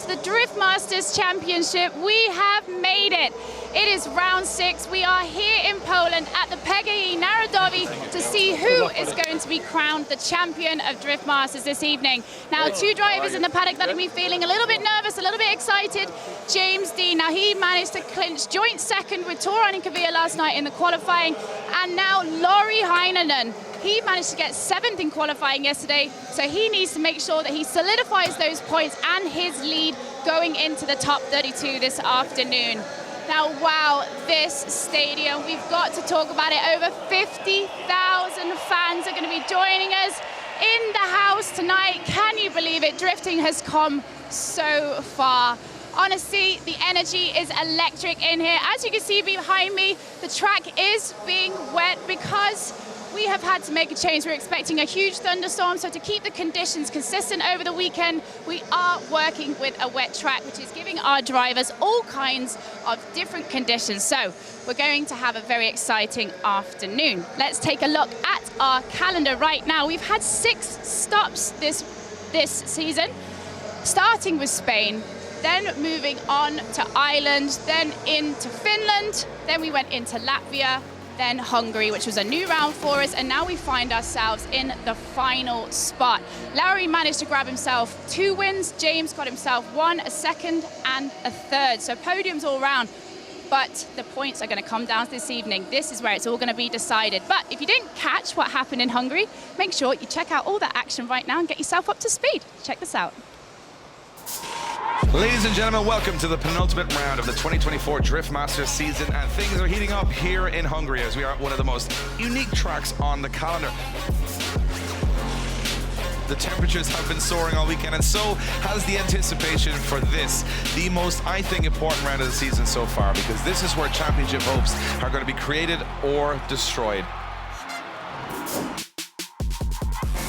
to the Drift Masters Championship. We have made it. It is round 6. We are here in Poland at the PGE Narodowy to see who is going to be crowned the champion of Drift Masters this evening. Now, 2 drivers in the paddock that are going to be feeling a little bit nervous, a little bit excited. James Dean, now he managed to clinch joint second with Toruń and Łódź last night in the qualifying. And now Lauri Heinonen. He managed to get 7th in qualifying yesterday, so he needs to make sure that he solidifies those points and his lead going into the top 32 this afternoon. Now, wow, this stadium, we've got to talk about it. Over 50,000 fans are going to be joining us in the house tonight. Can you believe it? Drifting has come so far. Honestly, the energy is electric in here. As you can see behind me, the track is being wet because we have had to make a change. We're expecting a huge thunderstorm, so to keep the conditions consistent over the weekend, we are working with a wet track, which is giving our drivers all kinds of different conditions. So we're going to have a very exciting afternoon. Let's take a look at our calendar right now. We've had 6 stops this season, starting with Spain, then moving on to Ireland, then into Finland, then we went into Latvia, then Hungary, which was a new round for us, and now we find ourselves in the final spot. Lauri managed to grab himself 2 wins, James got himself 1, a 2nd and a 3rd, so podiums all round. But the points are going to come down this evening. This is where it's all going to be decided. But if you didn't catch what happened in Hungary, make sure you check out all that action right now and get yourself up to speed. Check this out. Ladies and gentlemen, welcome to the penultimate round of the 2024 Drift Masters season, and things are heating up here in Hungary as we are at one of the most unique tracks on the calendar. The temperatures have been soaring all weekend, and so has the anticipation for this, the most, I think, important round of the season so far, because this is where championship hopes are going to be created or destroyed.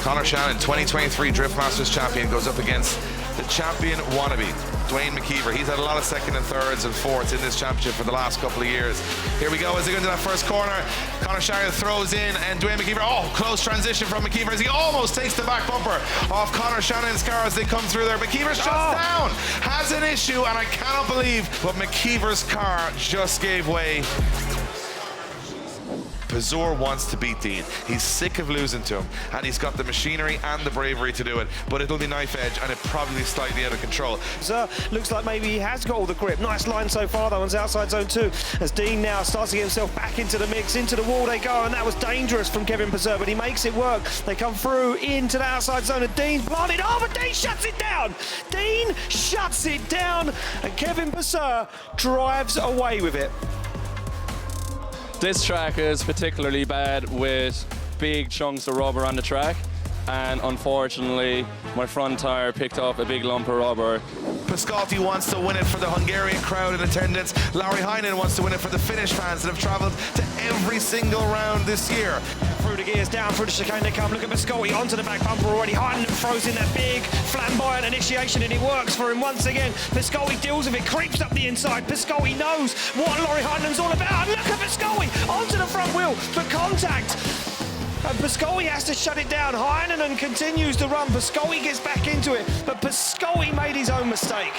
Conor Shanahan, 2023 Drift Masters champion, goes up against the champion wannabe, Duane McKeever. He's had a lot of 2nd and 3rds and 4ths in this championship for the last couple of years. Here we go as they go into that first corner. Conor Shanahan throws in, and Duane McKeever, oh, close transition from McKeever as he almost takes the back bumper off Conor Shanahan's car as they come through there. McKeever shuts down, has an issue, and I cannot believe what McKeever's car just gave way. Pesur wants to beat Dean. He's sick of losing to him, and he's got the machinery and the bravery to do it, but it'll be knife edge, and it probably slightly out of control. Looks like maybe he has got all the grip. Nice line so far, though, on outside zone 2, as Dean now starts to get himself back into the mix. Into the wall they go, and that was dangerous from Kevin Pesur, but he makes it work. They come through into the outside zone, and Dean planted. Oh, but Dean shuts it down! Dean shuts it down, and Kevin Pesur drives away with it. This track is particularly bad with big chunks of rubber on the track, and unfortunately my front tire picked up a big lump of rubber. Piskolty wants to win it for the Hungarian crowd in attendance. Lauri Heinonen wants to win it for the Finnish fans that have travelled to every single round this year. Through the gears, down through the chicane they come. Look at Piskolty onto the back bumper already. Heinonen throws in that big flamboyant initiation, and it works for him once again. Piskolty deals with it, creeps up the inside. Piskolty knows what Lauri Heinenen's all about. And look at Piskolty onto the front wheel for contact. And Piskolty has to shut it down. Heinonen continues to run. Piskolty gets back into it, but Piskolty made his own mistake.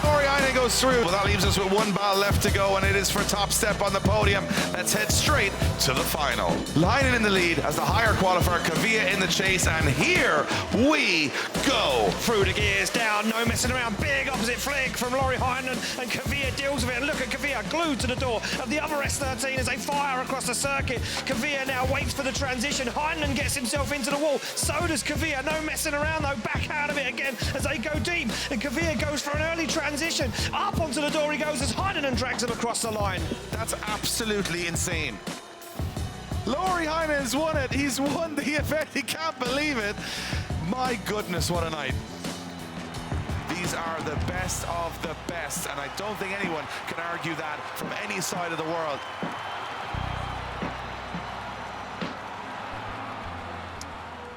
Lauri Heinonen goes through. Well, that leaves us with 1 ball left to go, and it is for top step on the podium. Let's head straight to the final. Heinonen in the lead as the higher qualifier, Kvia in the chase, and here we go. Through the gears, down, no messing around. Big opposite flick from Lauri Heinonen, and Kvia deals with it. And look at Kvia glued to the door of the other S13 as they fire across the circuit. Kvia now waits for the transition. Heinonen gets himself into the wall. So does Kvia. No messing around though. Back out of it again as they go deep. And Kvia goes for an early transition. Up onto the door he goes as Heinonen drags him across the line. That's absolutely insane. Lauri Heinonen has won it. He's won the event. He can't believe it. My goodness, what a night. These are the best of the best, and I don't think anyone can argue that from any side of the world.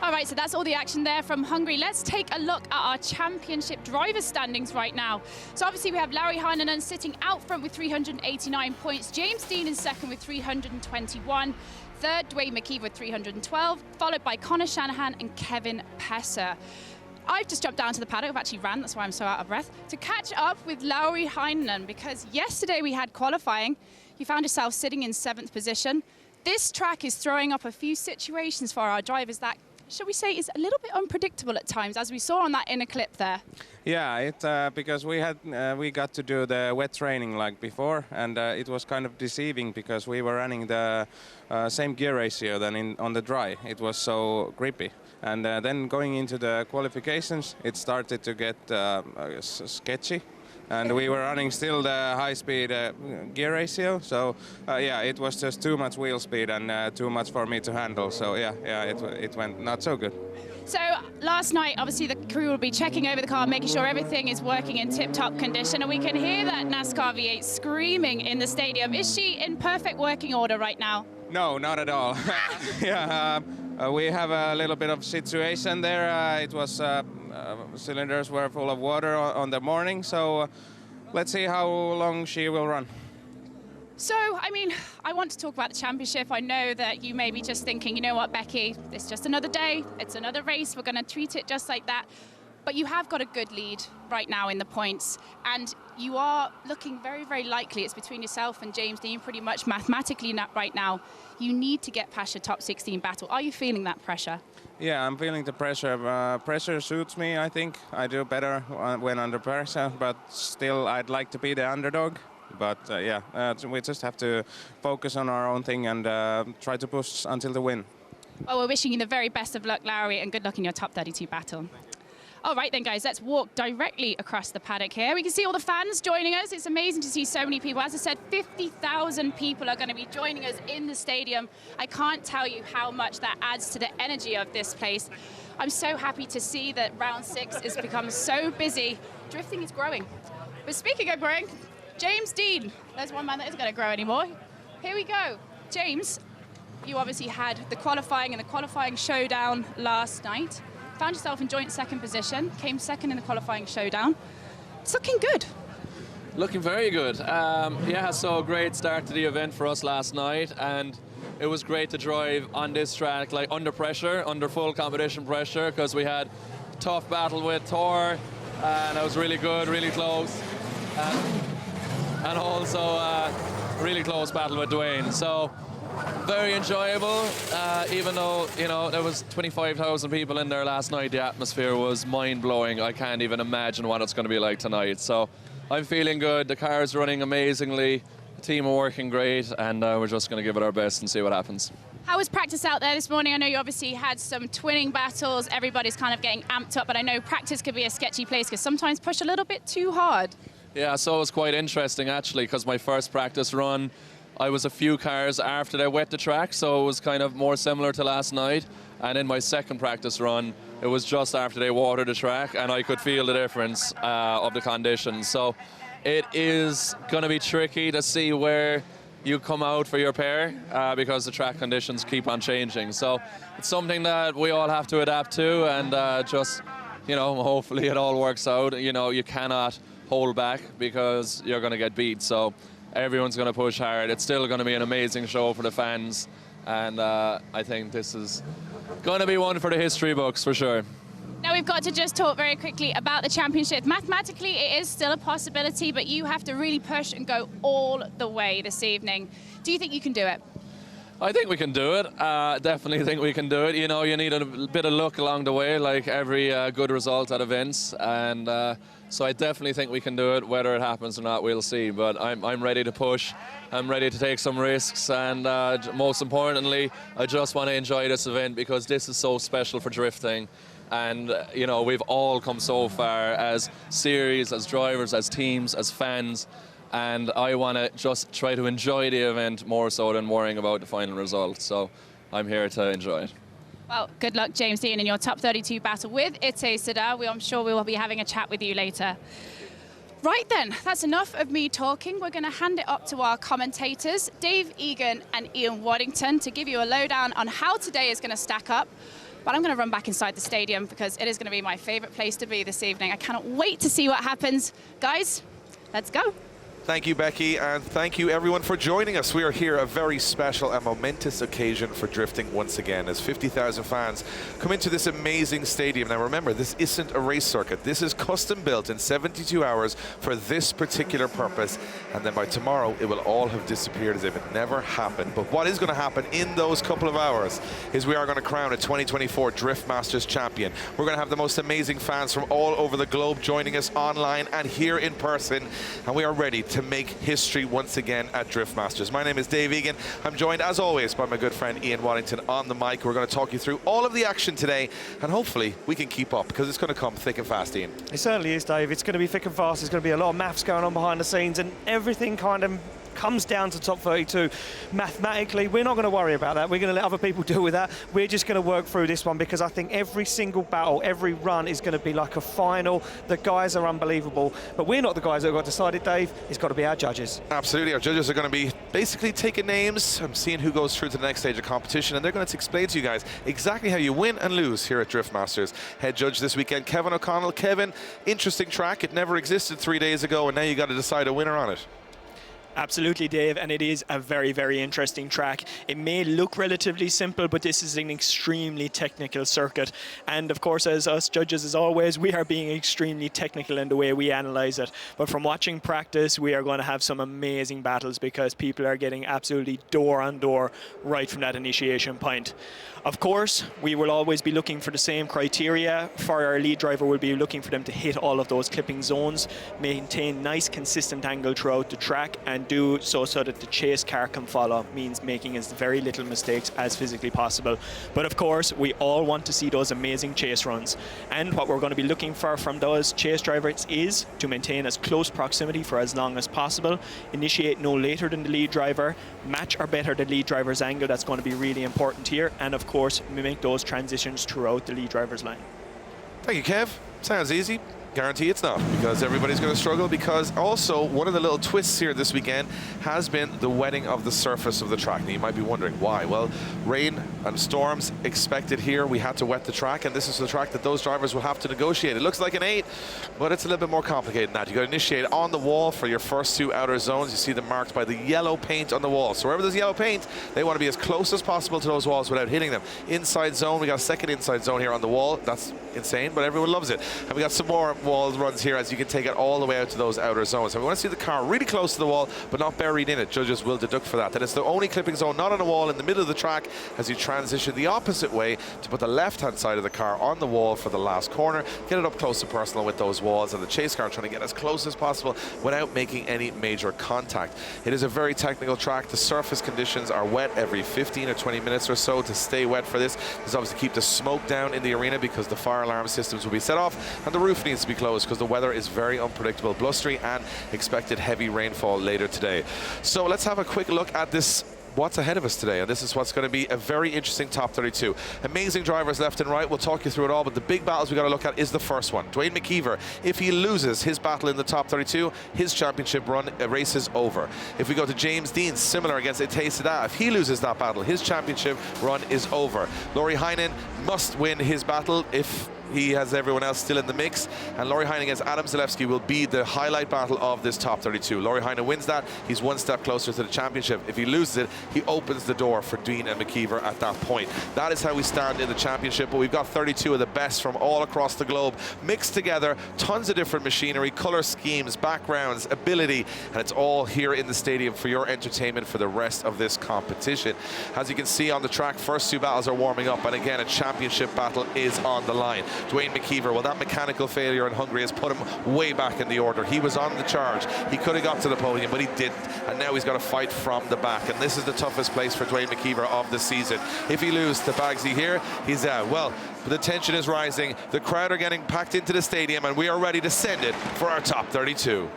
All right, so that's all the action there from Hungary. Let's take a look at our championship driver standings right now. So obviously we have Lauri Heinonen sitting out front with 389 points. James Dean in second with 321. Third, Duane McKeever with 312, followed by Conor Shanahan and Kevin Pesur. I've just jumped down to the paddock. I've actually ran, that's why I'm so out of breath, to catch up with Rintanen, because yesterday we had qualifying. You found yourself sitting in 7th position. This track is throwing up a few situations for our drivers that, shall we say, is a little bit unpredictable at times, as we saw on that inner clip there. Yeah, because we got to do the wet training like before, and it was kind of deceiving because we were running the same gear ratio than on the dry. It was so grippy. And then going into the qualifications, it started to get sketchy. And we were running still the high-speed gear ratio, so yeah, it was just too much wheel speed and too much for me to handle. So yeah, it went not so good. So last night, obviously the crew will be checking over the car, making sure everything is working in tip-top condition, and we can hear that NASCAR V8 screaming in the stadium. Is she in perfect working order right now? No, not at all. Yeah, we have a little bit of situation there. It was cylinders were full of water on the morning, so let's see how long she will run. So, I mean, I want to talk about the championship. I know that you may be just thinking, you know what, Becky, it's just another day, it's another race, we're going to treat it just like that. But you have got a good lead right now in the points, and you are looking very, very likely. It's between yourself and James Dean pretty much mathematically right now. You need to get past your top 16 battle. Are you feeling that pressure? Yeah, I'm feeling the pressure. Pressure suits me, I think. I do better when under pressure, but still I'd like to be the underdog. But yeah, we just have to focus on our own thing and try to push until the win. Well, we're wishing you the very best of luck, Larry, and good luck in your top 32 battle. All right then, guys, let's walk directly across the paddock here. We can see all the fans joining us. It's amazing to see so many people. As I said, 50,000 people are going to be joining us in the stadium. I can't tell you how much that adds to the energy of this place. I'm so happy to see that round 6 has become so busy. Drifting is growing. But speaking of growing, James Dean. There's one man that isn't going to grow anymore. Here we go. James, you obviously had the qualifying and the qualifying showdown last night. Found yourself in joint 2nd position, came 2nd in the qualifying showdown. It's looking good. Looking very good. Yeah, so great start to the event for us last night, and it was great to drive on this track, like under pressure, under full competition pressure, because we had a tough battle with Tor, and it was really good, really close, and also really close battle with Duane. So very enjoyable, even though, you know, there was 25,000 people in there last night. The atmosphere was mind-blowing. I can't even imagine what it's going to be like tonight. So I'm feeling good. The car's running amazingly. The team are working great, and we're just going to give it our best and see what happens. How was practice out there this morning? I know you obviously had some twinning battles. Everybody's kind of getting amped up, but I know practice could be a sketchy place because sometimes push a little bit too hard. Yeah, so it was quite interesting, actually, because my first practice run, I was a few cars after they wet the track, so it was kind of more similar to last night. And in my second practice run, it was just after they watered the track, and I could feel the difference of the conditions. So it is going to be tricky to see where you come out for your pair because the track conditions keep on changing. So it's something that we all have to adapt to, and just, you know, hopefully it all works out. You know, you cannot hold back because you're going to get beat. So everyone's going to push hard. It's still going to be an amazing show for the fans, and I think this is going to be one for the history books for sure. Now we've got to just talk very quickly about the championship. Mathematically, it is still a possibility, but you have to really push and go all the way this evening. Do you think you can do it? I think we can do it. Definitely think we can do it. You know, you need a bit of luck along the way, like every good result at events, and so I definitely think we can do it. Whether it happens or not, we'll see. But I'm ready to push. I'm ready to take some risks, and most importantly, I just want to enjoy this event because this is so special for drifting. And you know, we've all come so far as series, as drivers, as teams, as fans. And I want to just try to enjoy the event more so than worrying about the final result. So I'm here to enjoy it. Well, good luck, James Dean, in your top 32 battle with Ite. I'm sure we will be having a chat with you later. Right then, that's enough of me talking. We're going to hand it up to our commentators, Dave Egan and Ian Waddington, to give you a lowdown on how today is going to stack up. But I'm going to run back inside the stadium because it is going to be my favourite place to be this evening. I cannot wait to see what happens. Guys, let's go. Thank you, Becky, and thank you everyone for joining us. We are here a very special and momentous occasion for drifting once again as 50,000 fans come into this amazing stadium. Now remember, this isn't a race circuit. This is custom built in 72 hours for this particular purpose, and then by tomorrow it will all have disappeared as if it never happened. But what is going to happen in those couple of hours is we are going to crown a 2024 Drift Masters champion. We're going to have the most amazing fans from all over the globe joining us online and here in person, and we are ready to make history once again at Drift Masters. My name is Dave Egan. I'm joined as always by my good friend Ian Waddington on the mic. We're going to talk you through all of the action today, and hopefully we can keep up because it's going to come thick and fast, Ian. It certainly is, Dave. It's going to be thick and fast. There's going to be a lot of maths going on behind the scenes, and everything kind of comes down to top 32. Mathematically, we're not going to worry about that. We're going to let other people deal with that. We're just going to work through this one because I think every single battle, every run is going to be like a final. The guys are unbelievable, but we're not the guys that have got decided, Dave. It's got to be our judges. Absolutely. Our judges are going to be basically taking names. I'm seeing who goes through to the next stage of competition, and they're going to explain to you guys exactly how you win and lose here at Drift Masters. Head judge this weekend, Kevin O'Connell. Kevin, interesting track. It never existed 3 days ago, and now you got to decide a winner on it. Absolutely, Dave, and it is a very, very interesting track. It may look relatively simple, but this is an extremely technical circuit. And of course, as us judges, as always, we are being extremely technical in the way we analyze it. But from watching practice, we are going to have some amazing battles because people are getting absolutely door on door right from that initiation point. Of course, we will always be looking for the same criteria. For our lead driver, we'll be looking for them to hit all of those clipping zones, maintain nice consistent angle throughout the track, and do so that the chase car can follow, means making as very little mistakes as physically possible. But of course, we all want to see those amazing chase runs. And what we're going to be looking for from those chase drivers is to maintain as close proximity for as long as possible, initiate no later than the lead driver, match or better the lead driver's angle. That's going to be really important here. And of course, mimic those transitions throughout the lead driver's line. Thank you, Kev. Sounds easy. Guarantee it's not, because everybody's going to struggle, because also one of the little twists here this weekend has been the wetting of the surface of the track. Now you might be wondering why. Well, rain and storms expected here. We had to wet the track, and this is the track that those drivers will have to negotiate. It looks like an 8, but it's a little bit more complicated than that. You got to initiate on the wall for your first 2 outer zones. You see them marked by the yellow paint on the wall. So wherever there's yellow paint, they want to be as close as possible to those walls without hitting them. Inside zone, we got a second inside zone here on the wall. That's insane, but everyone loves it. And we got some more wall runs here as you can take it all the way out to those outer zones. And we want to see the car really close to the wall, but not buried in it. Judges will deduct for that. Then it's the only clipping zone not on a wall in the middle of the track as you transition the opposite way to put the left-hand side of the car on the wall for the last corner. Get it up close and personal with those walls, and the chase car trying to get as close as possible without making any major contact. It is a very technical track. The surface conditions are wet every 15 or 20 minutes or so to stay wet for this. This is obviously keep the smoke down in the arena because the fire alarm systems will be set off, and the roof needs to be closed because the weather is very unpredictable, blustery, and expected heavy rainfall later today. So let's have a quick look at this, what's ahead of us today, and this is what's going to be a very interesting top 32. Amazing drivers left and right. We'll talk you through it all, but the big battles we got to look at is the first one. Duane McKeever, if he loses his battle in the top 32, his championship run race is over. If we go to James Dean, similar against Ete Sada, if he loses that battle, his championship run is over. Laurie Heinen must win his battle if he has everyone else still in the mix, and Laurie Heinen against Adam Zalewski will be the highlight battle of this top 32. Laurie Heinen wins that, he's one step closer to the championship. If he loses it, he opens the door for Duane and McKeever at that point. That is how we stand in the championship, but we've got 32 of the best from all across the globe mixed together, tons of different machinery, color schemes, backgrounds, ability, and it's all here in the stadium for your entertainment for the rest of this competition. As you can see on the track, first 2 battles are warming up, and again a championship battle is on the line. Duane McKeever, well, that mechanical failure in Hungary has put him way back in the order. He was on the charge. He could have got to the podium, but he didn't. And now he's got to fight from the back. And this is the toughest place for Duane McKeever of the season. If he loses to Bagsy here, he's out. Well, the tension is rising. The crowd are getting packed into the stadium, and we are ready to send it for our top 32.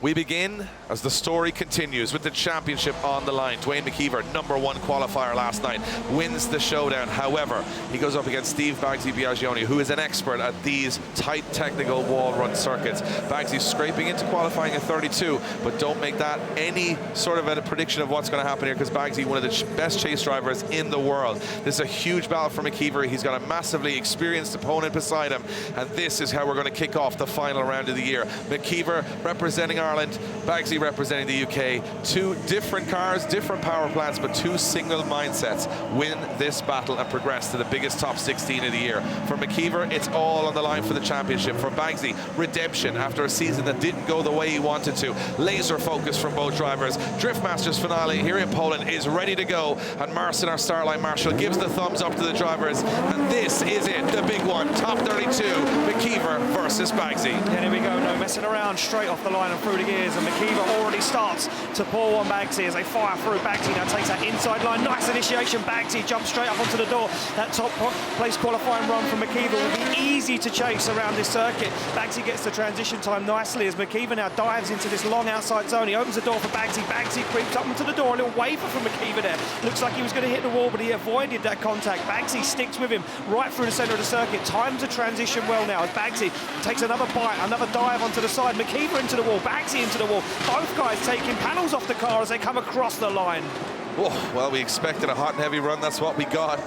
We begin as the story continues with the championship on the line. Duane McKeever, #1 qualifier last night, wins the showdown. However, he goes up against Steve Bagsy Biagioni, who is an expert at these tight technical wall run circuits. Bagsy's scraping into qualifying at 32, but don't make that any sort of a prediction of what's going to happen here, because Bagsy, one of the best chase drivers in the world. This is a huge battle for McKeever. He's got a massively experienced opponent beside him, and this is how we're going to kick off the final round of the year. McKeever representing Ireland, Bagsy representing the UK. Two different cars, different power plants, but two single mindsets win this battle and progress to the biggest top 16 of the year. For McKeever, it's all on the line for the championship. For Bagsy, redemption after a season that didn't go the way he wanted to. Laser focus from both drivers. Drift Masters finale here in Poland is ready to go, and Marcin, our starline marshal, gives the thumbs up to the drivers, and this is it, the big one. Top 32, McKeever versus Bagsy. And here we go, no messing around, straight off the line and through the gears, and McKeever already starts to pour on Bagsy as they fire through. Bagsy now takes that inside line, nice initiation. Bagsy jumps straight up onto the door. That top place qualifying run from McKeever will be easy to chase around this circuit. Bagsy gets the transition time nicely as McKeever now dives into this long outside zone. He opens the door for Bagsy. Bagsy creeps up into the door, a little waver from McKeever there. Looks like he was going to hit the wall, but he avoided that contact. Bagsy sticks with him right through the centre of the circuit. Time to transition well now as Bagsy takes another bite, another dive onto the side. McKeever into the wall, Bagsy into the wall. Both guys taking panels off the car as they come across the line. Oh, well, we expected a hot and heavy run. That's what we got.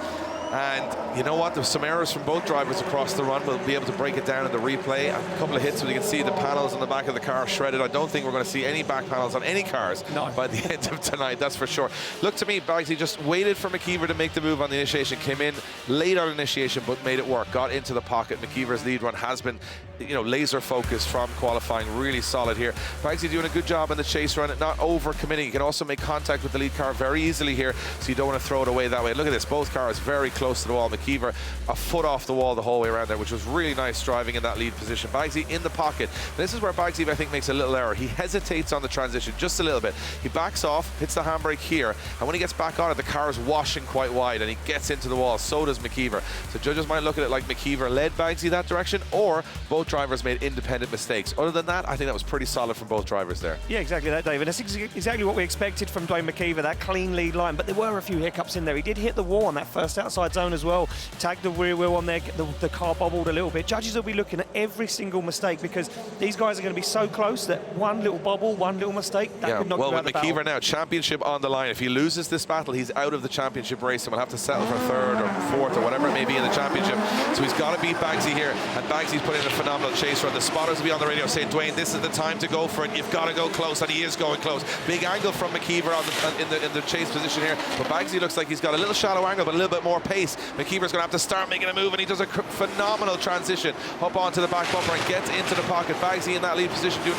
And you know what? There's some errors from both drivers across the run. We'll be able to break it down in the replay. A couple of hits where you can see the panels on the back of the car shredded. I don't think we're going to see any back panels on any cars by the end of tonight, that's for sure. Look, to me, Bagsy just waited for McKeever to make the move on the initiation. Came in late on initiation, but made it work. Got into the pocket. McKeever's lead run has been, you know, laser focused from qualifying. Really solid here. Bagsy doing a good job in the chase run, not over committing. You can also make contact with the lead car very easily here, so you don't want to throw it away that way. Look at this, both cars very close to the wall. McKeever a foot off the wall the whole way around there, which was really nice driving in that lead position. Bagsy in the pocket. This is where Bagsy, I think, makes a little error. He hesitates on the transition just a little bit. He backs off, hits the handbrake here, and when he gets back on it, the car is washing quite wide, and he gets into the wall. So does McKeever. So judges might look at it like McKeever led Bagsy that direction, or both drivers made independent mistakes. Other than that, I think that was pretty solid from both drivers there. Yeah, exactly that, David. That's exactly what we expected from Duane McKeever, that clean lead line, but there were a few hiccups in there. He did hit the wall on that first outside zone as well. Tagged the rear wheel on there, the car bobbled a little bit. Judges will be looking at every single mistake, because these guys are going to be so close that one little bobble, one little mistake, that could knock you out of the battle. Well, with McKeever now, championship on the line. If he loses this battle, he's out of the championship race and will have to settle for third or fourth or whatever it may be in the championship. So he's got to beat Bagsy here, and Bagsy's put in a phenomenal chase run. The spotters will be on the radio saying, Duane, this is the time to go for it. You've got to go close, and he is going close. Big angle from McKeever in the chase position here, but Bagsy looks like he's got a little shallow angle, but a little bit more pace. McKeever's going to have to start making a move, and he does a phenomenal transition up onto the back bumper and gets into the pocket. Bagsy in that lead position doing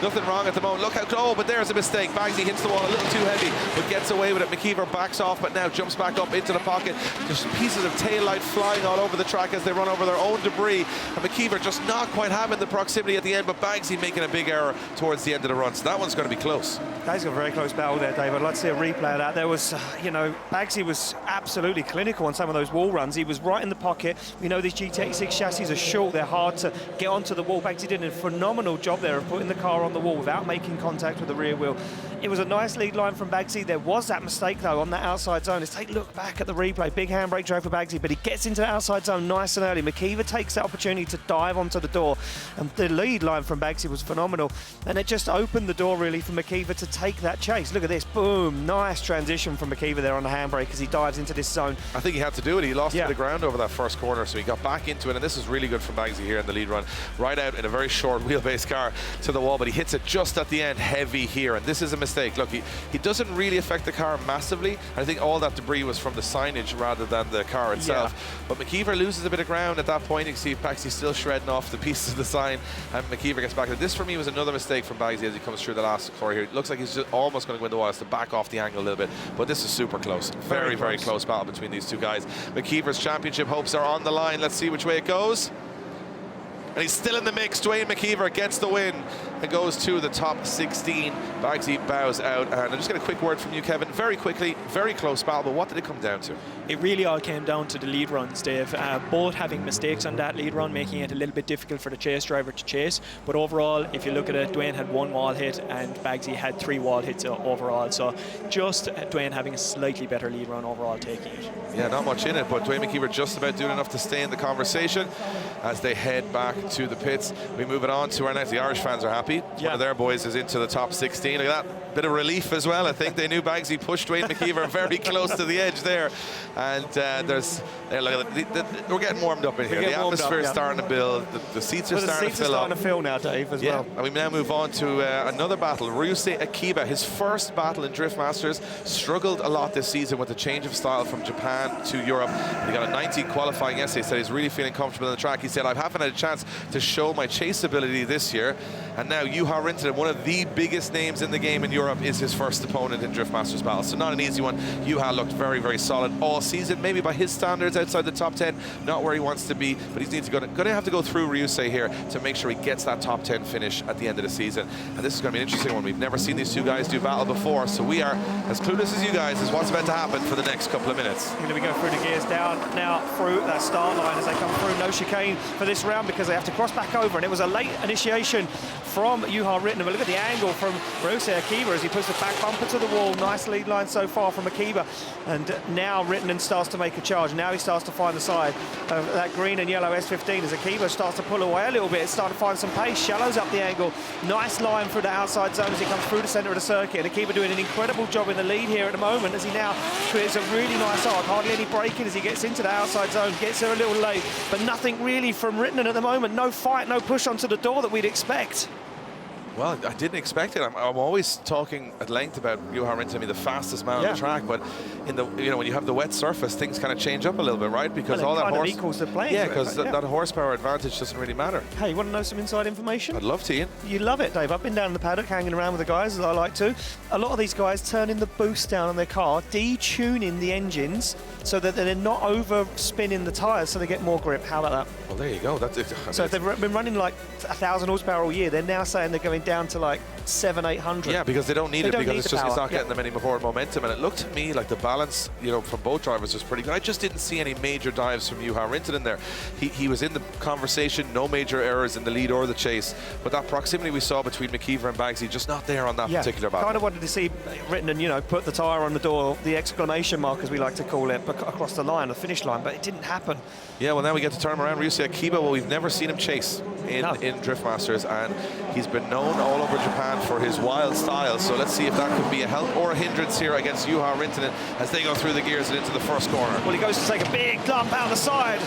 nothing wrong at the moment. Look how, oh, but there's a mistake. Bagsy hits the wall a little too heavy, but gets away with it. McKeever backs off, but now jumps back up into the pocket. Just pieces of tail light flying all over the track as they run over their own debris, and McKeever just not quite having the proximity at the end, but Bagsy making a big error towards the end of the run. So that one's going to be close. That's got a very close battle there, David. I'd like to see a replay of that. There was, you know, Bagsy was absolutely clinical on some of those wall runs. He was right in the pocket. We know these GT86 chassis are short. They're hard to get onto the wall. Bagsy did a phenomenal job there of putting the car on the wall without making contact with the rear wheel. It was a nice lead line from Bagsy. There was that mistake, though, on that outside zone. Let's take a look back at the replay. Big handbrake drove for Bagsy, but he gets into the outside zone nice and early. McKeever takes that opportunity to dive onto the door, and the lead line from Bagsy was phenomenal. And it just opened the door, really, for McKeever to take that chase. Look at this. Boom. Nice transition from McKeever there on the handbrake as he dives into this zone. I think he had to do it. He lost a bit of ground over that first corner, so he got back into it, and this is really good from Bagsy here in the lead run. Right out in a very short wheelbase car to the wall, but he hits it just at the end heavy here, and this is a mistake. Look, he doesn't really affect the car massively. I think all that debris was from the signage rather than the car itself. But McKeever loses a bit of ground at that point. You can see Bagsy still shredding off the pieces of the sign, and McKeever gets back. This for me was another mistake from Bagsy as he comes through the last corner here. It looks like he's just almost going to go in the wall. It's to back off the angle a little bit, but this is super close. Very close battle between these two guys. McKeever's championship hopes are on the line. Let's see which way it goes. And he's still in the mix. Duane McKeever gets the win and goes to the top 16. Bagsy bows out. And I'm just get a quick word from you, Kevin. Very quickly, very close battle, but what did it come down to? It really all came down to the lead runs, Dave. Both having mistakes on that lead run, making it a little bit difficult for the chase driver to chase. But overall, if you look at it, Duane had 1 wall hit and Bagsy had 3 wall hits overall. So just Duane having a slightly better lead run overall, taking it. Yeah, not much in it, but Duane McKeever just about doing enough to stay in the conversation as they head back to the pits. We move it on to our next. The Irish fans are happy. Yeah. One of their boys is into the top 16. Look at that. Bit of relief as well. I think they knew Bagsy pushed Duane McKeever very close to the edge there. And we're getting warmed up in here. The atmosphere is starting to build. The seats are starting to fill up. The seats are starting to fill now, Dave, as well. And we now move on to another battle. Ryusei Akiba, his first battle in Drift Masters, struggled a lot this season with the change of style from Japan to Europe. He got a 90 qualifying yesterday. He said he's really feeling comfortable on the track. He said, I haven't had a chance to show my chase ability this year. And now Juha Rintanen, one of the biggest names in the game in Europe, is his first opponent in Drift Masters battle. So not an easy one. Juha looked very, very solid all season. Maybe by his standards, outside the top 10, not where he wants to be. But he's going to have to go through Ryusei here to make sure he gets that top 10 finish at the end of the season. And this is going to be an interesting one. We've never seen these two guys do battle before. So we are as clueless as you guys as what's about to happen for the next couple of minutes. Going to be going through the gears down now through that start line as they come through. No chicane for this round because they have to cross back over. And it was a late initiation from Juha Rintanen. But look at the angle from Ryusei Akiba as he puts the back bumper to the wall. Nice lead line so far from Akiba. And now Rintanen starts to make a charge. Now he starts to find the side of that green and yellow S15 as Akiba starts to pull away a little bit. It's starting to find some pace. Shallows up the angle. Nice line through the outside zone as he comes through the centre of the circuit. And Akiba doing an incredible job in the lead here at the moment as he now creates a really nice arc. Hardly any braking as he gets into the outside zone. Gets there a little late, but nothing really from Rintanen at the moment. No fight, no push onto the door that we'd expect. Well, I didn't expect it. I'm always talking at length about Juha Rintanen being the fastest man on the track, but in the when you have the wet surface, things kind of change up a little bit, right? Because all that horse equals the playing. Yeah, because that horsepower advantage doesn't really matter. Hey, you want to know some inside information? I'd love to, Ian. You love it, Dave. I've been down in the paddock hanging around with the guys, as I like to. A lot of these guys turning the boost down on their car, detuning the engines so that they're not over spinning the tyres so they get more grip. How about that? Well, there you go. That's it. So if they've been running like 1,000 horsepower all year, they're now saying they're going down to like 700-800. Yeah, because they don't need it because it's not getting them any more momentum. And it looked to me like the balance, from both drivers was pretty good. I just didn't see any major dives from Juha Rintanen there. He was in the conversation, no major errors in the lead or the chase. But that proximity we saw between McKeever and Bagsy just not there on that particular battle. Kind of wanted to see Rintanen, put the tyre on the door, the exclamation mark as we like to call it, across the line, the finish line, but it didn't happen. Yeah, well now we get to turn him around. Ryusei Akiba, well, we've never seen him chase in Drift Masters, and he's been known all over Japan for his wild style. So let's see if that could be a help or a hindrance here against Juha Rintanen as they go through the gears and into the first corner. Well, he goes to take a big dump out the side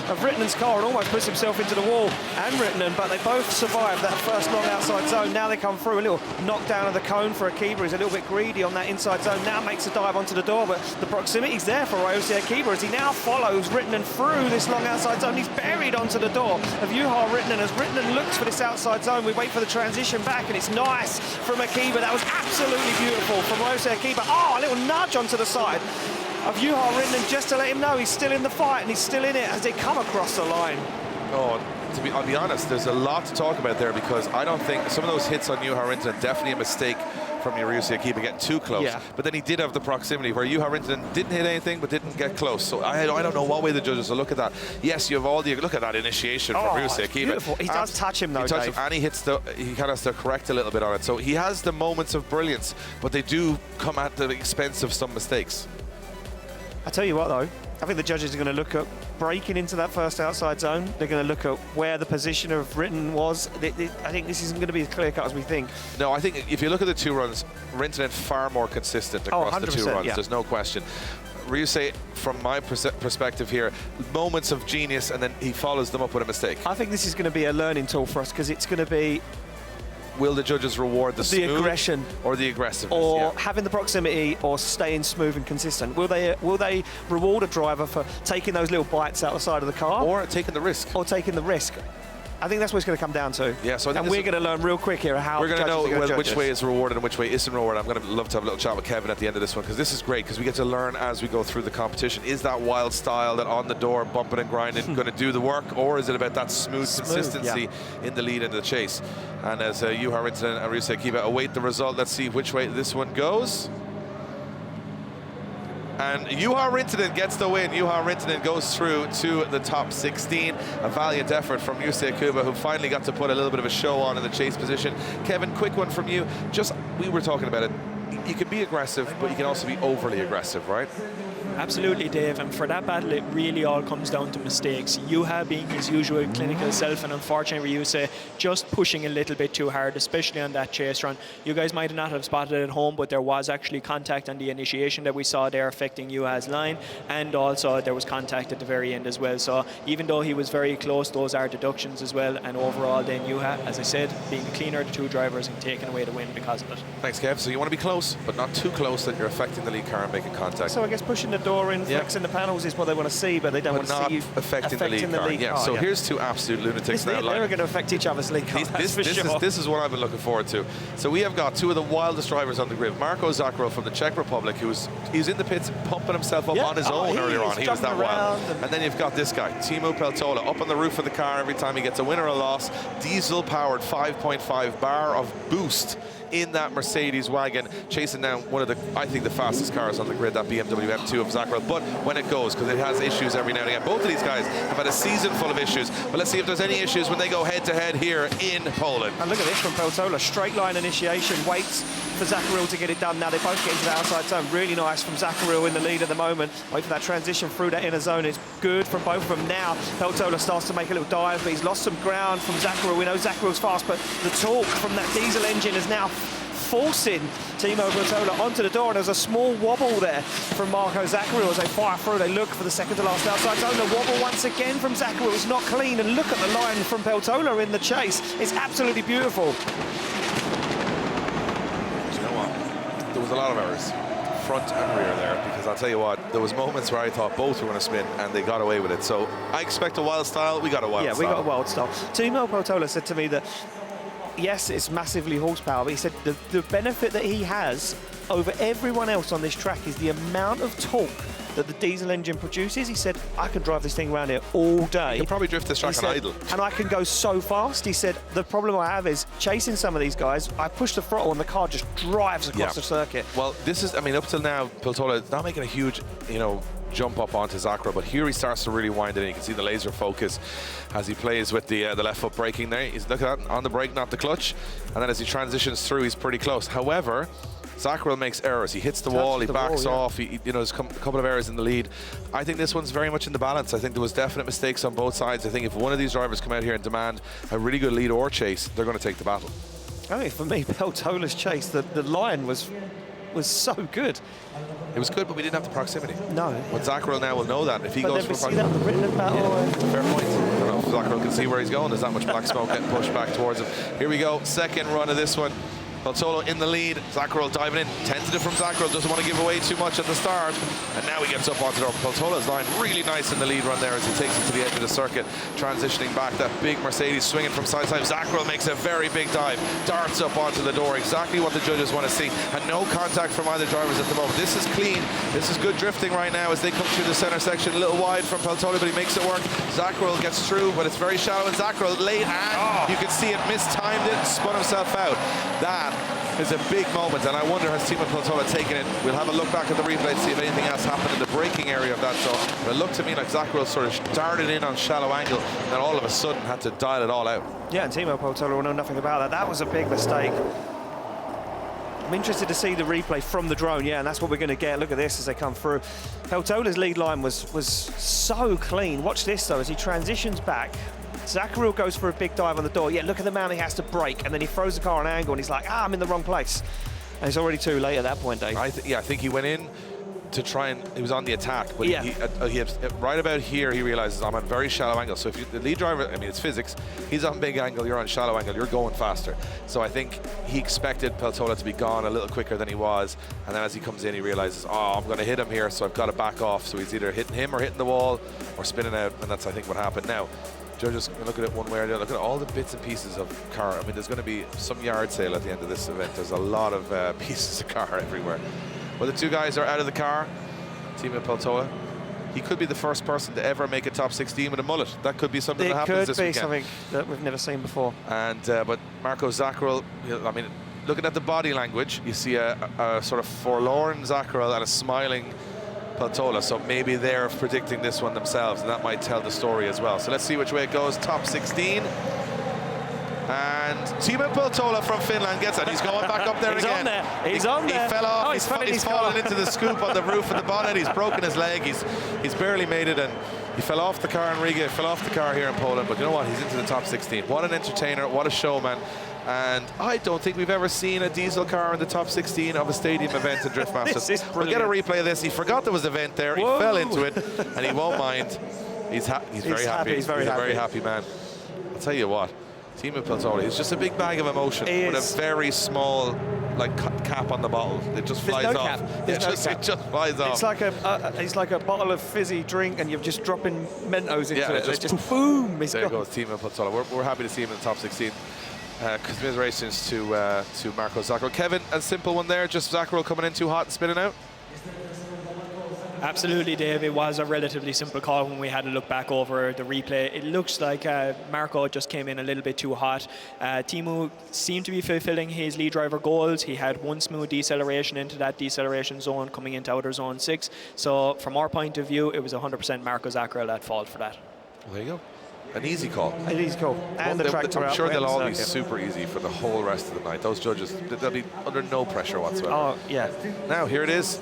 of Rittanen's car and almost puts himself into the wall and Rintanen, but they both survived that first long outside zone. Now they come through a little knockdown of the cone for Akiba. He's a little bit greedy on that inside zone. Now makes a dive onto the door, but the proximity's there for Ryusei Akiba as he now follows Rintanen through this long outside zone. He's buried onto the door of Juha Rintanen. As Rintanen looks for this outside zone, we wait for the transition back, and it's nice from Akiba. That was absolutely beautiful from Ryusei Akiba. Oh, a little nudge onto the side of Juha Rintanen just to let him know he's still in the fight and he's still in it as they come across the line. Oh, I'll be honest, there's a lot to talk about there because I don't think some of those hits on Juha Rintanen definitely a mistake from Ryusei Akiba getting too close. Yeah. But then he did have the proximity where Juha Rintanen didn't hit anything but didn't get close. So I don't know what way the judges will look at that. Yes, you have all the look at that initiation from Ryusei Akiba. Beautiful. He does touch him though, Dave. Him, and he kind of has to correct a little bit on it. So he has the moments of brilliance, but they do come at the expense of some mistakes. I tell you what though, I think the judges are going to look at breaking into that first outside zone. They're going to look at where the position of Rintanen was. I think this isn't going to be as clear cut as we think. No, I think if you look at the two runs, Rintanen far more consistent across the two runs. Yeah. There's no question. Ryusei, from my perspective here, moments of genius, and then he follows them up with a mistake. I think this is going to be a learning tool for us because it's going to be. Will the judges reward the aggression or the aggressiveness, or having the proximity, or staying smooth and consistent? Will they reward a driver for taking those little bites out the side of the car, or taking the risk? Or taking the risk. I think that's what it's going to come down to. Yeah, so I think and we're going to learn real quick here how we're going to know which way is is rewarded and which way isn't rewarded. I'm going to love to have a little chat with Kevin at the end of this one, because this is great, because we get to learn as we go through the competition. Is that wild style, that on the door, bumping and grinding, going to do the work, or is it about that smooth consistency in the lead and the chase? And as Juha, Rintanen and Ryusei Akiba await the result, let's see which way this one goes. And Juha Rintanen gets the win. Juha Rintanen goes through to the top 16. A valiant effort from Ryusei Akiba, who finally got to put a little bit of a show on in the chase position. Kevin, quick one from you. Just, we were talking about it. You can be aggressive, but you can also be overly aggressive, right? Absolutely, Dave, and for that battle it really all comes down to mistakes. Juha being his usual clinical self, and unfortunately Ryusei just pushing a little bit too hard, especially on that chase run. You guys might not have spotted it at home, but there was actually contact on the initiation that we saw there affecting Juha's line, and also there was contact at the very end as well. So even though he was very close, those are deductions as well, and overall then Juha, as I said, being the cleaner of the two drivers and taking away the win because of it. Thanks, Kev. So you want to be close, but not too close that you're affecting the lead car and making contact. So I guess pushing the door in, flexing the panels is what they want to see, but they don't want to see you affecting the lead car. Yeah, so here's two absolute lunatics now. They're going to affect each other's lead car. This is what I've been looking forward to. So we have got two of the wildest drivers on the grid. Marko Zakouril from the Czech Republic, he was in the pits pumping himself up on his own earlier on. He was that wild. And then you've got this guy, Teemu Peltola, up on the roof of the car every time he gets a win or a loss. Diesel-powered 5.5 bar of boost in that Mercedes wagon, chasing down one of the, I think, the fastest cars on the grid, that BMW M2 of Zakouril. But when it goes, because it has issues every now and again. Both of these guys have had a season full of issues, but let's see if there's any issues when they go head-to-head here in Poland. And look at this from Peltola, straight line initiation, waits for Zakouril to get it done. Now they both get into the outside zone. Really nice from Zakouril in the lead at the moment. Wait for that transition through that inner zone. It's good from both of them now. Peltola starts to make a little dive, but he's lost some ground from Zakouril. We know Zakouril's fast, but the torque from that diesel engine is now forcing Teemu Peltola onto the door, and there's a small wobble there from Marko Zakouril as they fire through. They look for the second to last outside zone. The wobble once again from Zakouril is not clean, and look at the line from Peltola in the chase. It's absolutely beautiful. Do you know what? There was a lot of errors, front and rear there, because I'll tell you what, there was moments where I thought both were going to spin and they got away with it. So I expect a wild style. We got a wild style. Yeah, we got a wild style. Teemu Peltola said to me that yes, it's massively horsepower, but he said the benefit that he has over everyone else on this track is the amount of torque that the diesel engine produces. He said, I can drive this thing around here all day. You can probably drift this track on idle. And I can go so fast. He said, the problem I have is chasing some of these guys, I push the throttle and the car just drives across the circuit. Well, this is, I mean, up till now, Peltola is not making a huge, jump up onto Zakouril, but here he starts to really wind it in. You can see the laser focus as he plays with the left foot braking there. He's looking at on the brake, not the clutch. And then as he transitions through, he's pretty close. However, Zakouril makes errors. He hits the wall, he backs off, there's a couple of errors in the lead. I think this one's very much in the balance. I think there was definite mistakes on both sides. I think if one of these drivers come out here and demand a really good lead or chase, they're going to take the battle. I mean, for me, Peltola's chase, the line was so good. It was good, but we didn't have the proximity. No. But Zakouril now will know that. If he goes for see that on the written battle. Fair point. I don't know if Zakouril can see where he's going. There's that much black smoke getting pushed back towards him. Here we go, second run of this one. Peltola in the lead, Zakouril diving in, tentative from Zakouril, doesn't want to give away too much at the start, and now he gets up onto the door. Peltola's line really nice in the lead run there as he takes it to the edge of the circuit, transitioning back, that big Mercedes swinging from side to side. Zakouril makes a very big dive, darts up onto the door, exactly what the judges want to see, and no contact from either drivers at the moment. This is clean, this is good drifting right now as they come through the center section, a little wide from Peltola, but he makes it work. Zakouril gets through, but it's very shallow, and Zakouril late, and you can see it, mistimed it, spun himself out. That is a big moment, and I wonder, has Teemu Peltola taken it? We'll have a look back at the replay to see if anything else happened in the braking area of that zone. But it looked to me like Zakouril sort of darted in on shallow angle, and then all of a sudden had to dial it all out. Yeah, and Teemu Peltola will know nothing about that. That was a big mistake. I'm interested to see the replay from the drone, and that's what we're going to get. Look at this as they come through. Peltola's lead line was so clean. Watch this, though, as he transitions back. Zakouril goes for a big dive on the door. Yeah, look at the amount he has to brake, and then he throws the car on an angle, and he's like, I'm in the wrong place. And it's already too late at that point, Dave. I think he went in to try and, he was on the attack, but he right about here, he realizes I'm on very shallow angle. So if you, the lead driver, I mean, it's physics, he's on big angle, you're on shallow angle, you're going faster. So I think he expected Peltola to be gone a little quicker than he was, and then as he comes in, he realizes, I'm going to hit him here, so I've got to back off. So he's either hitting him or hitting the wall or spinning out, and that's, I think, what happened. Now, judges can look at it one way or the other. Look at all the bits and pieces of car. I mean, there's going to be some yard sale at the end of this event. There's a lot of pieces of car everywhere. Well, the two guys are out of the car. Teemu Peltola. He could be the first person to ever make a top 16 with a mullet. That could be something that happens this weekend. It could be something that we've never seen before. And but Marco Zakouril, I mean, looking at the body language, you see a sort of forlorn Zakouril and a smiling Peltola. So maybe they're predicting this one themselves, and that might tell the story as well. So let's see which way it goes. Top 16. And Teemu Peltola from Finland gets it. He's going back up there again. He's on there. He fell off. Oh, he's fallen into the scoop on the roof of the bonnet. He's broken his leg. He's barely made it, and he fell off the car in Riga, fell off the car here in Poland. But you know what? He's into the top 16. What an entertainer. What a showman. And I don't think we've ever seen a diesel car in the top 16 of a stadium event in Drift Masters. We'll get a replay of this. He forgot there was an event there. Whoa. He fell into it, and he won't mind. He's very happy. He's a very happy man. I'll tell you what. Teemu Peltola, he's just a big bag of emotion with a very small, like, cap on the bottle. It just flies off. It just flies off. It's like a bottle of fizzy drink, and you're just dropping Mentos into it. Just boom. There goes Teemu Peltola. We're happy to see him in the top 16. Commiserations to Marco Zakouril. Kevin, a simple one there. Just Zakouril coming in too hot and spinning out. Absolutely, Dave. It was a relatively simple call when we had a look back over the replay. It looks like Marco just came in a little bit too hot. Teemu seemed to be fulfilling his lead driver goals. He had one smooth deceleration into that deceleration zone coming into outer zone 6. So from our point of view, it was 100% Marco Zakouril at fault for that. Well, there you go. An easy call. An easy call. And the tractor I'm sure they'll all be super easy for the whole rest of the night. Those judges, they'll be under no pressure whatsoever. Oh, yeah. Now, here it is.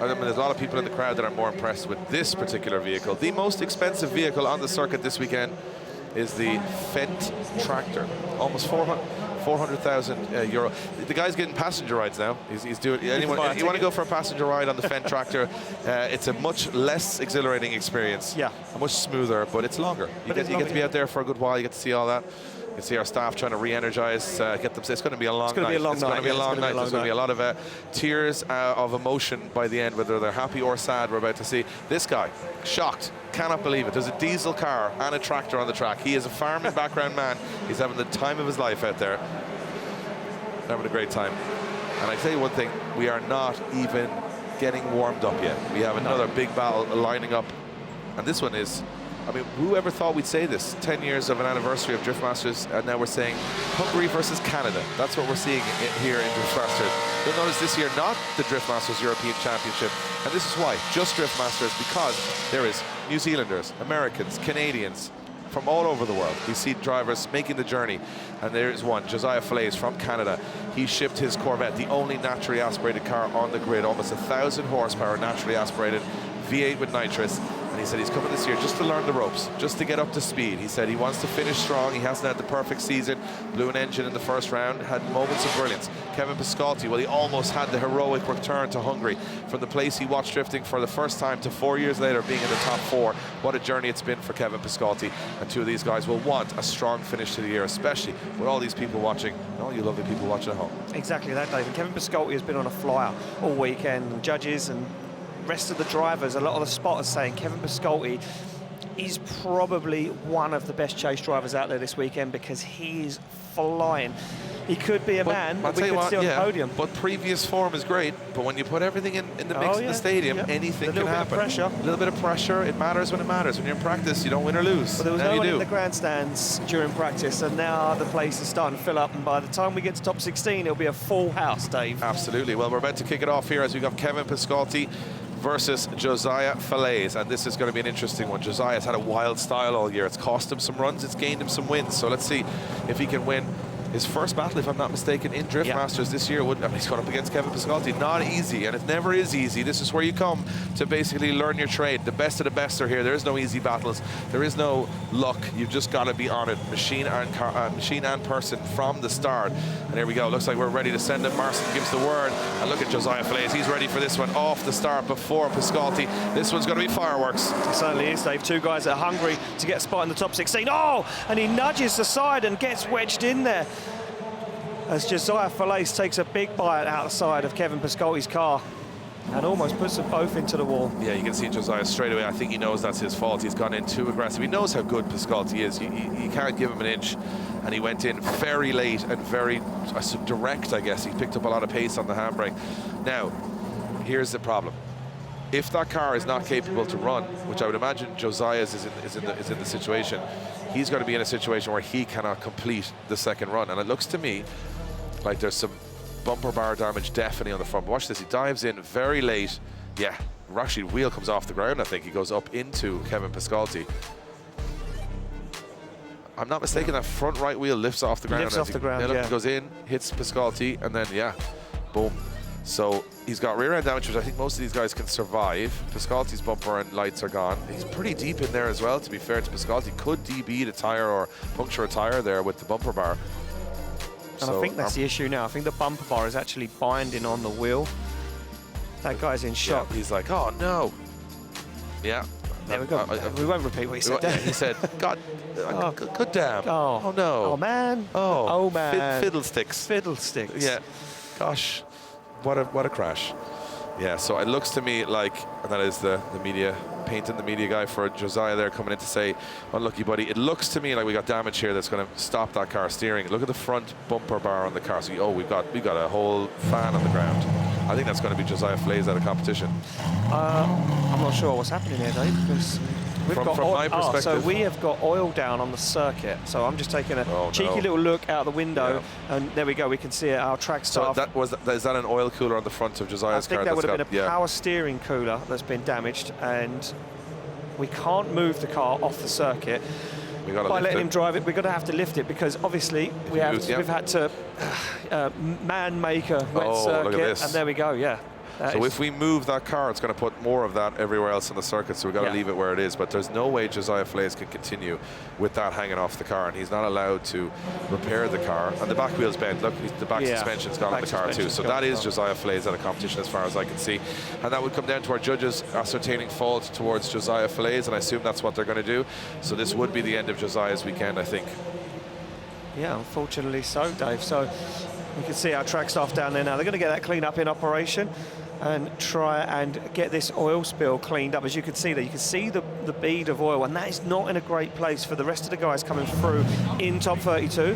I mean, there's a lot of people in the crowd that are more impressed with this particular vehicle. The most expensive vehicle on the circuit this weekend is the Fendt tractor. Almost 400,000 euro. The guy's getting passenger rides now. He's doing. Anyone, if you want to go for a passenger ride on the Fendt tractor, it's a much less exhilarating experience. Yeah. Much smoother, but it's longer. You get to be out there for a good while. You get to see all that. You can see our staff trying to re-energize, get them. It's going to be a long night. It's going to be a long night. There's going to be a lot of tears of emotion by the end, whether they're happy or sad. We're about to see this guy shocked, cannot believe it. There's a diesel car and a tractor on the track. He is a farming background man. He's having the time of his life out there, having a great time. And I tell you one thing: we are not even getting warmed up yet. We have another big battle lining up, and this one is. I mean, whoever thought we'd say this? 10 years of an anniversary of Drift Masters, and now we're saying Hungary versus Canada. That's what we're seeing here in Drift Masters. You'll notice this year, not the Drift Masters European Championship, and this is why, just Drift Masters, because there is New Zealanders, Americans, Canadians, from all over the world. We see drivers making the journey, and there is one, Josiah Fallaise from Canada. He shipped his Corvette, the only naturally aspirated car on the grid, almost 1,000 horsepower naturally aspirated, V8 with nitrous. And he said he's coming this year just to learn the ropes, just to get up to speed. He said he wants to finish strong. He hasn't had the perfect season. Blew an engine in the first round, had moments of brilliance. Kevin Piskolty, well, he almost had the heroic return to Hungary from the place he watched drifting for the first time to 4 years later being in the top 4. What a journey it's been for Kevin Piskolty. And two of these guys will want a strong finish to the year, especially with all these people watching, and all you lovely people watching at home. Exactly that, Dave. And Kevin Piskolty has been on a flyer all weekend. Judges and rest of the drivers, a lot of the spotters saying Kevin Piskolty is probably one of the best chase drivers out there this weekend because he's flying. He could be a man, but we could see on the podium. But previous form is great, but when you put everything in the mix in the stadium, anything can happen. A little bit of pressure, it matters when it matters. When you're in practice, you don't win or lose. But there was no one in the grandstands during practice, and now the place is starting to fill up, and by the time we get to top 16, it'll be a full house, Dave. Absolutely. Well, we're about to kick it off here as we've got Kevin Piskolty versus Josiah Fallaise, and this is going to be an interesting one. Josiah's had a wild style all year. It's cost him some runs, it's gained him some wins, so let's see if he can win his first battle, if I'm not mistaken, in Drift Masters this year. He's gone up against Kevin Piskolty. Not easy, and it never is easy. This is where you come to basically learn your trade. The best of the best are here. There is no easy battles. There is no luck. You've just got to be on it, machine and person from the start. And here we go. Looks like we're ready to send it. Marson gives the word. And look at Josiah Fallaise. He's ready for this one off the start before Piskolty. This one's going to be fireworks. It certainly is, Dave. Two guys that are hungry to get a spot in the top 16. Oh, and he nudges the side and gets wedged in there as Josiah Fallaise takes a big bite outside of Kevin Piskolty's car. and almost puts them both into the wall. Yeah, you can see Josiah straight away. I think he knows that's his fault. He's gone in too aggressive. He knows how good Piskolty is. You can't give him an inch. And he went in very late and very direct, I guess. He picked up a lot of pace on the handbrake. Now, here's the problem. If that car is not capable to run, which I would imagine Josiah's is in the situation, he's going to be in a situation where he cannot complete the second run. And it looks to me like there's some bumper bar damage definitely on the front. But watch this, he dives in very late. Yeah, actually wheel comes off the ground, I think. He goes up into Kevin Piskolty. I'm not mistaken, that front right wheel lifts off the ground. Lifts off the ground, yeah. Goes in, hits Piskolty, and then, yeah, boom. So he's got rear end damage, which I think most of these guys can survive. Piskolty's bumper and lights are gone. He's pretty deep in there as well, to be fair to Piskolty. Could DB the tire or puncture a tire there with the bumper bar. And I think that's the issue now. I think the bumper bar is actually binding on the wheel. That guy's in shock. Yeah, he's like, oh no. Yeah. There we go. We won't repeat what he said. Yeah, he said, God, good damn. Oh no. Oh man. Oh man. Fiddlesticks. Fiddlesticks. Yeah. Gosh, what a crash. Yeah, so it looks to me like, and that is the media, painting the media guy for Josiah there coming in to say, unlucky buddy. It looks to me like we got damage here that's going to stop that car steering. Look at the front bumper bar on the car. So, we've got a whole fan on the ground. I think that's going to be Josiah Fallaise out of competition. I'm not sure what's happening here, Dave, because we've got from my perspective. so we have got oil down on the circuit. So I'm just taking a cheeky little look out the window, and there we go. We can see it, our track staff. So is that an oil cooler on the front of Josiah's car? I think that would have been a power steering cooler that's been damaged, and we can't move the car off the circuit. By letting him drive it, we're going to have to lift it, because obviously we've had to man-make a wet circuit, and there we go, yeah. So if we move that car, it's going to put more of that everywhere else in the circuit, so we've got to leave it where it is. But there's no way Josiah Fallaise can continue with that hanging off the car, and he's not allowed to repair the car. And the back wheel's bent. Look, the back suspension's gone on the car too. So that is Josiah Fallaise out of competition as far as I can see. And that would come down to our judges ascertaining fault towards Josiah Fallaise, and I assume that's what they're going to do. So this would be the end of Josiah's weekend, I think. Yeah, unfortunately so, Dave. So we can see our track staff down there now. They're going to get that clean up in operation and try and get this oil spill cleaned up. As you can see there, you can see the bead of oil, and that is not in a great place for the rest of the guys coming through in top 32,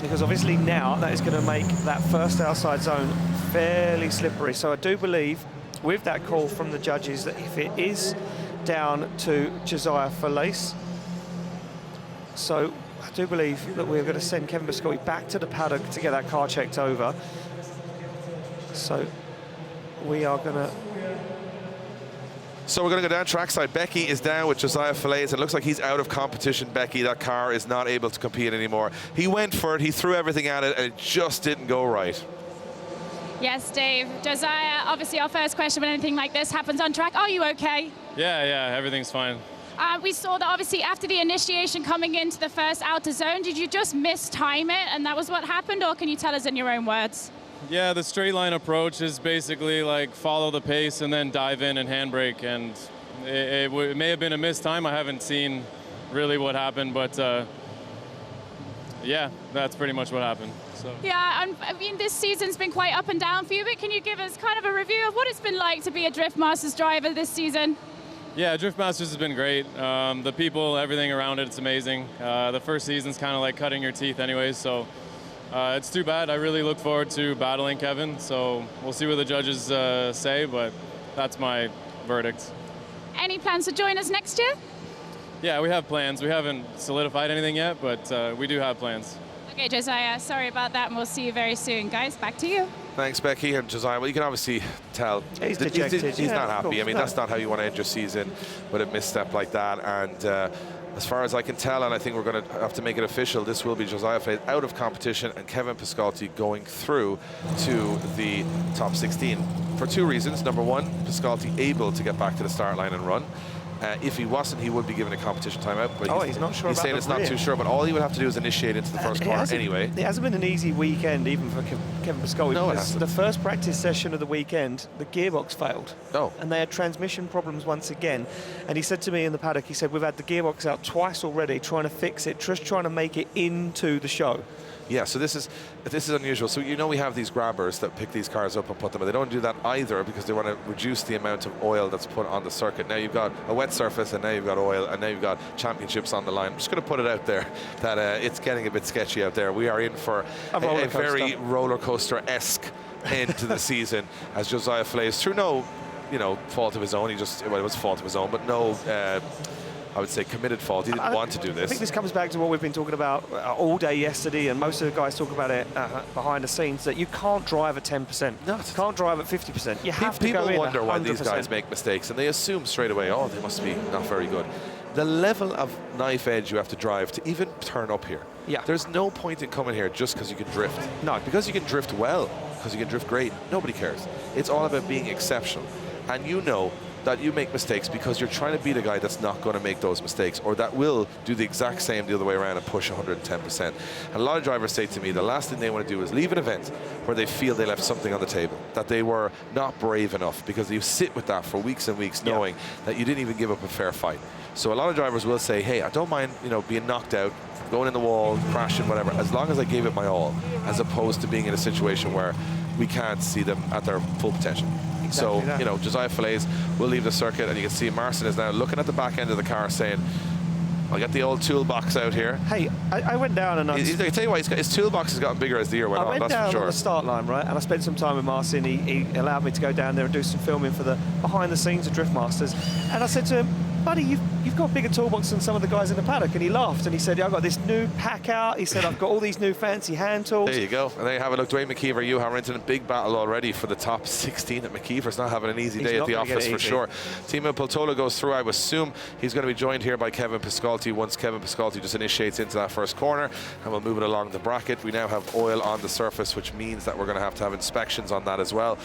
because obviously now that is going to make that first outside zone fairly slippery. So I do believe with that call from the judges that if it is down to Josiah Fallaise, so I do believe that we're going to send Kevin Piskolty back to the paddock to get that car checked over. So we are going to... So we're going to go down trackside. Becky is down with Josiah Fallaise. It looks like he's out of competition, Becky. That car is not able to compete anymore. He went for it. He threw everything at it, and it just didn't go right. Yes, Dave. Josiah, obviously our first question when anything like this happens on track. Are you okay? Yeah, everything's fine. We saw that obviously after the initiation coming into the first outer zone, did you just mistime it and that was what happened, or can you tell us in your own words? Yeah, the straight line approach is basically like follow the pace and then dive in and handbrake, and it may have been a missed time. I haven't seen really what happened, but yeah, that's pretty much what happened. So. Yeah, I mean, this season's been quite up and down for you, but can you give us kind of a review of what it's been like to be a Drift Masters driver this season? Yeah, Drift Masters has been great. The people, everything around it, it's amazing. The first season's kind of like cutting your teeth anyways, so it's too bad. I really look forward to battling Kevin, so we'll see what the judges say, but that's my verdict. Any plans to join us next year? Yeah, we have plans. We haven't solidified anything yet, but we do have plans. Okay, Josiah, sorry about that, and we'll see you very soon. Guys, back to you. Thanks, Becky. And Josiah, well, you can obviously tell he's dejected. He's not happy. I mean, that's not how you want to end your season with a misstep like that. And as far as I can tell, and I think we're going to have to make it official, this will be Josiah Fallaise out of competition and Kevin Piskolty going through to the top 16 for two reasons. Number one, Piskolty able to get back to the start line and run. If he wasn't, he would be given a competition timeout. But he's not sure he's about saying it's not too sure, but all he would have to do is initiate into the first corner anyway. It hasn't been an easy weekend even for Kevin Piskolty. No, it hasn't. The first practice session of the weekend, the gearbox failed. Oh. And they had transmission problems once again. And he said to me in the paddock, he said, we've had the gearbox out twice already, trying to fix it, just trying to make it into the show. Yeah, so this is unusual. So you know we have these grabbers that pick these cars up and put them, but they don't do that either because they want to reduce the amount of oil that's put on the circuit. Now you've got a wet surface, and now you've got oil, and now you've got championships on the line. I'm just going to put it out there that it's getting a bit sketchy out there. We are in for a very roller coaster-esque end to the season as Josiah Fallaise, through no, fault of his own. It was fault of his own, but no. I would say committed fault. He didn't want to do this. I think this comes back to what we've been talking about all day yesterday, and most of the guys talk about it behind the scenes, that you can't drive at 10%. No, you can't drive at 50%. You have to go in. People wonder why these guys make mistakes, and they assume straight away, oh, they must be not very good. The level of knife edge you have to drive to even turn up here. Yeah. There's no point in coming here just because you can drift. No. Because you can drift well, because you can drift great, nobody cares. It's all about being exceptional. And you know that you make mistakes because you're trying to beat a guy that's not going to make those mistakes, or that will do the exact same the other way around and push 110%. And a lot of drivers say to me the last thing they want to do is leave an event where they feel they left something on the table, that they were not brave enough, because you sit with that for weeks and weeks knowing that you didn't even give up a fair fight. So a lot of drivers will say, hey, I don't mind, being knocked out, going in the wall, crashing, whatever, as long as I gave it my all, as opposed to being in a situation where we can't see them at their full potential. So, Josiah Fallaise will leave the circuit, and you can see Marcin is now looking at the back end of the car saying, I'll get the old toolbox out here. Hey, I went down and I tell you what, his toolbox has gotten bigger as the year went on, that's for sure. I went down on the start line, right, and I spent some time with Marcin. He allowed me to go down there and do some filming for the behind the scenes of Drift Masters. And I said to him, buddy, you've got a bigger toolbox than some of the guys in the paddock. And he laughed and he said, yeah, I've got this new pack out. He said, I've got all these new fancy hand tools. There you go. And there you have it. Look, Duane McKeever, Juha Rintanen, big battle already for the top 16 at McKeever's not having an easy day at the office for sure. Teemu Peltola goes through. I would assume he's going to be joined here by Kevin Piskolty once Kevin Piskolty just initiates into that first corner, and we'll move it along the bracket. We now have oil on the surface, which means that we're going to have inspections on that as well.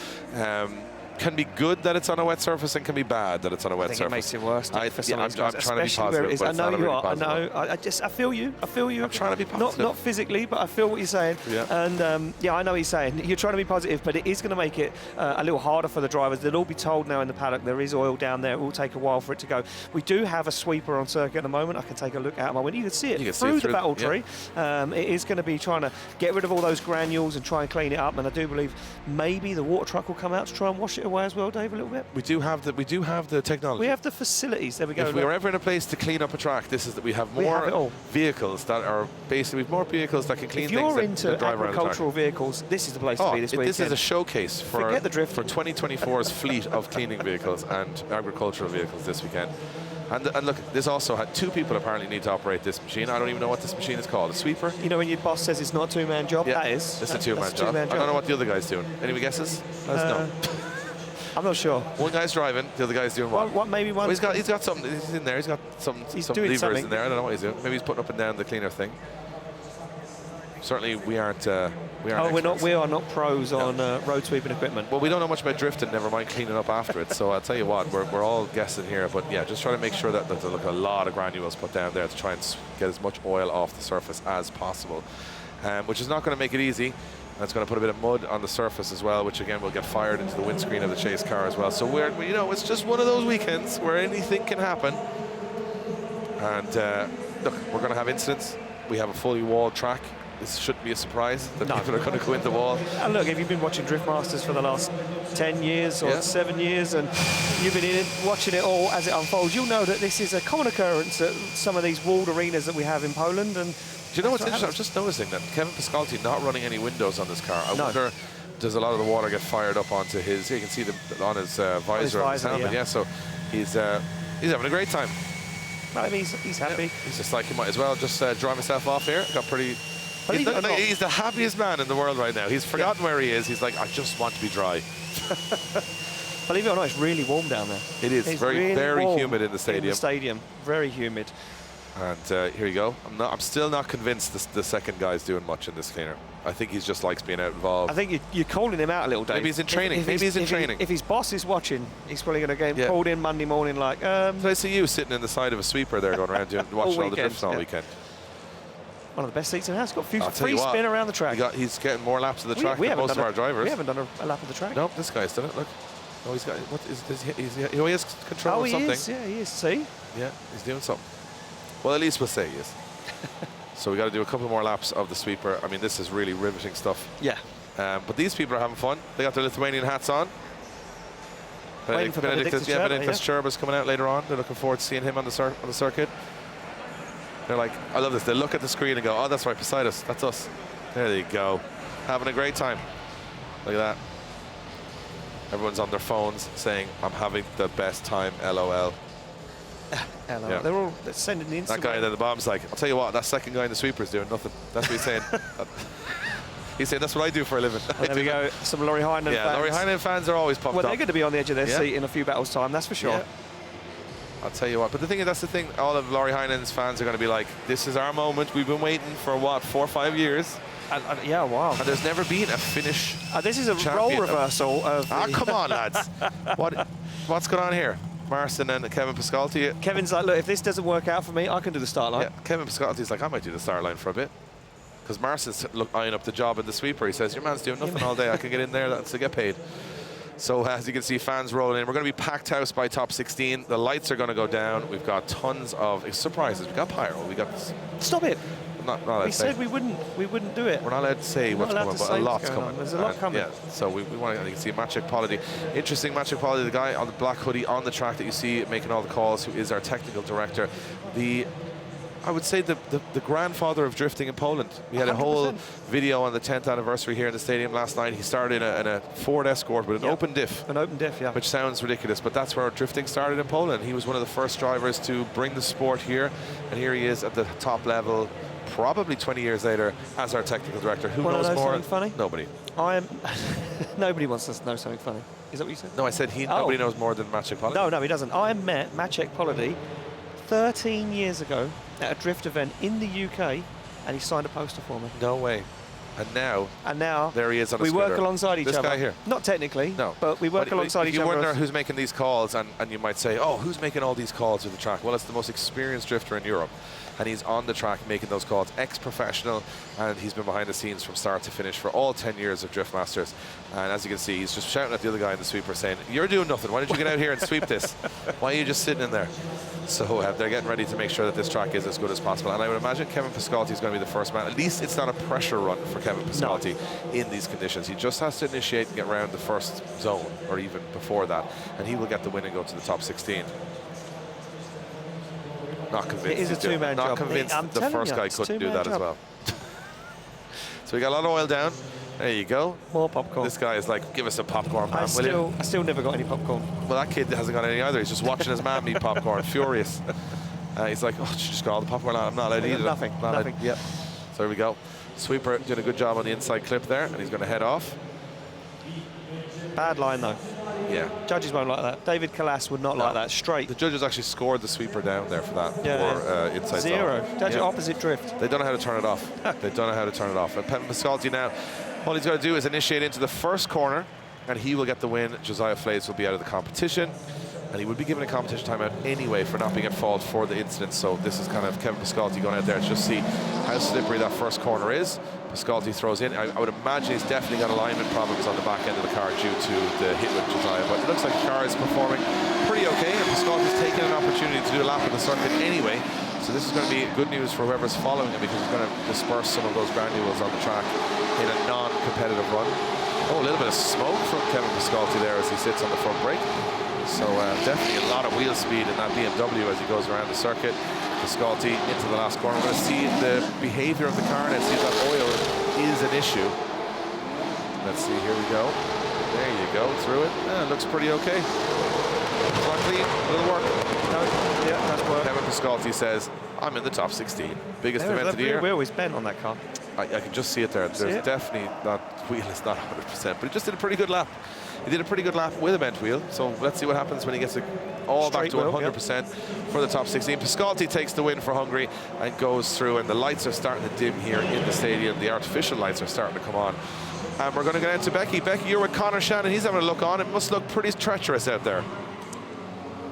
Can be good that it's on a wet surface and can be bad that it's on a wet surface. It makes it worse. I'm trying to be positive. I know you are. I know. I feel you. I'm trying to be positive. Not physically, but I feel what you're saying. Yeah. And I know what you're saying. You're trying to be positive, but it is going to make it a little harder for the drivers. They'll all be told now in the paddock there is oil down there. It will take a while for it to go. We do have a sweeper on circuit at the moment. I can take a look out of my window. You can see it through the battle tree. It is going to be trying to get rid of all those granules and try and clean it up. And I do believe maybe the water truck will come out to try and wash it away as well, Dave, a little bit. We do have the technology. We have the facilities. There we go. If we were ever in a place to clean up a track, this is that we have more vehicles that are basically more vehicles that can clean things. If you're into agricultural vehicles, this is the place to be this weekend. This is a showcase for 2024's fleet of cleaning vehicles and agricultural vehicles this weekend. And look, this also had two people apparently need to operate this machine. I don't even know what this machine is called. A sweeper? You know when your boss says it's not a two-man job? Yeah, that is. It's a two-man job. I don't know what the other guy's doing. Any guesses? Let us know. I'm not sure. One guy's driving, the other guy's doing what? Maybe one. Well, he's got something. He's in there. He's got some levers in there. I don't know what he's doing. Maybe he's putting up and down the cleaner thing. Certainly, we aren't. We are not pros on road sweeping equipment. Well, we don't know much about drifting. Never mind cleaning up after it. So I'll tell you what, we're all guessing here. But yeah, just trying to make sure that there's a lot of granules put down there to try and get as much oil off the surface as possible, which is not going to make it easy. That's going to put a bit of mud on the surface as well, which again will get fired into the windscreen of the chase car as well. So it's just one of those weekends where anything can happen. And look, we're going to have incidents. We have a fully walled track. This shouldn't be a surprise that people are going to go in the wall. And look, if you've been watching Drift Masters for the last 10 years or 7 years, and you've been in it, watching it all as it unfolds, you'll know that this is a common occurrence at some of these walled arenas that we have in Poland. And do you know what's interesting? I'm just noticing that Kevin Piskolty not running any windows on this car. I wonder, does a lot of the water get fired up onto his? You can see them on his visor on his helmet. Yeah, so he's having a great time. I mean, he's happy. Yeah. He's just like, he might as well just dry myself off here. Got pretty. He's the happiest man in the world right now. He's forgotten where he is. He's like, I just want to be dry. Believe it or not, it's really warm down there. It is. It's very humid in the stadium. Very humid. And here you go. I'm still not convinced the second guy's doing much in this cleaner. I think he just likes being out involved. I think you're calling him out a little, Dave. Maybe he's in training. If his boss is watching, he's probably going to get him called in Monday morning like... So I see you sitting in the side of a sweeper there going around watching all the drifts all weekend. One of the best seats in the house. Got a few free spin around the track. He's getting more laps of the track than most of our drivers. We haven't done a lap of the track. No, this guy's done it. Look. Oh, he's got. What is this? He has control of something. He is. Yeah, he is. See? Yeah, he's doing something. Well, at least we'll say he is. So we got to do a couple more laps of the sweeper. I mean, this is really riveting stuff. Yeah. But these people are having fun. They got their Lithuanian hats on. Waiting for Benedictus Cherba's coming out later on. They're looking forward to seeing him on the circuit. They're like, I love this. They look at the screen and go, oh, that's right beside us. That's us. There you go. Having a great time. Look at that. Everyone's on their phones saying, I'm having the best time, LOL. Hello. Yeah. They're all sending the Instagram. That guy at the bottom's like, I'll tell you what, that second guy in the sweeper is doing nothing. That's what he's saying. He's saying, that's what I do for a living. There we go. Some Laurie Heinen fans. Yeah, Laurie Heinen fans are always pumped up. Well, they're going to be on the edge of their seat in a few battles' time, that's for sure. Yeah. I'll tell you what. But the thing is, that's the thing. All of Laurie Heinen's fans are going to be like, this is our moment. We've been waiting for, what, 4 or 5 years? Yeah, wow. And there's never been a Finnish this is a role reversal of... come on, lads. What's going on here? Marston and Kevin Piskolty. Kevin's like, look, if this doesn't work out for me, I can do the start line. Yeah, Kevin Piskolty's like, I might do the start line for a bit. Because Marston's eyeing up the job in the sweeper. He says, your man's doing nothing all day. I can get in there to get paid. So as you can see, fans rolling in. We're going to be packed house by top 16. The lights are going to go down. We've got tons of surprises. We've got pyro. We got... Stop it. We said we wouldn't do it. We're not allowed to say what's coming, but a lot's coming. There's a lot coming. Yeah, so we want to, you can see Maciek Polity. Interesting Maciek Polity, the guy on the black hoodie on the track that you see making all the calls, who is our technical director. I would say the grandfather of drifting in Poland. We had 100%. A whole video on the 10th anniversary here in the stadium last night. He started in a Ford Escort with an open diff. An open diff, yeah. Which sounds ridiculous, but that's where drifting started in Poland. He was one of the first drivers to bring the sport here, and here he is at the top level, probably 20 years later, as our technical director. Who knows more? Something funny? Nobody. Nobody wants to know something funny. Is that what you said? No, I said nobody knows more than Maciek Polity. No, he doesn't. I met Maciek Polity 13 years ago at a drift event in the UK, and he signed a poster for me. No way. And now there he is on a scooter. We work alongside each other. This guy here. Not technically, no, but we work alongside each other. You wonder who's making these calls, and you might say, oh, who's making all these calls to the track? Well, it's the most experienced drifter in Europe, and he's on the track making those calls, ex-professional, and he's been behind the scenes from start to finish for all 10 years of Drift Masters. And as you can see, he's just shouting at the other guy in the sweeper saying, you're doing nothing. Why don't you get out here and sweep this? Why are you just sitting in there? So they're getting ready to make sure that this track is as good as possible. And I would imagine Kevin Piskolty is going to be the first man. At least it's not a pressure run for Kevin Piskolty in these conditions. He just has to initiate and get around the first zone, or even before that, and he will get the win and go to the top 16. Not convinced. It is a two-man job. Not convinced the first guy couldn't do that as well. So we got a lot of oil down. There you go. More popcorn. This guy is like, give us some popcorn, man, will you? I still never got any popcorn. Well, that kid hasn't got any either. He's just watching his man eat popcorn, furious. He's like, oh, she just got all the popcorn out. I'm not allowed to eat it. Nothing. Yep. So here we go. Sweeper doing a good job on the inside clip there, and he's going to head off. Bad line, though. Yeah. Judges won't like that. David Callas would not like that. Straight. The judges actually scored the sweeper down there for that. Yeah. Inside zero. zone. That's opposite drift. They don't know how to turn it off. They don't know how to turn it off. And Piskolty now, all he's got to do is initiate into the first corner, and he will get the win. Josiah Fallaise will be out of the competition, and he would be given a competition timeout anyway for not being at fault for the incident. So this is kind of Kevin Piskolty going out there to just see how slippery that first corner is. Piskolty throws in. I would imagine he's definitely got alignment problems on the back end of the car due to the hit with Josiah, but it looks like the car is performing pretty okay, and Piskolty's taking an opportunity to do a lap of the circuit anyway. So this is going to be good news for whoever's following him, because he's going to disperse some of those granules on the track in a non-competitive run. Oh, a little bit of smoke from Kevin Piskolty there as he sits on the front brake. So definitely a lot of wheel speed in that BMW as he goes around the circuit. Piskolty into the last corner. We're going to see the behavior of the car and see if that oil is an issue. Let's see, here we go. There you go, through it. It looks pretty okay. Luckily, a little work. Yeah, that's work. Kevin Piskolty says, I'm in the top 16. Biggest event of the year. Wheel always bent on that car. I can just see it there. There's definitely, that wheel is not 100%, but he just did a pretty good lap. He did a pretty good lap with a bent wheel, so let's see what happens when he gets it all back to 100% for the top 16. Piskolty takes the win for Hungary and goes through, and the lights are starting to dim here in the stadium. The artificial lights are starting to come on. And we're going to get into Becky. Becky, you're with Conor Shannon. He's having a look on. It must look pretty treacherous out there.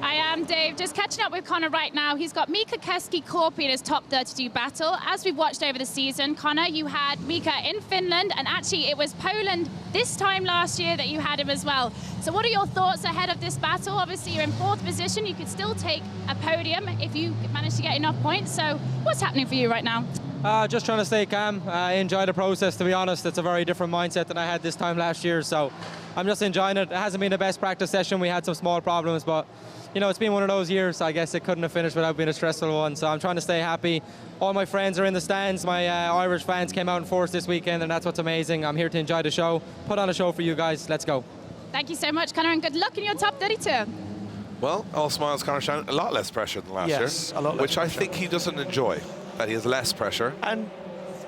I am, Dave. Just catching up with Conor right now. He's got Mika Keski-Korpi in his top 32 battle. As we've watched over the season, Conor, you had Mika in Finland, and actually it was Poland this time last year that you had him as well. So what are your thoughts ahead of this battle? Obviously, you're in 4th position. You could still take a podium if you manage to get enough points. So what's happening for you right now? Just trying to stay calm, enjoy the process. To be honest, it's a very different mindset than I had this time last year, so I'm just enjoying it. It hasn't been the best practice session. We had some small problems, but you know, it's been one of those years. I guess it couldn't have finished without being a stressful one, so I'm trying to stay happy. All my friends are in the stands. My Irish fans came out in force this weekend, and that's what's amazing. I'm here to enjoy the show, put on a show for you guys. Let's go. Thank you so much, Conor, and good luck in your top 32. Well, all smiles, Conor Shanahan. A lot less pressure than last year, A lot less which pressure. I think he doesn't enjoy. That he has less pressure. And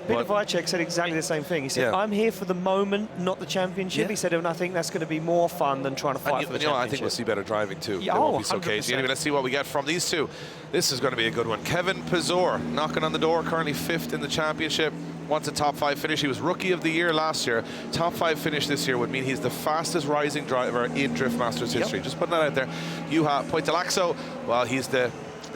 Peter Vicek said exactly the same thing. He said, I'm here for the moment, not the championship. Yeah. He said, and I think that's going to be more fun than trying to fight for the championship. I think we'll see better driving too. Yeah, They won't be so 100%. cagey. Anyway, let's see what we get from these two. This is going to be a good one. Kevin Pesur knocking on the door, currently 5th in the championship. Wants a top 5 finish. He was Rookie of the Year last year. Top 5 finish this year would mean he's the fastest rising driver in Drift Masters history. Just putting that out there. Juha Pöytälaakso, well, he's the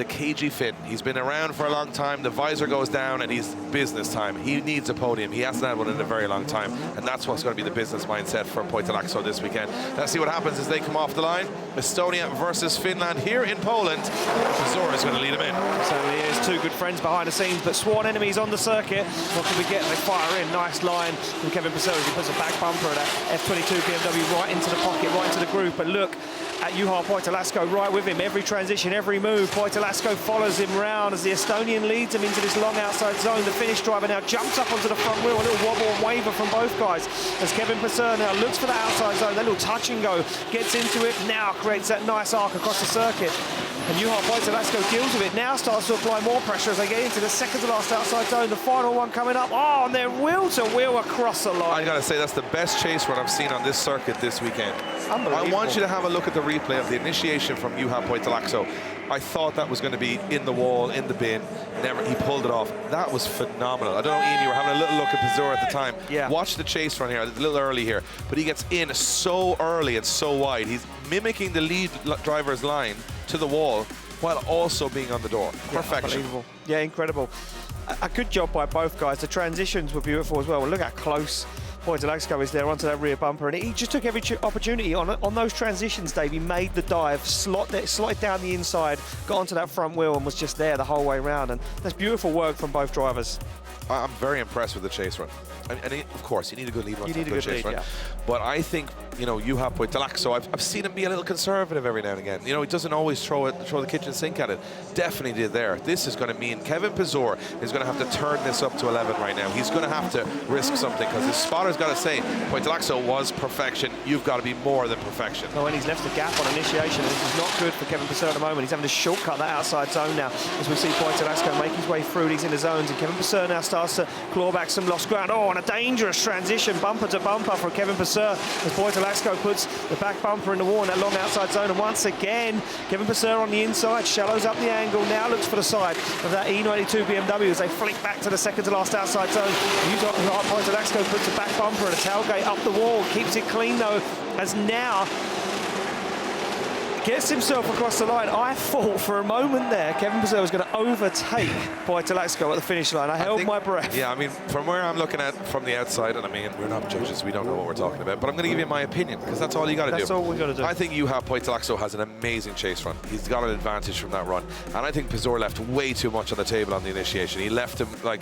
cagey Finn. He's been around for a long time. The visor goes down and he's business time. He needs a podium. He hasn't had one in a very long time, and that's what's going to be the business mindset for Pöytälaakso this weekend. Let's see what happens as they come off the line. Estonia versus Finland here in Poland. Pesur is going to lead him in. So here's two good friends behind the scenes, but sworn enemies on the circuit. What can we get? They fire in. Nice line from Kevin Pesur as he puts a back bumper of that F22 BMW right into the pocket, right into the group. But look at Juha Pöytälaakso right with him. Every transition, every move. Pöytälaakso follows him round as the Estonian leads him into this long outside zone. The Finnish driver now jumps up onto the front wheel. A little wobble and waver from both guys as Kevin Pesur now looks for the outside zone. That little touch and go, gets into it, now creates that nice arc across the circuit. And Juha Pöytälaakso deals with it, now starts to apply more pressure as they get into the second to last outside zone. The final one coming up. Oh, and they're wheel to wheel across the line. I gotta say, that's the best chase run I've seen on this circuit this weekend. Unbelievable. I want you to have a look at the replay of the initiation from Juha Pöytälaakso. I thought that was going to be in the wall, in the bin. Never, he pulled it off. That was phenomenal. I don't know, Ian, you were having a little look at Pesur at the time. Yeah. Watch the chase run here. It's a little early here, but he gets in so early and so wide. He's mimicking the lead driver's line to the wall while also being on the door. Perfection. Unbelievable. Yeah, incredible. A good job by both guys. The transitions were beautiful as well. Well, look how close Pöytälaakso is there onto that rear bumper, and he just took every opportunity on those transitions, Dave. He made the dive, slotted down the inside, got onto that front wheel and was just there the whole way around, and that's beautiful work from both drivers. I'm very impressed with the chase run. And of course, you need a good lead run. You need a good chase lead, run. yeah. But I think, you know, Juha Pöytälaakso, I've seen him be a little conservative every now and again. You know, he doesn't always throw the kitchen sink at it. Definitely did there. This is going to mean Kevin Pesur is going to have to turn this up to 11 right now. He's going to have to risk something because his spotter's got to say, Pöytälaakso was perfection. You've got to be more than perfection. Oh, and he's left a gap on initiation. This is not good for Kevin Pesur at the moment. He's having to shortcut that outside zone now as we see Pöytälaakso make his way through these inner zones, and Kevin Pesur now starts to claw back some lost ground. Oh, and a dangerous transition, bumper to bumper for Kevin Pesur as Pöytälaakso puts the back bumper in the wall in that long outside zone. And once again, Kevin Pesur on the inside, shallows up the angle, now looks for the side of that E92 BMW as they flick back to the second to last outside zone. Pöytälaakso puts the back bumper and a tailgate up the wall, keeps it clean though, as now gets himself across the line. I thought for a moment there Kevin Pesur was going to overtake Pöytälaakso at the finish line. I held my breath. Yeah, I mean, from where I'm looking at from the outside, and I mean, we're not judges, we don't know what we're talking about, but I'm going to give you my opinion because that's all you got to do. That's all we got to do. I think Juha Pöytälaakso has an amazing chase run. He's got an advantage from that run, and I think Pesur left way too much on the table on the initiation. He left him like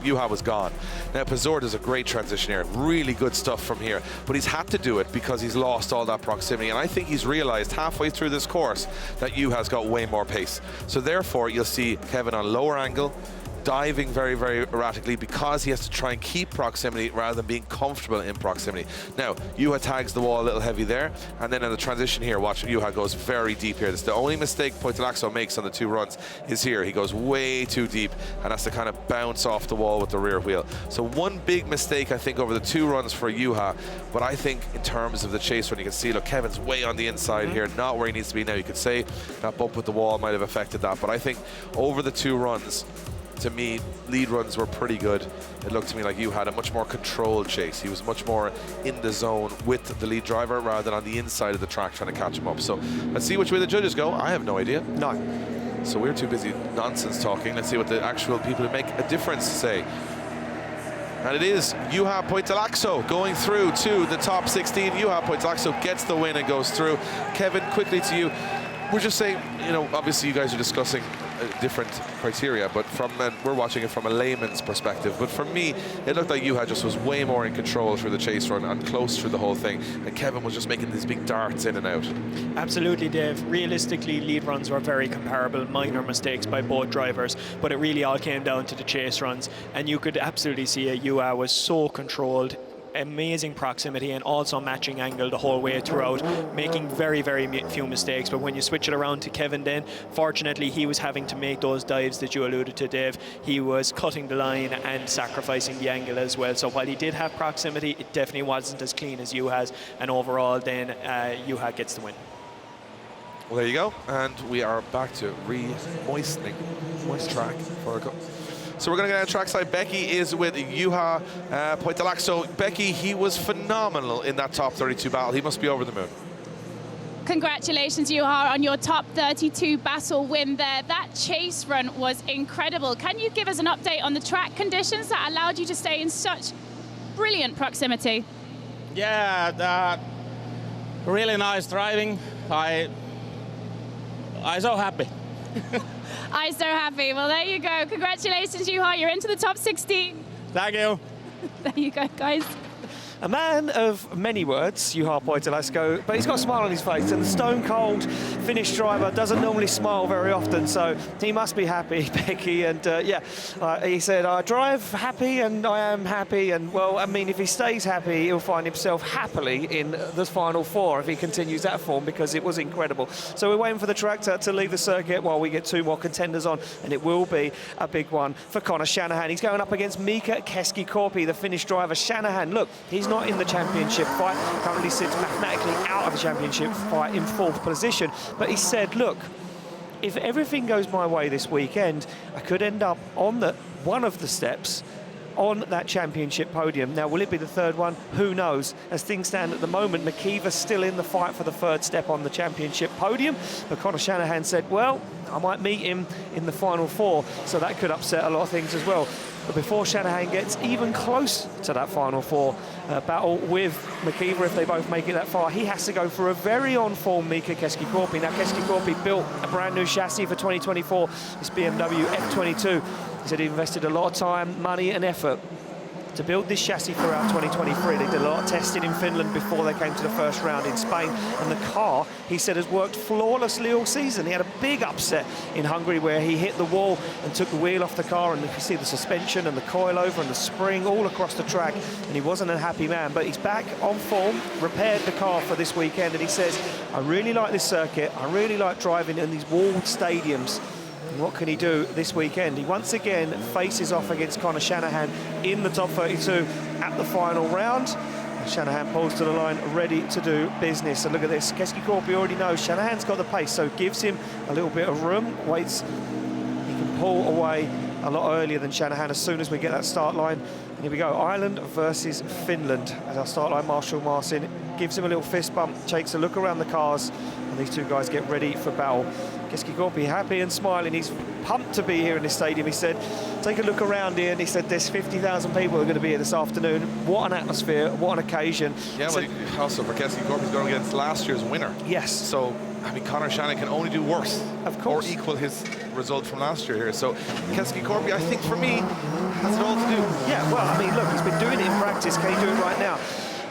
Juha was gone. Now Pesur does a great transition here, really good stuff from here, but he's had to do it because he's lost all that proximity, and I think he's realized halfway through this course that Juha's got way more pace. So therefore you'll see Kevin on lower angle, diving very, very erratically because he has to try and keep proximity rather than being comfortable in proximity. Now, Juha tags the wall a little heavy there, and then in the transition here, watch, Juha goes very deep here. That's the only mistake Pöytälaakso makes on the two runs is here. He goes way too deep and has to kind of bounce off the wall with the rear wheel. So one big mistake, I think, over the two runs for Juha, but I think in terms of the chase run, you can see, look, Kevin's way on the inside here, not where he needs to be now. You could say that bump with the wall might have affected that, but I think over the two runs, to me, lead runs were pretty good. It looked to me like you had a much more controlled chase. He was much more in the zone with the lead driver rather than on the inside of the track trying to catch him up. So let's see which way the judges go. I have no idea. No. So we're too busy nonsense talking. Let's see what the actual people who make a difference say. And it is Juha Pöytälaakso going through to the top 16. Juha Pöytälaakso gets the win and goes through. Kevin, quickly to you. We're just saying, you know, obviously you guys are discussing different criteria, but we're watching it from a layman's perspective. But for me, it looked like Juha just was way more in control through the chase run and close through the whole thing, and Kevin was just making these big darts in and out. Absolutely, Dave. Realistically, lead runs were very comparable, minor mistakes by both drivers, but it really all came down to the chase runs, and you could absolutely see it. Juha was so controlled, amazing proximity, and also matching angle the whole way throughout, making very, very few mistakes. But when you switch it around to Kevin then, fortunately he was having to make those dives that you alluded to, Dave. He was cutting the line and sacrificing the angle as well. So while he did have proximity, it definitely wasn't as clean as Juha's, and overall then Juha gets the win. Well, there you go, and we are back to re-moistening moist track for a go. So we're going to get on trackside. Becky is with Juha Pöytälaakso. Becky, he was phenomenal in that top 32 battle. He must be over the moon. Congratulations, Juha, on your top 32 battle win there. That chase run was incredible. Can you give us an update on the track conditions that allowed you to stay in such brilliant proximity? Yeah, really nice driving. I so happy. I'm so happy. Well, there you go. Congratulations, Juha. You're into the top 16. Thank you. There you go, guys. A man of many words, Juha Pöytälaakso, but he's got a smile on his face, and the stone-cold Finnish driver doesn't normally smile very often, so he must be happy, Becky. And he said, I drive happy and I am happy, and well, I mean, if he stays happy, he'll find himself happily in the final four if he continues that form, because it was incredible. So we're waiting for the track to leave the circuit while we get two more contenders on, and it will be a big one for Conor Shanahan. He's going up against Mika Keski-Korpi, the Finnish driver. Shanahan, look, he's not in the championship fight, currently sits mathematically out of the championship fight in 4th position, but he said, look, if everything goes my way this weekend, I could end up on one of the steps on that championship podium. Now, will it be the third one? Who knows? As things stand at the moment, McKeever's still in the fight for the third step on the championship podium, but Conor Shanahan said, well, I might meet him in the final four, so that could upset a lot of things as well. But before Shanahan gets even close to that final four battle with McKeever, if they both make it that far, he has to go for a very on-form Mika Keski-Korpi. Now, Keski-Korpi built a brand new chassis for 2024, this BMW F22. He said he invested a lot of time, money and effort to build this chassis throughout 2023. They did a lot of testing in Finland before they came to the first round in Spain, and the car, he said, has worked flawlessly all season. He had a big upset in Hungary where he hit the wall and took the wheel off the car, and you can see the suspension and the coilover and the spring all across the track, and he wasn't a happy man, but he's back on form, repaired the car for this weekend, and he says, I really like this circuit, I really like driving in these walled stadiums. What can he do this weekend? He once again faces off against Conor Shanahan in the top 32 at the final round. And Shanahan pulls to the line, ready to do business. And look at this, Keski-Korpi already knows Shanahan's got the pace, so gives him a little bit of room, waits. He can pull away a lot earlier than Shanahan as soon as we get that start line. And here we go, Ireland versus Finland. As our start line marshal Marcin gives him a little fist bump, takes a look around the cars, and these two guys get ready for battle. Keski-Korpi happy and smiling. He's pumped to be here in this stadium. He said, take a look around here, and he said there's 50,000 people who are going to be here this afternoon. What an atmosphere, what an occasion. Yeah, but also for Keski-Korpi, he's going against last year's winner. Yes. So, I mean, Conor Shanahan can only do worse. Of course. Or equal his result from last year here. So, Keski-Korpi, I think for me, has it all to do. Yeah, well, I mean, look, he's been doing it in practice. Can he do it right now?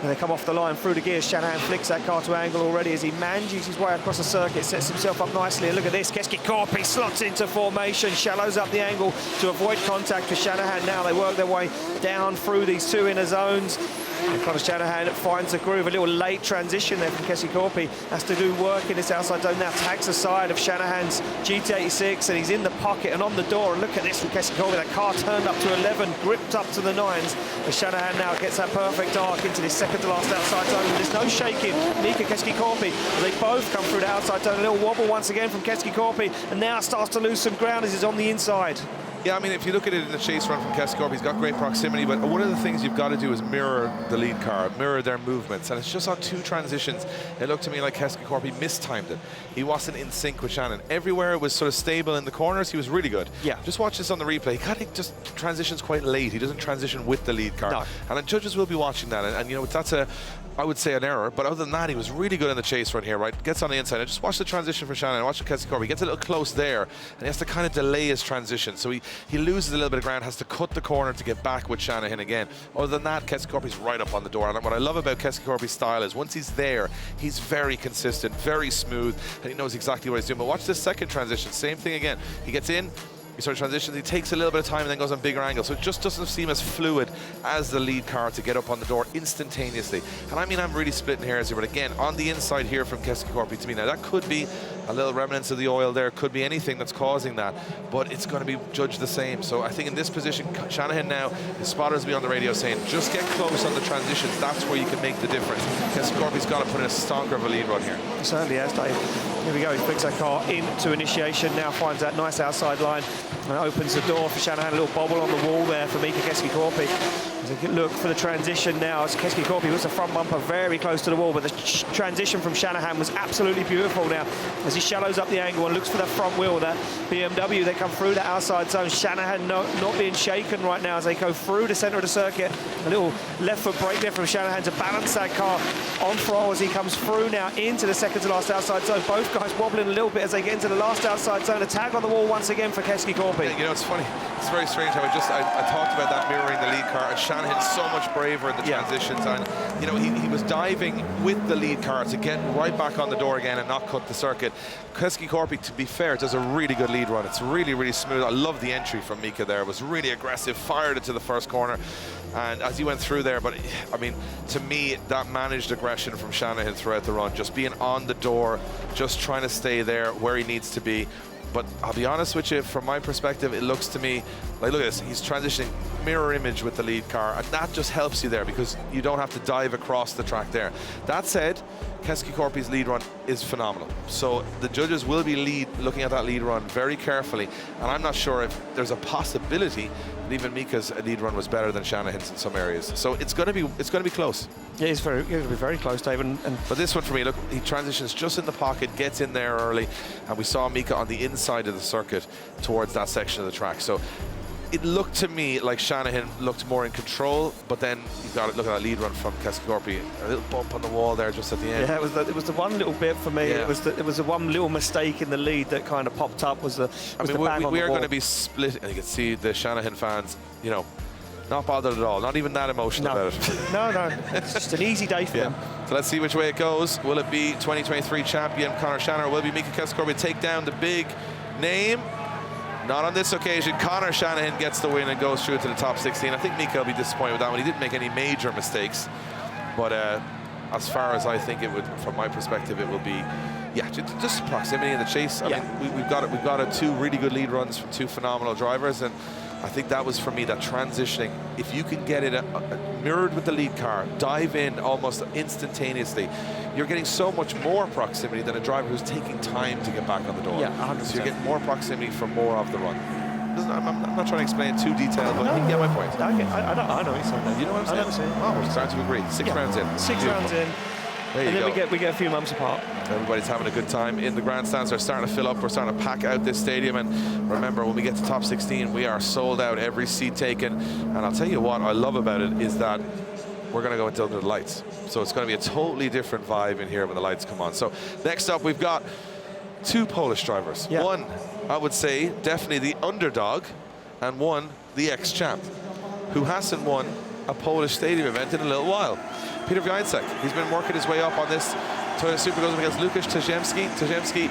And they come off the line through the gears. Shanahan flicks that car to angle already as he manages his way across the circuit, sets himself up nicely. And look at this, Keski-Korpi slots into formation, shallows up the angle to avoid contact for Shanahan. Now they work their way down through these two inner zones. And Conor Shanahan finds the groove. A little late transition there from Keski-Korpi. Has to do work in this outside zone now. Tags the side of Shanahan's GT86, and he's in the pocket and on the door. And look at this from Keski-Korpi. That car turned up to 11, gripped up to the 9s. But Shanahan now gets that perfect arc into this second to last outside zone. There's no shaking. Mika Keski-Korpi, they both come through the outside zone. A little wobble once again from Keski-Korpi, and now starts to lose some ground as he's on the inside. Yeah, I mean, if you look at it in the chase run from Keski-Korpi, he's got great proximity, but one of the things you've got to do is mirror the lead car, mirror their movements, and it's just on 2 transitions. It looked to me like Keski-Korpi mistimed it. He wasn't in sync with Shanahan. Everywhere it was sort of stable in the corners, he was really good. Yeah. Just watch this on the replay. He kind of just transitions quite late. He doesn't transition with the lead car. No. And the judges will be watching that, and you know, that's I would say an error, but other than that, he was really good in the chase run here, right? Gets on the inside, and just watch the transition for Shanahan, watch the Keski-Korpi. He gets a little close there, and he has to kind of delay his transition. So he loses a little bit of ground, has to cut the corner to get back with Shanahan again. Other than that, Keski-Korpi's right up on the door. And what I love about Keski-Korpi's style is once he's there, he's very consistent, very smooth, and he knows exactly what he's doing. But watch this second transition, same thing again. He gets in, he sort of transitions, he takes a little bit of time and then goes on bigger angles. So it just doesn't seem as fluid as the lead car to get up on the door instantaneously. And I mean, I'm really splitting hairs here, but again, on the inside here from Keski-Korpi to me, now that could be a little remnants of the oil there, could be anything that's causing that, but it's going to be judged the same. So I think in this position, Shanahan now, his spotters will be on the radio saying, just get close on the transitions, that's where you can make the difference. Keski-Korpi's got to put in a stronger of a lead run here. Certainly has, Dave. Here we go, he flicks that car into initiation, now finds that nice outside line and opens the door for Shanahan. A little bobble on the wall there for Mika Keski-Korpi. Look for the transition now as Keski-Korpi was the front bumper very close to the wall, but the transition from Shanahan was absolutely beautiful now as he shallows up the angle and looks for that front wheel, that BMW. They come through the outside zone. Shanahan not being shaken right now as they go through the centre of the circuit. A little left foot brake there from Shanahan to balance that car on throttle as he comes through now into the second to last outside zone. Both guys wobbling a little bit as they get into the last outside zone. A tag on the wall once again for Keski-Korpi. You know, it's funny. It's very strange how I talked about that mirroring the lead car, and Shanahan's so much braver in the transitions, and you know, he was diving with the lead car to get right back on the door again and not cut the circuit. Keski-Korpi, to be fair, does a really good lead run. It's really, really smooth. I love the entry from Mika there. It was really aggressive, fired it to the first corner, and as he went through there, but I mean, to me, that managed aggression from Shanahan throughout the run, just being on the door, just trying to stay there where he needs to be. But I'll be honest with you, from my perspective, it looks to me like, look at this, he's transitioning mirror image with the lead car, and that just helps you there because you don't have to dive across the track there. That said, Keski-Korpi's lead run is phenomenal. So the judges will be looking at that lead run very carefully, and I'm not sure if there's a possibility that even Mika's lead run was better than Shanahan's in some areas. So it's going to be close. Yeah, it's going to be very close, Dave. But this one for me, look, he transitions just in the pocket, gets in there early, and we saw Mika on the inside of the circuit towards that section of the track. So it looked to me like Shanahan looked more in control, but then you got to look at that lead run from Keski-Korpi. A little bump on the wall there just at the end. Yeah, it was the one little bit for me. Yeah. It was the one little mistake in the lead that kind of popped up. We are going to be split, and you can see the Shanahan fans, you know, not bothered at all, not even that emotional about it. No, it's just an easy day for them. So let's see which way it goes. Will it be 2023 champion Conor Shanahan, or will it be Mika Keski-Korpi take down the big name? Not on this occasion. Conor Shanahan gets the win and goes through to the top 16. I think Mika will be disappointed with that one. He didn't make any major mistakes, but as far as I think it would, from my perspective, it will be, yeah, just proximity in the chase. I mean, we've got two really good lead runs from two phenomenal drivers, and I think that was, for me, that transitioning. If you can get it mirrored with the lead car, dive in almost instantaneously, you're getting so much more proximity than a driver who's taking time to get back on the door. Yeah, 100%. So you're getting more proximity for more of the run. I'm not trying to explain it too detailed, but you get my point. Okay, I know what you're saying. You know what I'm saying? Oh, we're starting to agree. 6 rounds in. 6 rounds in. There and you then go. we get a few months apart. Everybody's having a good time in the grandstands. They're starting to fill up. We're starting to pack out this stadium. And remember, when we get to top 16, we are sold out, every seat taken. And I'll tell you what I love about it is that we're going to go into under the lights. So it's going to be a totally different vibe in here when the lights come on. So next up, we've got 2 Polish drivers. Yeah. One, I would say, definitely the underdog, and one, the ex-champ, who hasn't won a Polish stadium event in a little while. Piotr Więcek, he's been working his way up on this. Toyota Super goes up against Łukasz Tasiemski. Tasiemski,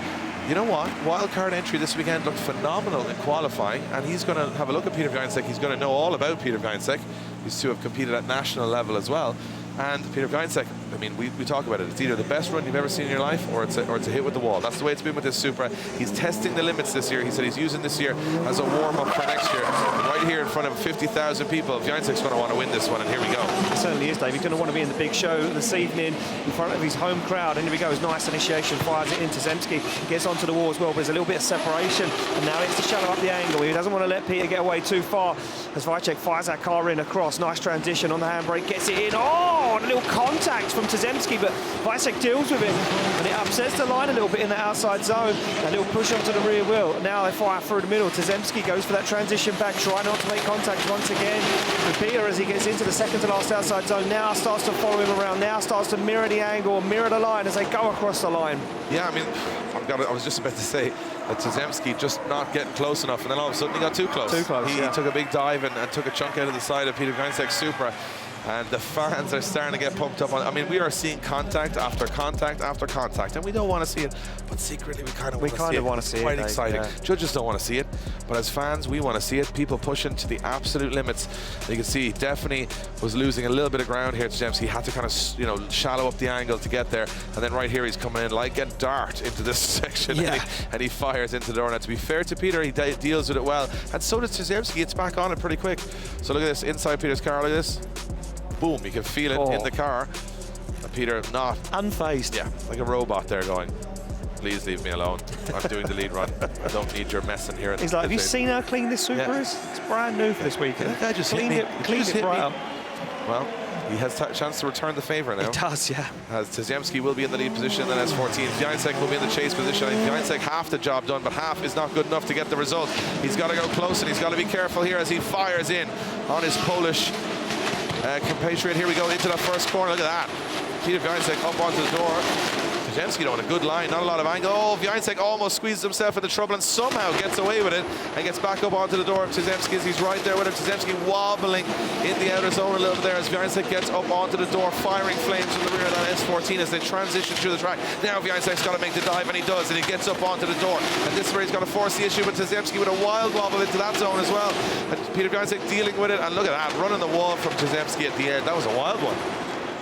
you know what? Wildcard entry this weekend looked phenomenal in qualifying, and he's going to have a look at Piotr Więcek. He's going to know all about Piotr Więcek. These two have competed at national level as well. And Piotr Więcek I mean, we talk about it. It's either the best run you've ever seen in your life, or it's a hit with the wall. That's the way it's been with this Supra. He's testing the limits this year. He said he's using this year as a warm-up for next year. And right here in front of 50,000 people, Więcek's going to want to win this one, and here we go. It certainly is, Dave. He's going to want to be in the big show this evening in front of his home crowd. And here we go. His nice initiation, fires it into Tasiemski. Gets onto the wall as well, but there's a little bit of separation. And now it's to shallow up the angle. He doesn't want to let Peter get away too far as Więcek fires that car in across. Nice transition on the handbrake. Gets it in. Oh, a little contact from Tasiemski, but Więcek deals with it. And it upsets the line a little bit in the outside zone. A little push onto the rear wheel. Now they fire through the middle. Tasiemski goes for that transition back, trying not to make contact once again. But Peter, as he gets into the second to last outside zone, now starts to follow him around. Now starts to mirror the angle, mirror the line as they go across the line. Yeah, I mean, I was just about to say that Tasiemski just not getting close enough, and then all of a sudden he got too close. He took a big dive and took a chunk out of the side of Peter Więcek's Supra. And the fans are starting to get pumped up on. I mean, we are seeing contact after contact after contact, and we don't want to see it, but secretly we kind of want to see it. It's quite exciting. Yeah. Judges don't want to see it, but as fans, we want to see it. People pushing to the absolute limits. You can see definitely was losing a little bit of ground here. Tasiemski had to kind of, you know, shallow up the angle to get there, and then right here he's coming in like a dart into this section, and he fires into the door. Now, to be fair to Peter, he deals with it well, and so does Tasiemski. It's back on it pretty quick. So look at this inside Peter's car. Look at this. Boom, you can feel it in the car. And Peter not unfazed. Yeah, like a robot there going, please leave me alone. I'm doing the lead run. I don't need your messing here. He's like, have you seen how clean this Supra is? It's brand new for this weekend. That guy just cleaned it right up. Well, he has a chance to return the favour now. He does, yeah. As Tasiemski will be in the lead position, then S14. Więcek will be in the chase position. Więcek half the job done, but half is not good enough to get the result. He's got to go close, and he's got to be careful here as he fires in on his Polish compatriot. Here we go into that first corner. Look at that. Peter Więcek up onto the door. Tasiemski on a good line, not a lot of angle. Oh, Więcek almost squeezes himself into trouble and somehow gets away with it and gets back up onto the door of Tasiemski as he's right there with him. Tasiemski wobbling in the outer zone a little bit there as Więcek gets up onto the door, firing flames from the rear of that S14 as they transition through the track. Now Więcek's got to make the dive, and he does, and he gets up onto the door. And this is where he's going to force the issue with Tasiemski with a wild wobble into that zone as well. And Peter Więcek dealing with it, and look at that, running the wall from Tasiemski at the end. That was a wild one.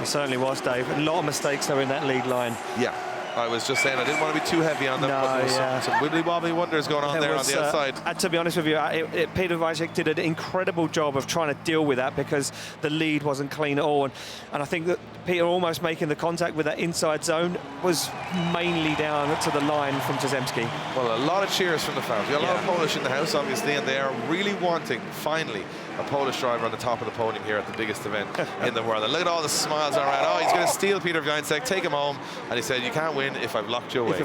It certainly was, Dave. A lot of mistakes though in that lead line. Yeah. I was just saying I didn't want to be too heavy on them, but there was some wibbly-wobbly wonders going on there on the outside. And to be honest with you, Peter Więcek did an incredible job of trying to deal with that because the lead wasn't clean at all. And I think that Peter almost making the contact with that inside zone was mainly down to the line from Tasiemski. Well, a lot of cheers from the fans. We got a lot of Polish in the house, obviously, and they are really wanting, finally, a Polish driver on the top of the podium here at the biggest event in the world. And look at all the smiles around. Oh, he's going to steal Peter Więcek, take him home. And he said, you can't win if I've locked you away.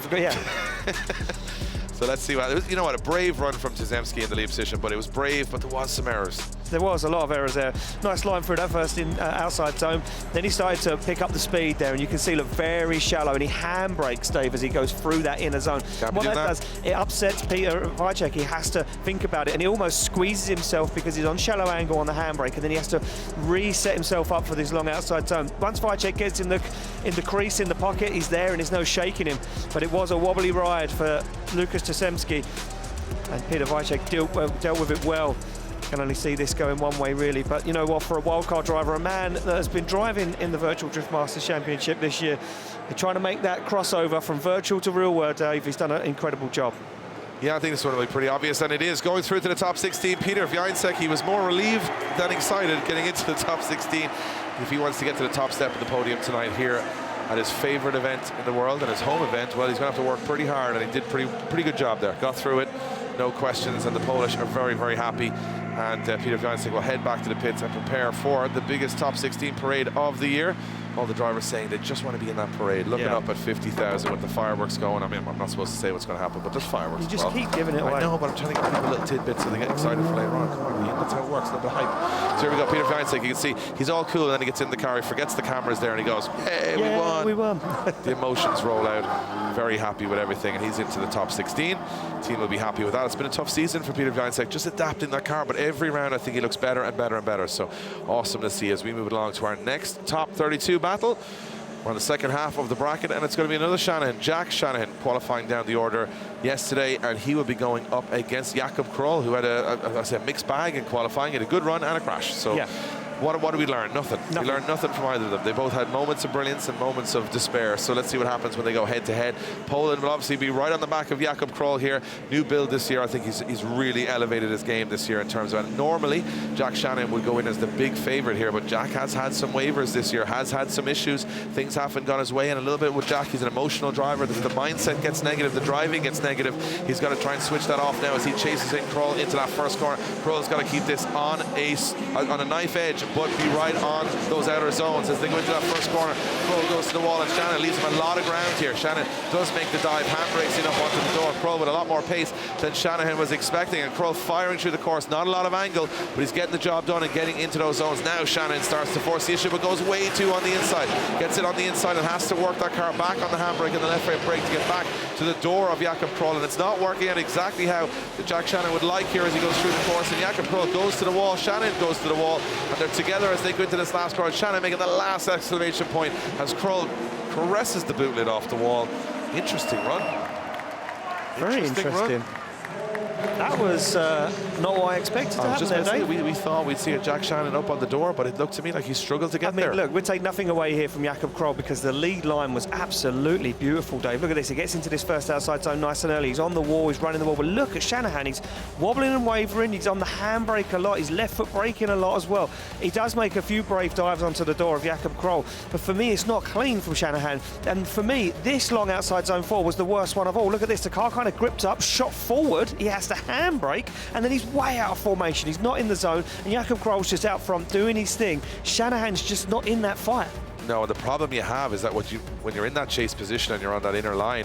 So let's see what it was. You know what, a brave run from Tasiemski in the lead position, but it was brave, but there was some errors. There was a lot of errors there. Nice line through that first in outside zone. Then he started to pick up the speed there, and you can see, look, very shallow, and he handbrakes, Dave, as he goes through that inner zone. What that does, it upsets Peter Więcek. He has to think about it, and he almost squeezes himself because he's on shallow angle on the handbrake, and then he has to reset himself up for this long outside zone. Once Więcek gets in the crease, in the pocket, he's there, and there's no shaking him. But it was a wobbly ride for Łukasz Tasiemski, and Peter Więcek dealt with it well. Can only see this going one way, really. But you know what, for a wildcard driver, a man that has been driving in the Virtual Drift Masters Championship this year, they're trying to make that crossover from virtual to real world, Dave. He's done an incredible job. Yeah, I think this one will be pretty obvious, and it is. Going through to the top 16, Peter Więcek, he was more relieved than excited getting into the top 16. If he wants to get to the top step of the podium tonight here at his favourite event in the world and his home event, well, he's going to have to work pretty hard, and he did pretty good job there. Got through it, no questions, and the Polish are very, very happy. And Peter Więcek will head back to the pits and prepare for the biggest top 16 parade of the year. All the drivers saying they just want to be in that parade, looking up at 50,000 with the fireworks going. I mean, I'm not supposed to say what's going to happen, but there's fireworks. You just keep giving it away. I know, but I'm trying to give people little tidbits so they get excited for later on. Come on, Ian, that's how it works, a little bit of hype. So here we go, Peter Więcek. You can see he's all cool, and then he gets in the car, he forgets the cameras there, and he goes, hey, we won. The emotions roll out. Very happy with everything, and he's into the top 16. Team will be happy with that. It's been a tough season for Peter Więcek, just adapting that car, but every round I think he looks better and better and better. So awesome to see as we move along to our next top 32 battle. We're on the second half of the bracket, and it's going to be another Shanahan. Jack Shanahan qualifying down the order yesterday, and he will be going up against Jakub, who had a mixed bag in qualifying. He had a good run and a crash. So What do we learn? Nothing. We learned nothing from either of them. They both had moments of brilliance and moments of despair. So let's see what happens when they go head-to-head. Poland will obviously be right on the back of Jakub Kroll here. New build this year. I think he's really elevated his game this year in terms of it. Normally, Jack Shanahan would go in as the big favourite here, but Jack has had some waivers this year, has had some issues. Things haven't gone his way, and a little bit with Jack, he's an emotional driver. The mindset gets negative, the driving gets negative. He's got to try and switch that off now as he chases in Kroll into that first corner. Kroll's got to keep this on a knife edge, but be right on those outer zones as they go into that first corner. Kroll goes to the wall, and Shanahan leaves him a lot of ground here. Shanahan does make the dive, hand-bracing up onto the door. Kroll with a lot more pace than Shanahan was expecting, and Kroll firing through the course. Not a lot of angle, but he's getting the job done and getting into those zones. Now Shanahan starts to force the issue, but goes way too on the inside. Gets it on the inside and has to work that car back on the handbrake and the left frame brake to get back to the door of Jakub Kroll, and it's not working out exactly how Jack Shanahan would like here as he goes through the course, and Jakub Kroll goes to the wall, Shanahan goes to the wall, and they're together as they go into this last corner. Shanahan making the last exclamation point as Kroll caresses the boot lid off the wall. Interesting run. Very interesting. That was not what I expected to happen there, Dave. We thought we'd see a Jack Shanahan up on the door, but it looked to me like he struggled to get there. Look, we'll take nothing away here from Jakub Kroll because the lead line was absolutely beautiful, Dave. Look at this. He gets into this first outside zone nice and early. He's on the wall. He's running the wall. But look at Shanahan. He's wobbling and wavering. He's on the handbrake a lot. He's left foot braking a lot as well. He does make a few brave dives onto the door of Jakub Kroll. But for me, it's not clean from Shanahan. And for me, this long outside zone 4 was the worst one of all. Look at this. The car kind of gripped up, shot forward. He has to handbrake, and then he's way out of formation. He's not in the zone, and Jakub Kroll's just out front doing his thing. Shanahan's just not in that fight. No, the problem you have is that when you're in that chase position and you're on that inner line,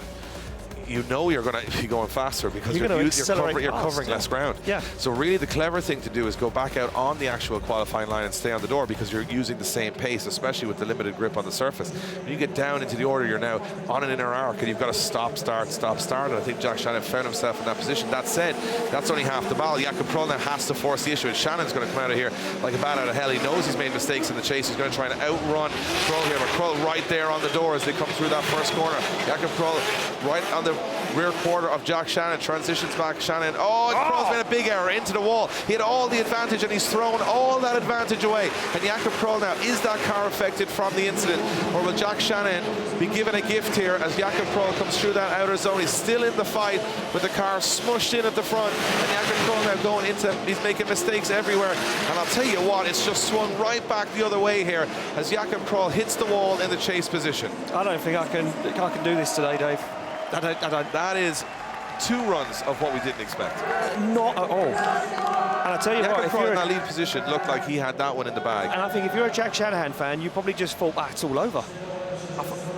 you know you're going to be going faster because you're covering less ground. Yeah. So really the clever thing to do is go back out on the actual qualifying line and stay on the door because you're using the same pace, especially with the limited grip on the surface. When you get down into the order, you're now on an inner arc and you've got to stop, start, and I think Jack Shanahan found himself in that position. That said, that's only half the battle. Jakub Kroll now has to force the issue, and Shannon's going to come out of here like a bat out of hell. He knows he's made mistakes in the chase. He's going to try and outrun Kroll here, but Kroll right there on the door as they come through that first corner. Jakub Kroll right on the rear quarter of Jack Shanahan, transitions back. Shanahan, Kroll's made a big error into the wall. He had all the advantage and he's thrown all that advantage away. And Jakub Kroll now, is that car affected from the incident, or will Jack Shanahan be given a gift here as Jakub Kroll comes through that outer zone? He's still in the fight with the car smushed in at the front, and Jakub Kroll now going into, he's making mistakes everywhere. And I'll tell you what, it's just swung right back the other way here as Jakub Kroll hits the wall in the chase position. I don't think I can do this today, Dave. That is 2 runs of what we didn't expect. Not at all. And I tell you what, if you're in that lead position, looked like he had that one in the bag. And I think if you're a Jack Shanahan fan, you probably just thought, it's all over.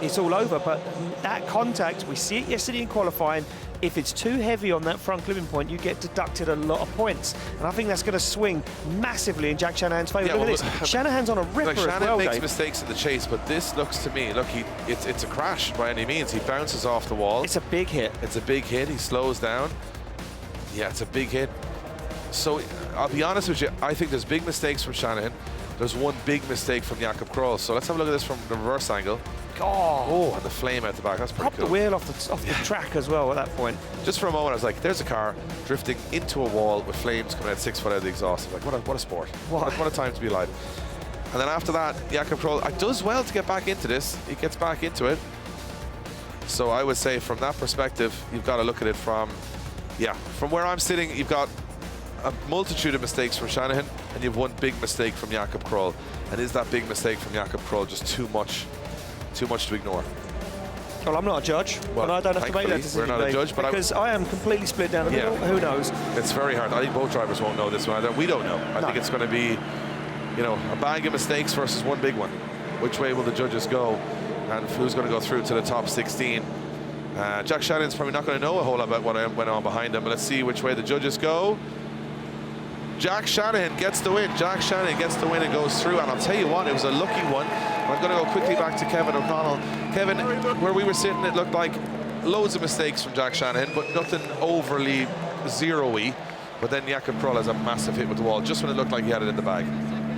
It's all over. But that contact, we see it yesterday in qualifying. If it's too heavy on that front clipping point, you get deducted a lot of points. And I think that's going to swing massively in Jack Shanahan's favour. Look at this. Shanahan's on a ripper as well, Shanahan makes Dave. mistakes in the chase, but this looks to me, look, it's a crash by any means. He bounces off the wall. It's a big hit. It's a big hit. He slows down. Yeah, it's a big hit. So I'll be honest with you, I think there's big mistakes from Shanahan. There's one big mistake from Jakub Kroll. So let's have a look at this from the reverse angle. And the flame out the back. That's pretty cool. Pop the wheel off the track as well at that point. Just for a moment, I was like, there's a car drifting into a wall with flames coming out 6 foot out of the exhaust. I'm like, what a sport. What a time to be alive. And then after that, Jakub Kroll does well to get back into this. He gets back into it. So I would say from that perspective, you've got to look at it from where I'm sitting, you've got a multitude of mistakes from Shanahan, and you've one big mistake from Jakub Kroll. And is that big mistake from Jakub Kroll just too much to ignore? Well, I'm not a judge, and I don't have to make that decision. We're not a judge, but because I am completely split down the middle. Who knows? It's very hard. I think both drivers won't know this one either. We don't know. I think it's going to be, a bag of mistakes versus one big one. Which way will the judges go, and who's going to go through to the top 16? Jack Shanahan's probably not going to know a whole lot about what went on behind him, but let's see which way the judges go. Jack Shanahan gets the win. Jack Shanahan gets the win and goes through. And I'll tell you what, it was a lucky one. I'm going to go quickly back to Kevin O'Connell. Kevin, where we were sitting, it looked like loads of mistakes from Jack Shanahan, but nothing overly zero-y. But then Jakub Kroll has a massive hit with the wall, just when it looked like he had it in the bag.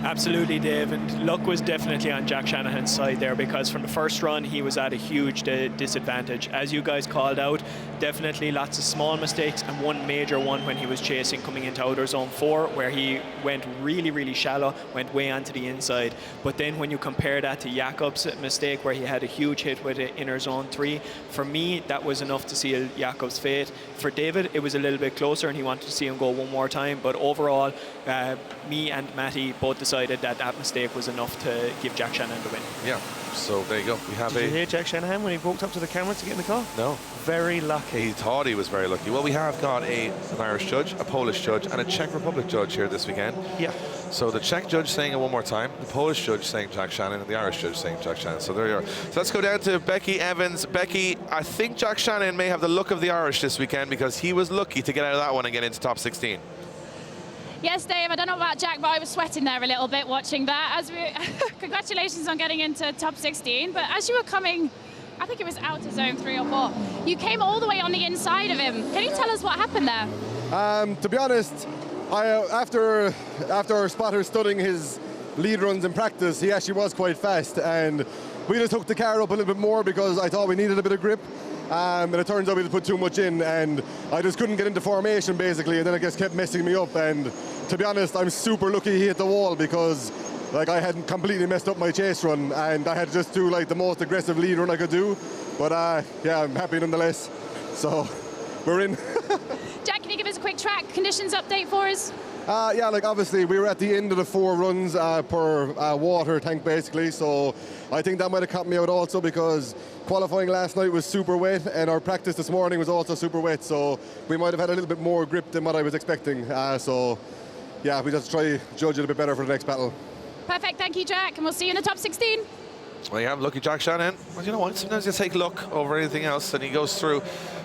Absolutely, Dave, and luck was definitely on Jack Shanahan's side there, because from the first run he was at a huge disadvantage. As you guys called out, definitely lots of small mistakes, and one major one when he was chasing coming into outer zone 4, where he went really shallow, went way onto the inside. But then when you compare that to Jakub's mistake where he had a huge hit with inner zone 3, for me that was enough to seal Jakub's fate. For David it was a little bit closer and he wanted to see him go one more time, but overall me and Matty both decided that that mistake was enough to give Jack Shanahan the win. Yeah, so there you go. We have Did you hear Jack Shanahan when he walked up to the camera to get in the car? No. Very lucky. He thought he was very lucky. Well, we have got an Irish judge, a Polish judge, and a Czech Republic judge here this weekend. Yeah. So the Czech judge saying it one more time, the Polish judge saying Jack Shannon, and the Irish judge saying Jack Shannon. So there you are. So let's go down to Becky Evans. Becky, I think Jack Shannon may have the look of the Irish this weekend, because he was lucky to get out of that one and get into top 16. Yes, Dave, I don't know about Jack, but I was sweating there a little bit watching that. Congratulations on getting into top 16. But as you were coming, I think it was out of zone 3 or 4, you came all the way on the inside of him. Can you tell us what happened there? To be honest, after our spotter studying his lead runs in practice, he actually was quite fast, and we just hooked the car up a little bit more because I thought we needed a bit of grip. And it turns out we just put too much in, and I just couldn't get into formation basically, and then it just kept messing me up. And to be honest, I'm super lucky he hit the wall, because like I hadn't completely messed up my chase run, and I had to just do like the most aggressive lead run I could do. But yeah, I'm happy nonetheless. So we're in. Jack, can you give us a quick track conditions update for us? Yeah, like obviously we were at the end of the 4 runs per water tank basically, so I think that might have caught me out also, because qualifying last night was super wet and our practice this morning was also super wet, so we might have had a little bit more grip than what I was expecting. So yeah, we just try to judge it a bit better for the next battle. Perfect, thank you, Jack, and we'll see you in the top 16. Well, yeah, lucky Jack Shannon. Well, you know what? Sometimes you take luck over anything else, and he goes through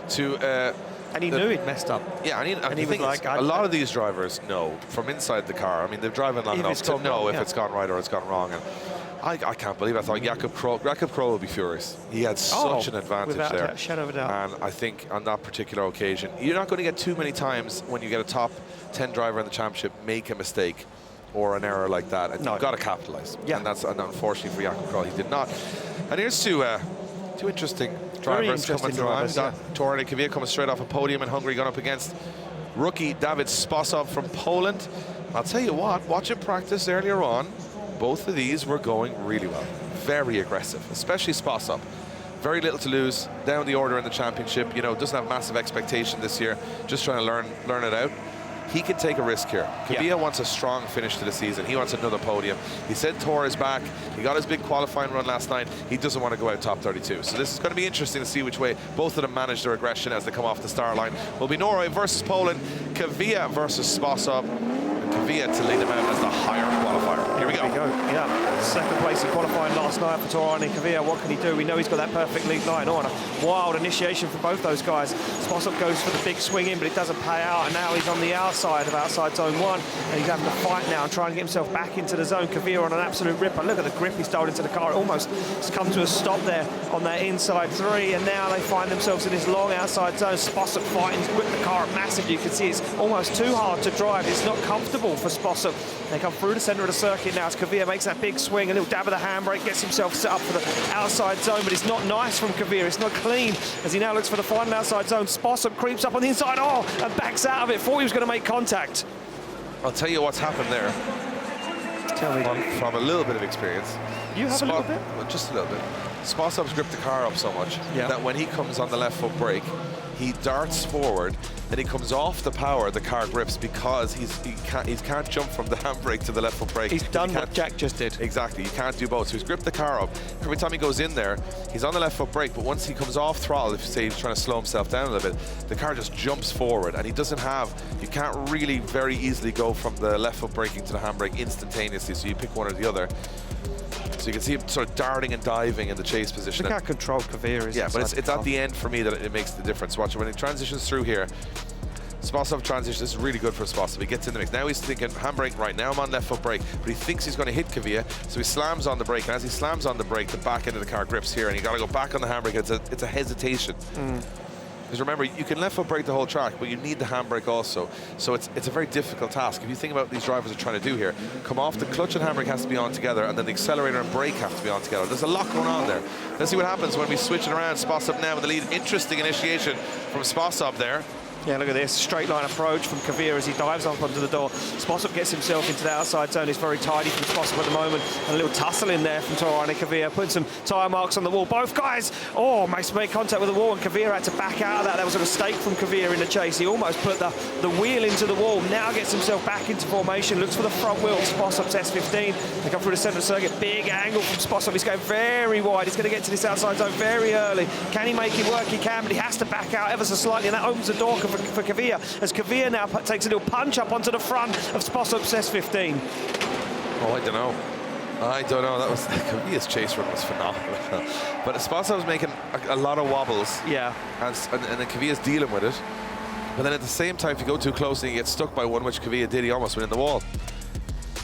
to. And he knew he'd messed up. Yeah, and he was like, a lot of these drivers know from inside the car. I mean, they've driven long enough to know if it's gone right or it's gone wrong. And I can't believe I thought Jakub Kroll would be furious. He had such an advantage without there. A shadow of a doubt. And I think on that particular occasion, you're not going to get too many times when you get a top 10 driver in the championship make a mistake or an error like that, and you've got to capitalise. Yeah. And that's unfortunately for Jakub Kroll, he did not. And here's two interesting drivers coming through. Toruń and Łódź coming straight off a podium in Hungary, going up against rookie David Spasov from Poland. I'll tell you what, watching practice earlier on, both of these were going really well. Very aggressive, especially Spasov. Very little to lose, down the order in the championship, you know, doesn't have massive expectation this year, just trying to learn it out. He can take a risk here. Kvyat wants a strong finish to the season. He wants another podium. He said Tor is back. He got his big qualifying run last night. He doesn't want to go out top 32. So this is going to be interesting to see which way both of them manage their aggression as they come off the start line. Will be Norway versus Poland, Kvyat versus Spasov. Kvyat to lead them out as the higher qualifier. Here we go. Yeah, second place in qualifying last night for Toruń and Kvyat. What can he do? We know he's got that perfect lead line on. A wild initiation for both those guys. Spasov goes for the big swing in, but it doesn't pay out, and now he's on the outside of outside zone 1, and he's having to fight now and try and get himself back into the zone. Kvyat on an absolute ripper. Look at the grip he's stole into the car. It almost has come to a stop there on that inside 3, and now they find themselves in this long outside zone. Spasov fighting, he's whipped the car up massively. You can see it's almost too hard to drive. It's not comfortable for Spasov. They come through the centre of the circuit now as Kvyat makes that big swing, a little dab of the handbrake, gets himself set up for the outside zone, but it's not nice from Kvyat. It's not clean as he now looks for the final outside zone. Spasov creeps up on the inside, and backs out of it. Thought he was going to make contact. I'll tell you what's happened there. Tell me. From a little bit of experience. You have a little bit? Well, just a little bit. Spasov's gripped the car up so much that when he comes on the left foot brake, he darts forward, then he comes off the power, the car grips, because he can't jump from the handbrake to the left foot brake. He's done what Jack just did. Exactly, you can't do both. So he's gripped the car up. Every time he goes in there, he's on the left foot brake, but once he comes off throttle, if you say he's trying to slow himself down a little bit, the car just jumps forward, and he doesn't have, you can't really very easily go from the left foot braking to the handbrake instantaneously, so you pick one or the other. So you can see him sort of darting and diving in the chase position. Look how controlled Kvyat is. Yeah, but it's at the end for me that it makes the difference. Watch it when he transitions through here. Spasov transitions. This is really good for Spasov. He gets in the mix. Now he's thinking handbrake. Right now I'm on left foot brake, but he thinks he's going to hit Kvyat, so he slams on the brake. And as he slams on the brake, the back end of the car grips here, and you got to go back on the handbrake. It's a hesitation. Because remember, you can left foot brake the whole track, but you need the handbrake also. So it's a very difficult task. If you think about what these drivers are trying to do here, come off, the clutch and handbrake has to be on together, and then the accelerator and brake have to be on together. There's a lot going on there. Let's see what happens when we switch it around. Spossop now with the lead. Interesting initiation from Spossop there. Yeah, look at this straight line approach from Keever as he dives up onto the door. Spossop gets himself into the outside zone. It's very tidy from Spossop at the moment. And a little tussle in there from Toruń and Keever, putting some tyre marks on the wall. Both guys, makes contact with the wall, and Keever had to back out of that. That was a mistake from Keever in the chase. He almost put the wheel into the wall. Now gets himself back into formation. Looks for the front wheel. Spossop's S15. They come through the centre of the circuit. Big angle from Spossop. He's going very wide. He's going to get to this outside zone very early. Can he make it work? He can, but he has to back out ever so slightly, and that opens the door for Keever. As Keever now takes a little punch up onto the front of Spossop's S15. Oh, I don't know. That was Keever's chase run was phenomenal. But Spossop was making a lot of wobbles. Yeah. And then Keever's dealing with it. But then at the same time, if you go too close and you get stuck by one, which Keever did, he almost went in the wall.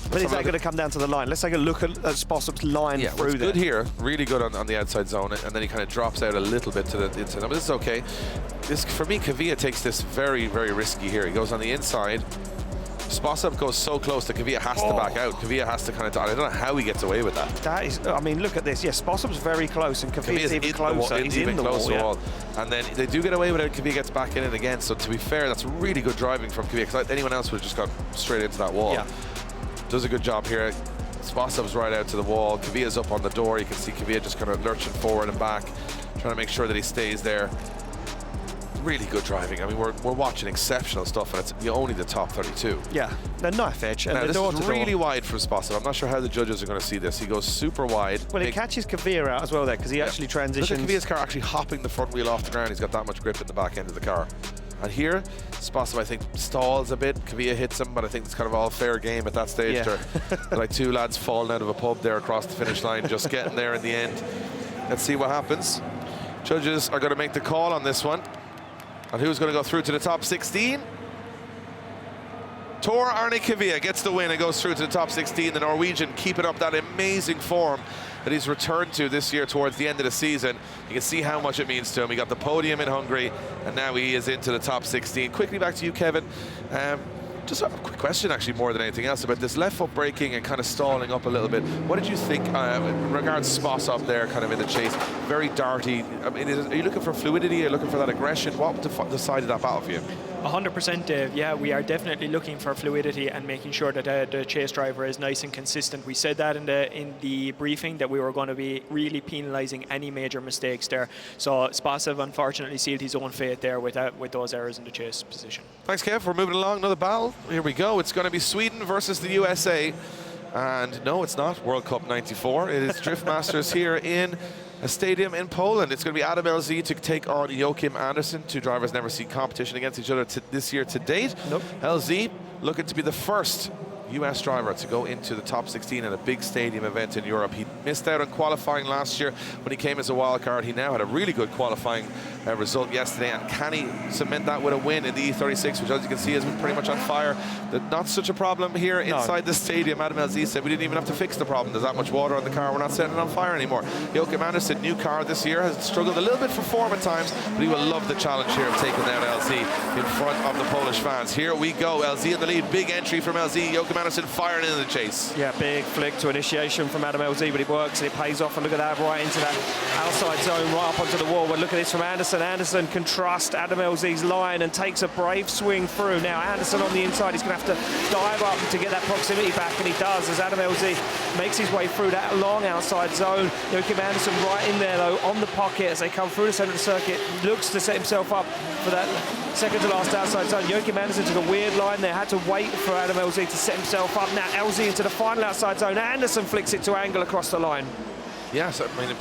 But is that going to come down to the line? Let's take a look at Spossop's line through there. Good here, really good on the outside zone, and then he kind of drops out a little bit to the inside. But this is okay. For me, Keever takes this very, very risky here. He goes on the inside. Spossop goes so close that Keever has to back out. Keever has to kind of, I don't know how he gets away with that. That is, I mean, look at this. Yes, Spossop's very close, and Keever's even closer. He's in the wall. And then they do get away with it, Keever gets back in it again. So to be fair, that's really good driving from Keever, because anyone else would have just gone straight into that wall. Yeah. Does a good job here. Spossop's right out to the wall. Keever's up on the door. You can see Keever just kind of lurching forward and back, trying to make sure that he stays there. Really good driving. I mean, we're watching exceptional stuff, and it's only the top 32. Yeah, the knife edge. And now, the door this is really wide for Spossop. I'm not sure how the judges are going to see this. He goes super wide. Well, it catches Keever out as well there, because he actually transitions. Look at Keever's car actually hopping the front wheel off the ground. He's got that much grip in the back end of the car. And here, Spossop, I think, stalls a bit. Keever hits him, but I think it's kind of all fair game at that stage. Yeah. They're like two lads falling out of a pub there across the finish line, just getting there in the end. Let's see what happens. Judges are going to make the call on this one. And who's going to go through to the top 16? Toruń and Keever gets the win and goes through to the top 16. The Norwegian keeping up that amazing form that he's returned to this year towards the end of the season. You can see how much it means to him. He got the podium in Hungary, and now he is into the top 16. Quickly back to you, Kevin. Just a quick question, actually, more than anything else, about this left foot braking and kind of stalling up a little bit. What did you think in regards to Spossop there, kind of in the chase? Very darty. I mean, are you looking for fluidity? Are you looking for that aggression? What decided that battle for you? 100%, Dave. Yeah, we are definitely looking for fluidity and making sure that the chase driver is nice and consistent. We said that in the briefing, that we were going to be really penalising any major mistakes there. So Spossop unfortunately sealed his own fate there with those errors in the chase position. Thanks, Kev. We're moving along. Another battle. Here we go. It's going to be Sweden versus the USA. And no, it's not World Cup 94. It is Drift Masters here in a stadium in Poland. It's going to be Adam LZ to take on Joachim Andersen. Two drivers never seen competition against each other this year to date. Nope. LZ looking to be the first US driver to go into the top 16 at a big stadium event in Europe. He missed out on qualifying last year when he came as a wild card. He now had a really good qualifying result yesterday, and can he cement that with a win in the E36, which, as you can see, has been pretty much on fire. Not such a problem here inside the stadium. Adam LZ said we didn't even have to fix the problem. There's that much water on the car, we're not setting it on fire anymore. Joachim Andersen, new car this year, has struggled a little bit for form at times, but he will love the challenge here of taking down LZ in front of the Polish fans. Here we go, LZ in the lead, big entry from LZ. Joachim Andersen firing into the chase. Yeah, big flick to initiation from Adam LZ, but it works and it pays off, and look at that, right into that outside zone, right up onto the wall. But look at this from Andersen. Andersen can trust Adam LZ's line and takes a brave swing through. Now Andersen on the inside, he's going to have to dive up to get that proximity back, and he does as Adam LZ makes his way through that long outside zone. Joachim Andersen right in there though, on the pocket as they come through the centre of the circuit, looks to set himself up for that second to last outside zone. Joachim Andersen took a weird line there, had to wait for Adam LZ to set himself up. Now LZ into the final outside zone. Andersen flicks it to angle across the line. Yes, I mean,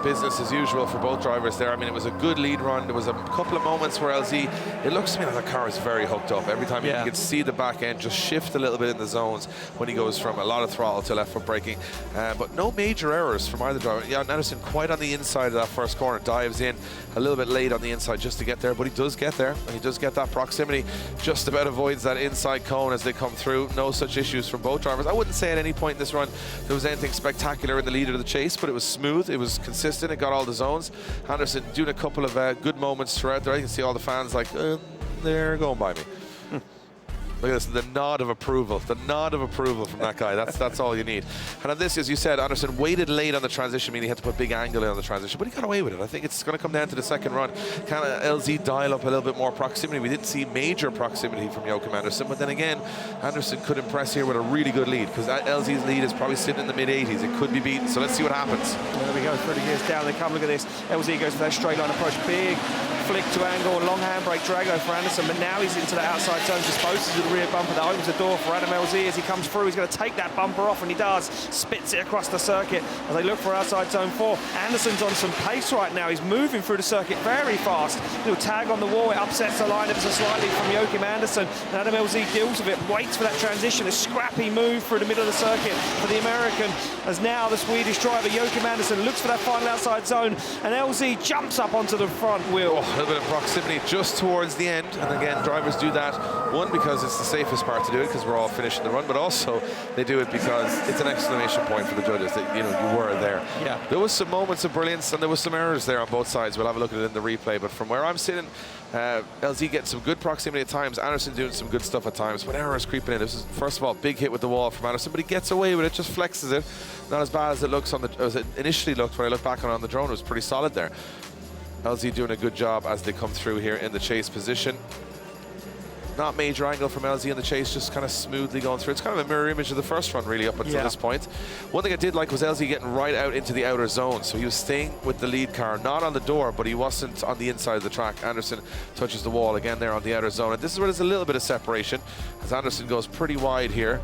business as usual for both drivers there. I mean, it was a good lead run. There was a couple of moments where LZ, it looks to me like the car is very hooked up. Every time you can see the back end just shift a little bit in the zones when he goes from a lot of throttle to left foot braking. But no major errors from either driver. Yeah, Andersen quite on the inside of that first corner, dives in a little bit late on the inside just to get there, but he does get there, and he does get that proximity, just about avoids that inside cone as they come through. No such issues from both drivers. I wouldn't say at any point in this run there was anything spectacular in the lead of the chase, but it was smooth, it was consistent. consistent. It got all the zones. Anderson doing a couple of good moments throughout there. You can see all the fans like, they're going by me. Look at this, the nod of approval. The nod of approval from that guy. That's all you need. And on this, as you said, Anderson waited late on the transition, meaning he had to put big angle in on the transition, but he got away with it. I think it's going to come down to the second run. Kind of LZ dial up a little bit more proximity. We didn't see major proximity from Joachim Anderson, but then again, Anderson could impress here with a really good lead, because that LZ's lead is probably sitting in the mid-80s. It could be beaten, so let's see what happens. There we go, 30 gears down. They come, look at this. LZ goes for that straight line approach. Big flick to angle, long handbrake drag over for Anderson, but now he's into the outside zone, disposes of the rear bumper. That opens the door for Adam LZ as he comes through. He's going to take that bumper off, and he does. Spits it across the circuit as they look for outside zone 4. Anderson's on some pace right now. He's moving through the circuit very fast. Little tag on the wall. It upsets the line ever so slightly from Joachim Anderson. And Adam LZ deals with it, waits for that transition. A scrappy move through the middle of the circuit for the American, as now the Swedish driver Joachim Anderson looks for that final outside zone, and LZ jumps up onto the front wheel. A little bit of proximity just towards the end, and again, drivers do that, one, because it's the safest part to do it, because we're all finishing the run, but also they do it because it's an exclamation point for the judges that, you were there. Yeah. There was some moments of brilliance and there was some errors there on both sides. We'll have a look at it in the replay, but from where I'm sitting, LZ getting some good proximity at times, Anderson doing some good stuff at times, but errors creeping in. This is, first of all, big hit with the wall from Anderson, but he gets away with it, just flexes it. Not as bad as it looks as it initially looked when I looked back on the drone. It was pretty solid there. LZ doing a good job as they come through here in the chase position. Not major angle from LZ in the chase, just kind of smoothly going through. It's kind of a mirror image of the first run, really, up until this point. One thing I did like was LZ getting right out into the outer zone, so he was staying with the lead car, not on the door, but he wasn't on the inside of the track. Anderson touches the wall again there on the outer zone, and this is where there's a little bit of separation, as Anderson goes pretty wide here.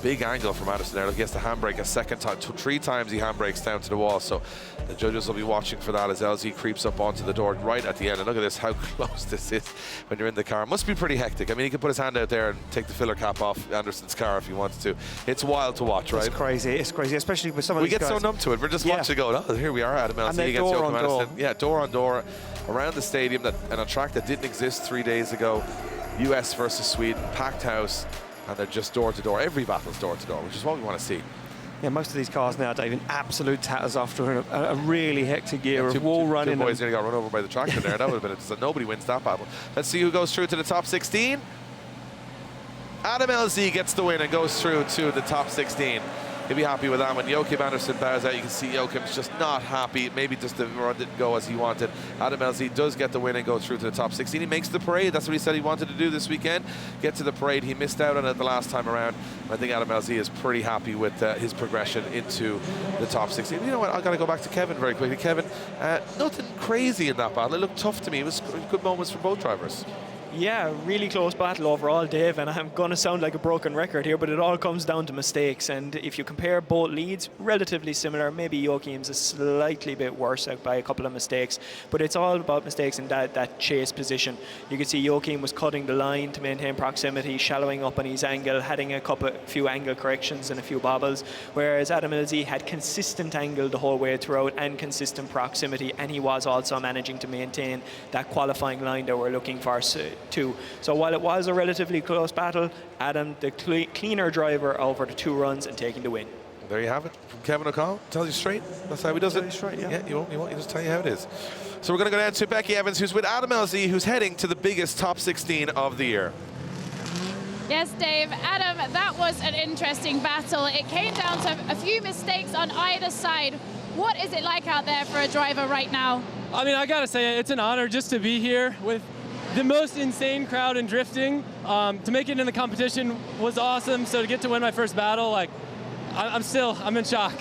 Big angle from Anderson there. He gets the handbrake a second time. 3 times he handbrakes down to the wall, so the judges will be watching for that as LZ creeps up onto the door right at the end. And look at this, how close this is when you're in the car. It must be pretty hectic. I mean, he could put his hand out there and take the filler cap off Anderson's car if he wanted to. It's wild to watch, right? It's crazy, especially with some of these guys. We get so numb to it. We're just watching going, oh, here we are, Adam LZ against Joachim Anderson. Yeah, door on door around the stadium, and a track that didn't exist 3 days ago. US versus Sweden, packed house. And they're just door to door. Every battle's door to door, which is what we want to see. Yeah, most of these cars now, Dave, in absolute tatters after a really hectic year of wall running. Two boys nearly got run over by the tractor there. That would have been it. Nobody wins that battle. Let's see who goes through to the top 16. Adam LZ gets the win and goes through to the top 16. He'll be happy with that. When Joachim Anderson bows out, you can see Joachim's just not happy. Maybe just the run didn't go as he wanted. Adam LZ does get the win and go through to the top 16. He makes the parade. That's what he said he wanted to do this weekend. Get to the parade. He missed out on it the last time around. I think Adam LZ is pretty happy with his progression into the top 16. You know what? I've got to go back to Kevin very quickly. Kevin, nothing crazy in that battle. It looked tough to me. It was good moments for both drivers. Yeah, really close battle overall, Dave, and I'm going to sound like a broken record here, but it all comes down to mistakes. And if you compare both leads, relatively similar. Maybe Joachim's a slightly bit worse out by a couple of mistakes, but it's all about mistakes in that chase position. You can see Joachim was cutting the line to maintain proximity, shallowing up on his angle, having a few angle corrections and a few bobbles, whereas Adam LZ had consistent angle the whole way throughout and consistent proximity, and he was also managing to maintain that qualifying line that we're looking for too. So while it was a relatively close battle, Adam, the cleaner driver over the 2 runs and taking the win. There you have it from Kevin O'Connell. Tells you straight. That's how he does it. Straight, yeah, he won't just tell you how it is. So we're going to go down to Becky Evans, who's with Adam LZ, who's heading to the biggest top 16 of the year. Yes, Dave. Adam, that was an interesting battle. It came down to a few mistakes on either side. What is it like out there for a driver right now? I mean, I got to say, it's an honor just to be here with the most insane crowd in drifting. To make it in the competition was awesome. So to get to win my first battle, like, I'm in shock.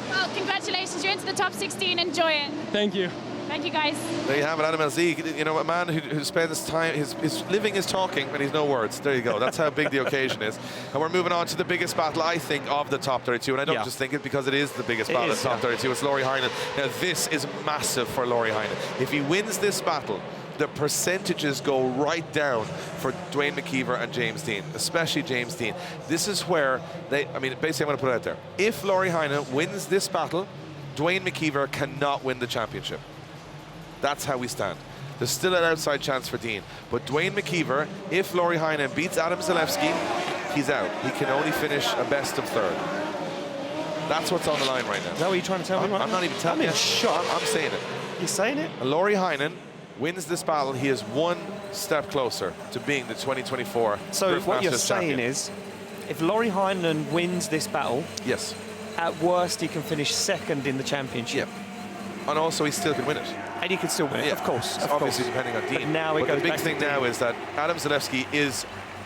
Well, congratulations. You're into the top 16. Enjoy it. Thank you. Thank you, guys. There you have it, Adam LZ. You know, a man who spends time, his living is talking, but he's no words. There you go. That's how big the occasion is. And we're moving on to the biggest battle, I think, of the top 32. And I don't just think it because it is the biggest battle of the top 32. It's Lauri Heinen. Now, this is massive for Lauri Heinen. If he wins this battle, the percentages go right down for Duane McKeever and James Dean, especially James Dean. This is where basically I'm going to put it out there. If Lauri Heinen wins this battle, Duane McKeever cannot win the championship. That's how we stand. There's still an outside chance for Dean. But Duane McKeever, if Lauri Heinen beats Adam Zalewski, he's out. He can only finish a best of 3rd. That's what's on the line right now. Is that what you're trying to tell me right I'm now? not even telling you. I'm saying it. You're saying it? Lauri Heinen wins this battle. He is one step closer to being the 2024 So Drift what you're Masters saying champion. is, if Lauri Heinen wins this battle, yes, at worst he can finish second in the championship. Yeah. And also he still can win it. And he can still win it, Yeah. of course. Of Obviously course. depending on Dean. But now it but goes the big back thing to now Dean. is that Adam Zalewski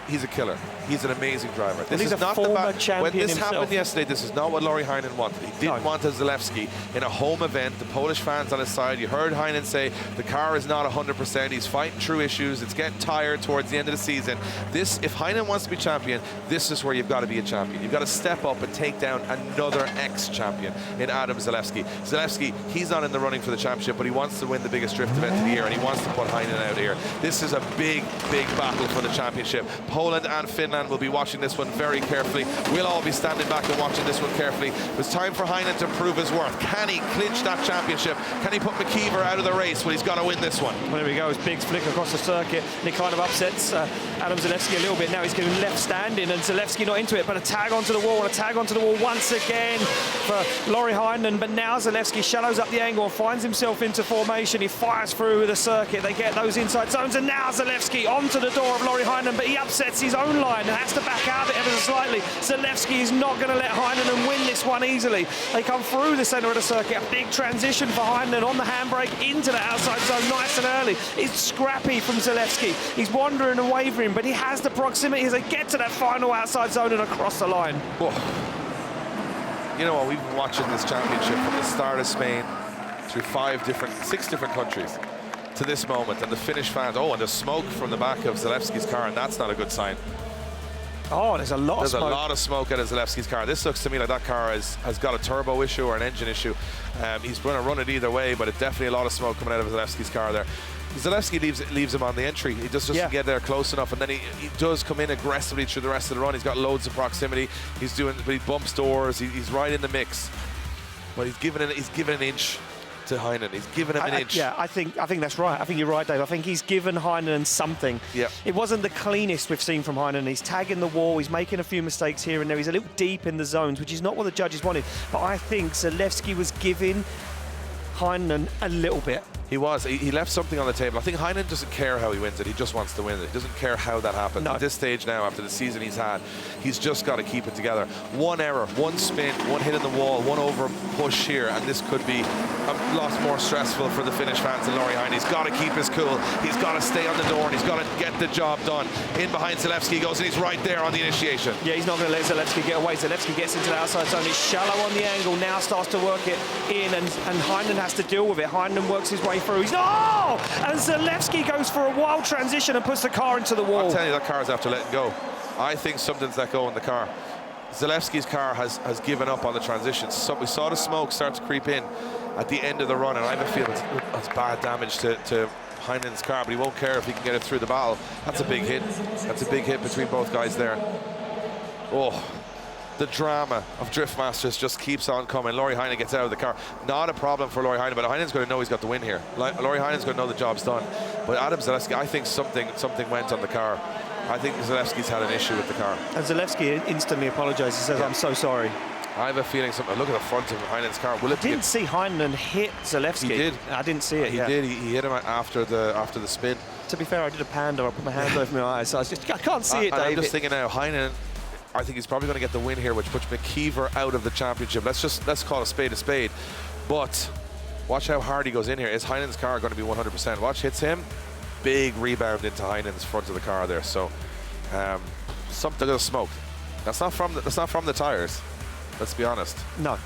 he's a killer. He's an amazing driver. This he's is a not former the champion When this himself. happened yesterday, this is not what Lauri Heinen wanted. He didn't want a Zalewski in a home event. The Polish fans on his side. You heard Heinen say the car is not 100%. He's fighting through issues. It's getting tired towards the end of the season. If Heinen wants to be champion, this is where you've got to be a champion. You've got to step up and take down another ex-champion in Adam Zalewski. Zalewski, he's not in the running for the championship, but he wants to win the biggest drift event of the year, and he wants to put Heinen out here. This is a big, big battle for the championship. Poland and Finland will be watching this one very carefully. We'll all be standing back and watching this one carefully. It's time for Heinen to prove his worth. Can he clinch that championship? Can he put McKeever out of the race? Well, he's got to win this one. Well, there we go. His big flick across the circuit, and it kind of upsets Adam Zalewski a little bit. Now he's going left standing, and Zalewski not into it, but a tag onto the wall, and a tag onto the wall once again for Lauri Heinen. But now Zalewski shallows up the angle and finds himself into formation. He fires through the circuit. They get those inside zones, and now Zalewski onto the door of Lauri Heinen, but he upsets his own line and has to back out of it ever so slightly. Zalewski is not going to let Heinen win this one easily. They come through the centre of the circuit. A big transition for Heinen on the handbrake into the outside zone nice and early. It's scrappy from Zalewski. He's wandering and wavering, but he has the proximity as they get to that final outside zone and across the line. Oh. You know what, we've been watching this championship from the start of Spain through 6 different countries to this moment, and the Finnish fans, and the smoke from the back of Zalewski's car, and that's not a good sign. Oh, there's a lot of smoke. There's a lot of smoke out of Zalewski's car. This looks to me like that car has got a turbo issue or an engine issue. He's going to run it either way, but it's definitely a lot of smoke coming out of Zalewski's car there. Zalewski leaves him on the entry. He just doesn't get there close enough, and then he does come in aggressively through the rest of the run. He's got loads of proximity. But he bumps doors. He's right in the mix. But he's given an inch to Heinen. He's given him an inch. Yeah, I think that's right. I think you're right, Dave. I think he's given Heinen something. Yeah. It wasn't the cleanest we've seen from Heinen. He's tagging the wall. He's making a few mistakes here and there. He's a little deep in the zones, which is not what the judges wanted. But I think Zalewski was giving Heinen a little bit. He was. He left something on the table. I think Heinen doesn't care how he wins it. He just wants to win it. He doesn't care how that happens. No. At this stage now, after the season he's had, he's just got to keep it together. One error, one spin, one hit in the wall, one over push here, and this could be a lot more stressful for the Finnish fans than Lauri Heinen. He's got to keep his cool. He's got to stay on the door, and he's got to get the job done. In behind Zalewski goes, and he's right there on the initiation. Yeah, he's not going to let Zalewski get away. Zalewski gets into the outside zone. He's shallow on the angle. Now starts to work it in, and Heinen has to deal with it. Heinen works his way through. He's not. And Zalewski goes for a wild transition and puts the car into the wall. I'm telling you, that car's after letting go. I think something's let go in the car. Zalewski's car has given up on the transitions. So we saw the smoke start to creep in at the end of the run, and I have a feeling it's bad damage to Heinen's car, but he won't care if he can get it through the battle. That's a big hit. That's a big hit between both guys there. Oh, the drama of Drift Masters just keeps on coming. Lauri Heinen gets out of the car. Not a problem for Lauri Heinen, but Heinen's going to know he's got the win here. Lauri Heinen's going to know the job's done. But Adam Zalewski, I think something went on the car. I think Zalewski's had an issue with the car. And Zalewski instantly apologizes. He says, I'm so sorry. I have a feeling something. Look at the front of Heinen's car. Will it I didn't see Heinen hit Zalewski. He did. I didn't see it. He did. He hit him after the spin. To be fair, I did a panda. I put my hand over my eyes, so I can't see it, Dave. I'm just thinking now, Heinen, I think he's probably going to get the win here, which puts McKeever out of the championship. Let's call a spade a spade. But watch how hard he goes in here. Is Heinen's car going to be 100%? Watch, hits him. Big rebound into Heinen's front of the car there. So something of smoke. That's not from the tires. Let's be honest. No.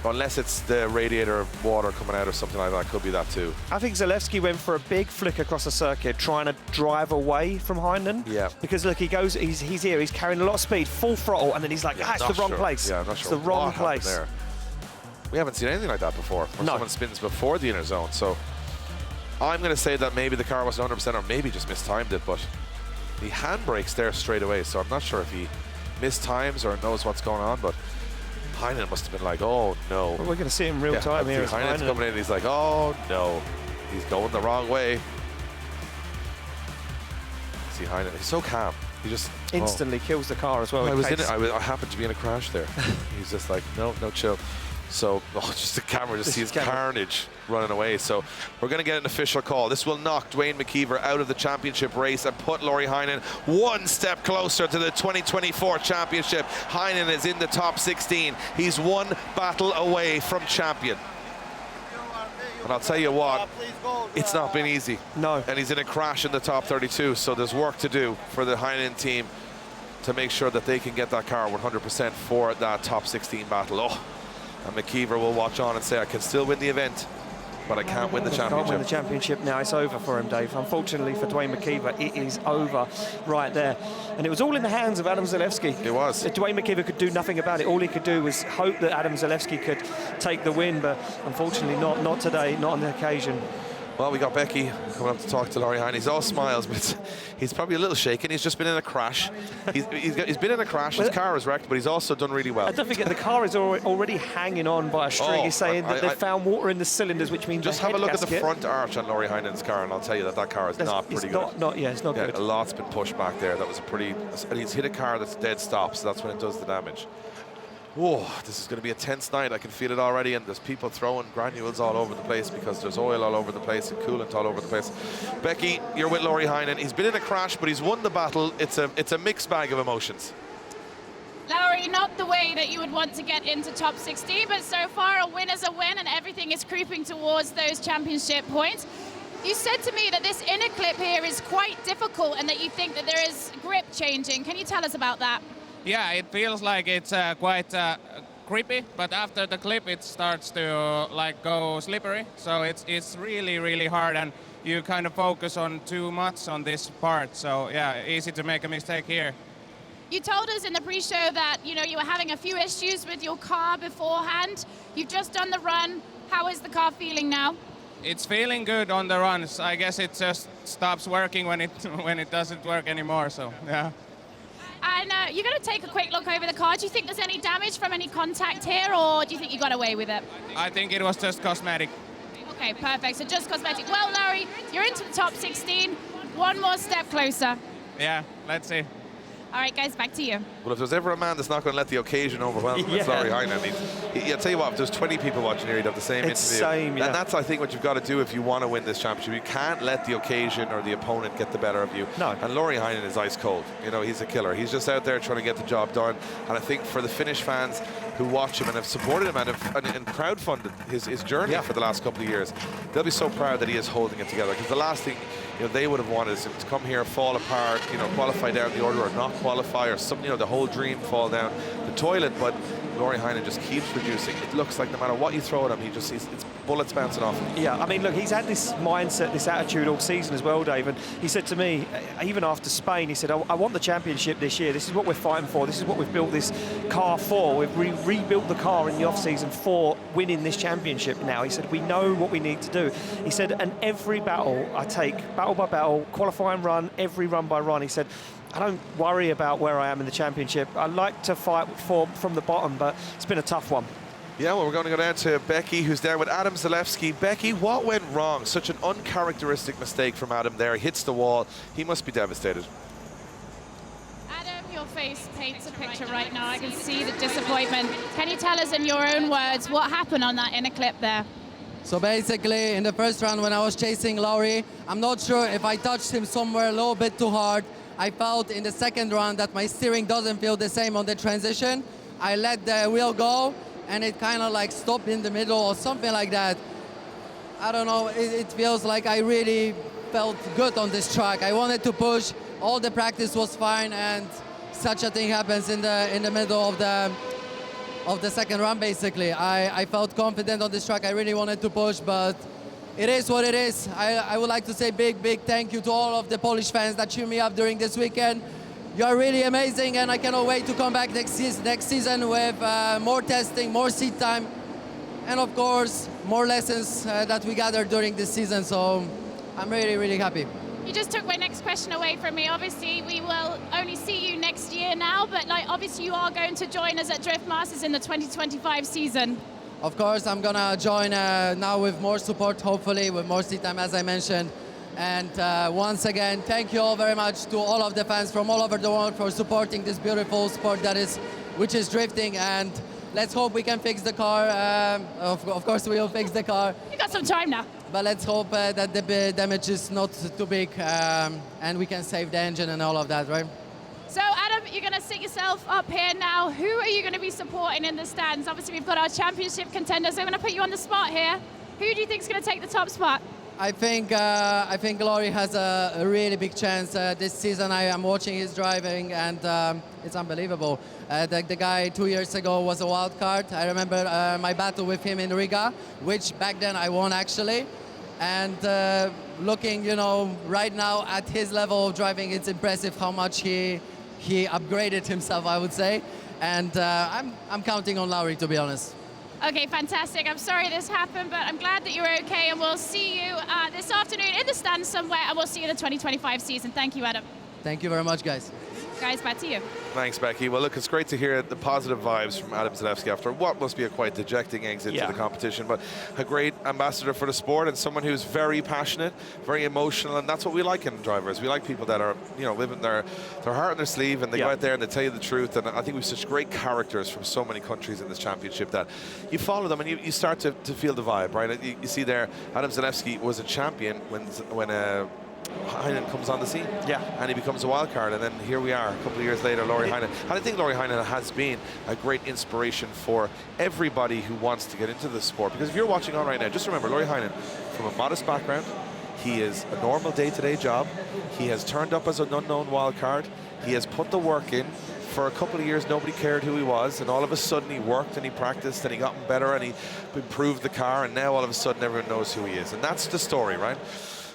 Unless it's the radiator of water coming out or something like that. Could be that too. I think Zalewski went for a big flick across the circuit, trying to drive away from Heinen. Yeah. Because look, he's here, he's carrying a lot of speed, full throttle, and then he's like, it's the wrong place. Yeah, I'm not sure. It's the wrong place. There. We haven't seen anything like that before, where someone spins before the inner zone. So I'm going to say that maybe the car wasn't 100% or maybe just mistimed it, but the handbrake's there straight away, so I'm not sure if he mistimes or knows what's going on, but Heinen must have been like, oh no. Well, we're going to see him real time here. Heinen's coming in, he's like, oh no. He's going the wrong way. See Heinen, he's so calm. He just instantly kills the car as well. I was in it. I happened to be in a crash there. He's just like, no, chill. So just the camera just sees carnage running away. So we're going to get an official call. This will knock Duane McKeever out of the championship race and put Lauri Heinen one step closer to the 2024 championship. Heinen is in the top 16. He's one battle away from champion. And I'll tell you what, it's not been easy. No. And he's in a crash in the top 32, so there's work to do for the Heinen team to make sure that they can get that car 100% for that top 16 battle. And McKeever will watch on and say, I can still win the event, but I can't win the championship. Can't win the championship now. It's over for him, Dave. Unfortunately for Duane McKeever, it is over right there. And it was all in the hands of Adam Zalewski. It was. Duane McKeever could do nothing about it. All he could do was hope that Adam Zalewski could take the win, but unfortunately not today, not on the occasion. Well, we got Becky coming up to talk to Lauri Heinen. He's all smiles, but he's probably a little shaken. He's just been in a crash. He's been in a crash. His car is wrecked, but he's also done really well. I don't forget the car is already hanging on by a string. He's saying that they've found water in the cylinders, which means just have a look at the front arch on Lauri Heinen's car, and I'll tell you that car is not pretty good. It's not good. A lot's been pushed back there. That was and he's hit a car that's dead stop, so that's when it does the damage. Oh, this is going to be a tense night. I can feel it already, and there's people throwing granules all over the place because there's oil all over the place and coolant all over the place. Becky, you're with Lauri Heinen. He's been in a crash, but he's won the battle. It's a mixed bag of emotions. Lauri, not the way that you would want to get into top 16, but so far a win is a win, and everything is creeping towards those championship points. You said to me that this inner clip here is quite difficult and that you think that there is grip changing. Can you tell us about that? Yeah, it feels like it's quite grippy, but after the clip it starts to go slippery. So it's really hard, and you kind of focus on too much on this part. So yeah, easy to make a mistake here. You told us in the pre-show that you were having a few issues with your car beforehand. You've just done the run. How is the car feeling now? It's feeling good on the runs. I guess it just stops working when it doesn't work anymore. So yeah. And you're going to take a quick look over the car. Do you think there's any damage from any contact here, or do you think you got away with it? I think it was just cosmetic. Okay, perfect. So just cosmetic. Well, Lauri, you're into the top 16. One more step closer. Yeah, let's see. All right, guys, back to you. Well, if there's ever a man that's not going to let the occasion overwhelm him, it's Lauri Heinen. I'll tell you what, if there's 20 people watching here, you'd have the same interview. Same, yeah. And that's, I think, what you've got to do if you want to win this championship. You can't let the occasion or the opponent get the better of you. No. And Lauri Heinen is ice cold. He's a killer. He's just out there trying to get the job done. And I think for the Finnish fans who watch him and have supported him and crowdfunded his journey for the last couple of years, they'll be so proud that he is holding it together. Because the last thing they would have wanted is him to come here, fall apart, qualify down the order or not qualify, or some, the whole dream fall down the toilet. But Lauri Heinen just keeps producing. It looks like no matter what you throw at him, it's bullets bouncing off him. Yeah, I mean, look, he's had this mindset, this attitude all season as well, Dave. And he said to me, even after Spain, he said, I want the championship this year. This is what we're fighting for. This is what we've built this car for. We've rebuilt the car in the off-season for winning this championship now. He said, we know what we need to do. He said, and every battle I take, battle by battle, qualifying run, every run by run, he said, I don't worry about where I am in the championship. I like to fight from the bottom, but it's been a tough one. Yeah, well, we're going to go down to Becky, who's there with Adam Zalewski. Becky, what went wrong? Such an uncharacteristic mistake from Adam there. He hits the wall. He must be devastated. Adam, your face paints a picture right now. I can see the disappointment. Can you tell us in your own words what happened on that inner clip there? So basically, in the first round when I was chasing Lauri, I'm not sure if I touched him somewhere a little bit too hard. I felt in the second round that my steering doesn't feel the same on the transition. I let the wheel go, and it kind of stopped in the middle or something like that. I don't know, it feels like I really felt good on this track. I wanted to push, all the practice was fine, and such a thing happens in the middle of the second run, basically. I felt confident on this track. I really wanted to push, but it is what it is. I would like to say big thank you to all of the Polish fans that cheer me up during this weekend. You are really amazing, and I cannot wait to come back next season with more testing, more seat time, and of course, more lessons that we gathered during this season. So I'm really happy. You just took my next question away from me. Obviously, we will only see you next year now, but obviously you are going to join us at Drift Masters in the 2025 season. Of course, I'm gonna join now with more support, hopefully, with more seat time, as I mentioned. And once again, thank you all very much to all of the fans from all over the world for supporting this beautiful sport which is drifting. And let's hope we can fix the car. Of course, we will fix the car. You got some time now. But let's hope that the damage is not too big and we can save the engine and all of that, right? So, Adam, you're going to sit yourself up here now. Who are you going to be supporting in the stands? Obviously, we've got our championship contenders. I'm going to put you on the spot here. Who do you think is going to take the top spot? I think Laurie has a really big chance this season. I am watching his driving, and it's unbelievable. The guy 2 years ago was a wild card. I remember my battle with him in Riga, which back then I won actually. And looking, right now at his level of driving, it's impressive how much he upgraded himself, I would say. And I'm counting on Laurie, to be honest. Okay, fantastic. I'm sorry this happened, but I'm glad that you're okay, and we'll see you this afternoon in the stands somewhere, and we'll see you in the 2025 season. Thank you, Adam. Thank you very much, guys. Guys, back to you. Thanks, Becky. Well, look, it's great to hear the positive vibes from Adam Zalewski after what must be a quite dejecting exit to the competition, but a great ambassador for the sport and someone who's very passionate, very emotional, and that's what we like in drivers. We like people that are, living their heart on their sleeve, and they go out there and they tell you the truth. And I think we have such great characters from so many countries in this championship that you follow them and you start to feel the vibe, right? You see there, Adam Zalewski was a champion when Heinen comes on the scene, and he becomes a wild card, and then here we are a couple of years later, Laurie Heinen. And I think Laurie Heinen has been a great inspiration for everybody who wants to get into the sport, because if you're watching on right now, just remember Laurie Heinen, from a modest background, he is a normal day-to-day job, he has turned up as an unknown wild card, he has put the work in. For a couple of years, nobody cared who he was, and all of a sudden he worked and he practiced and he got better and he improved the car, and now all of a sudden everyone knows who he is, and that's the story, right?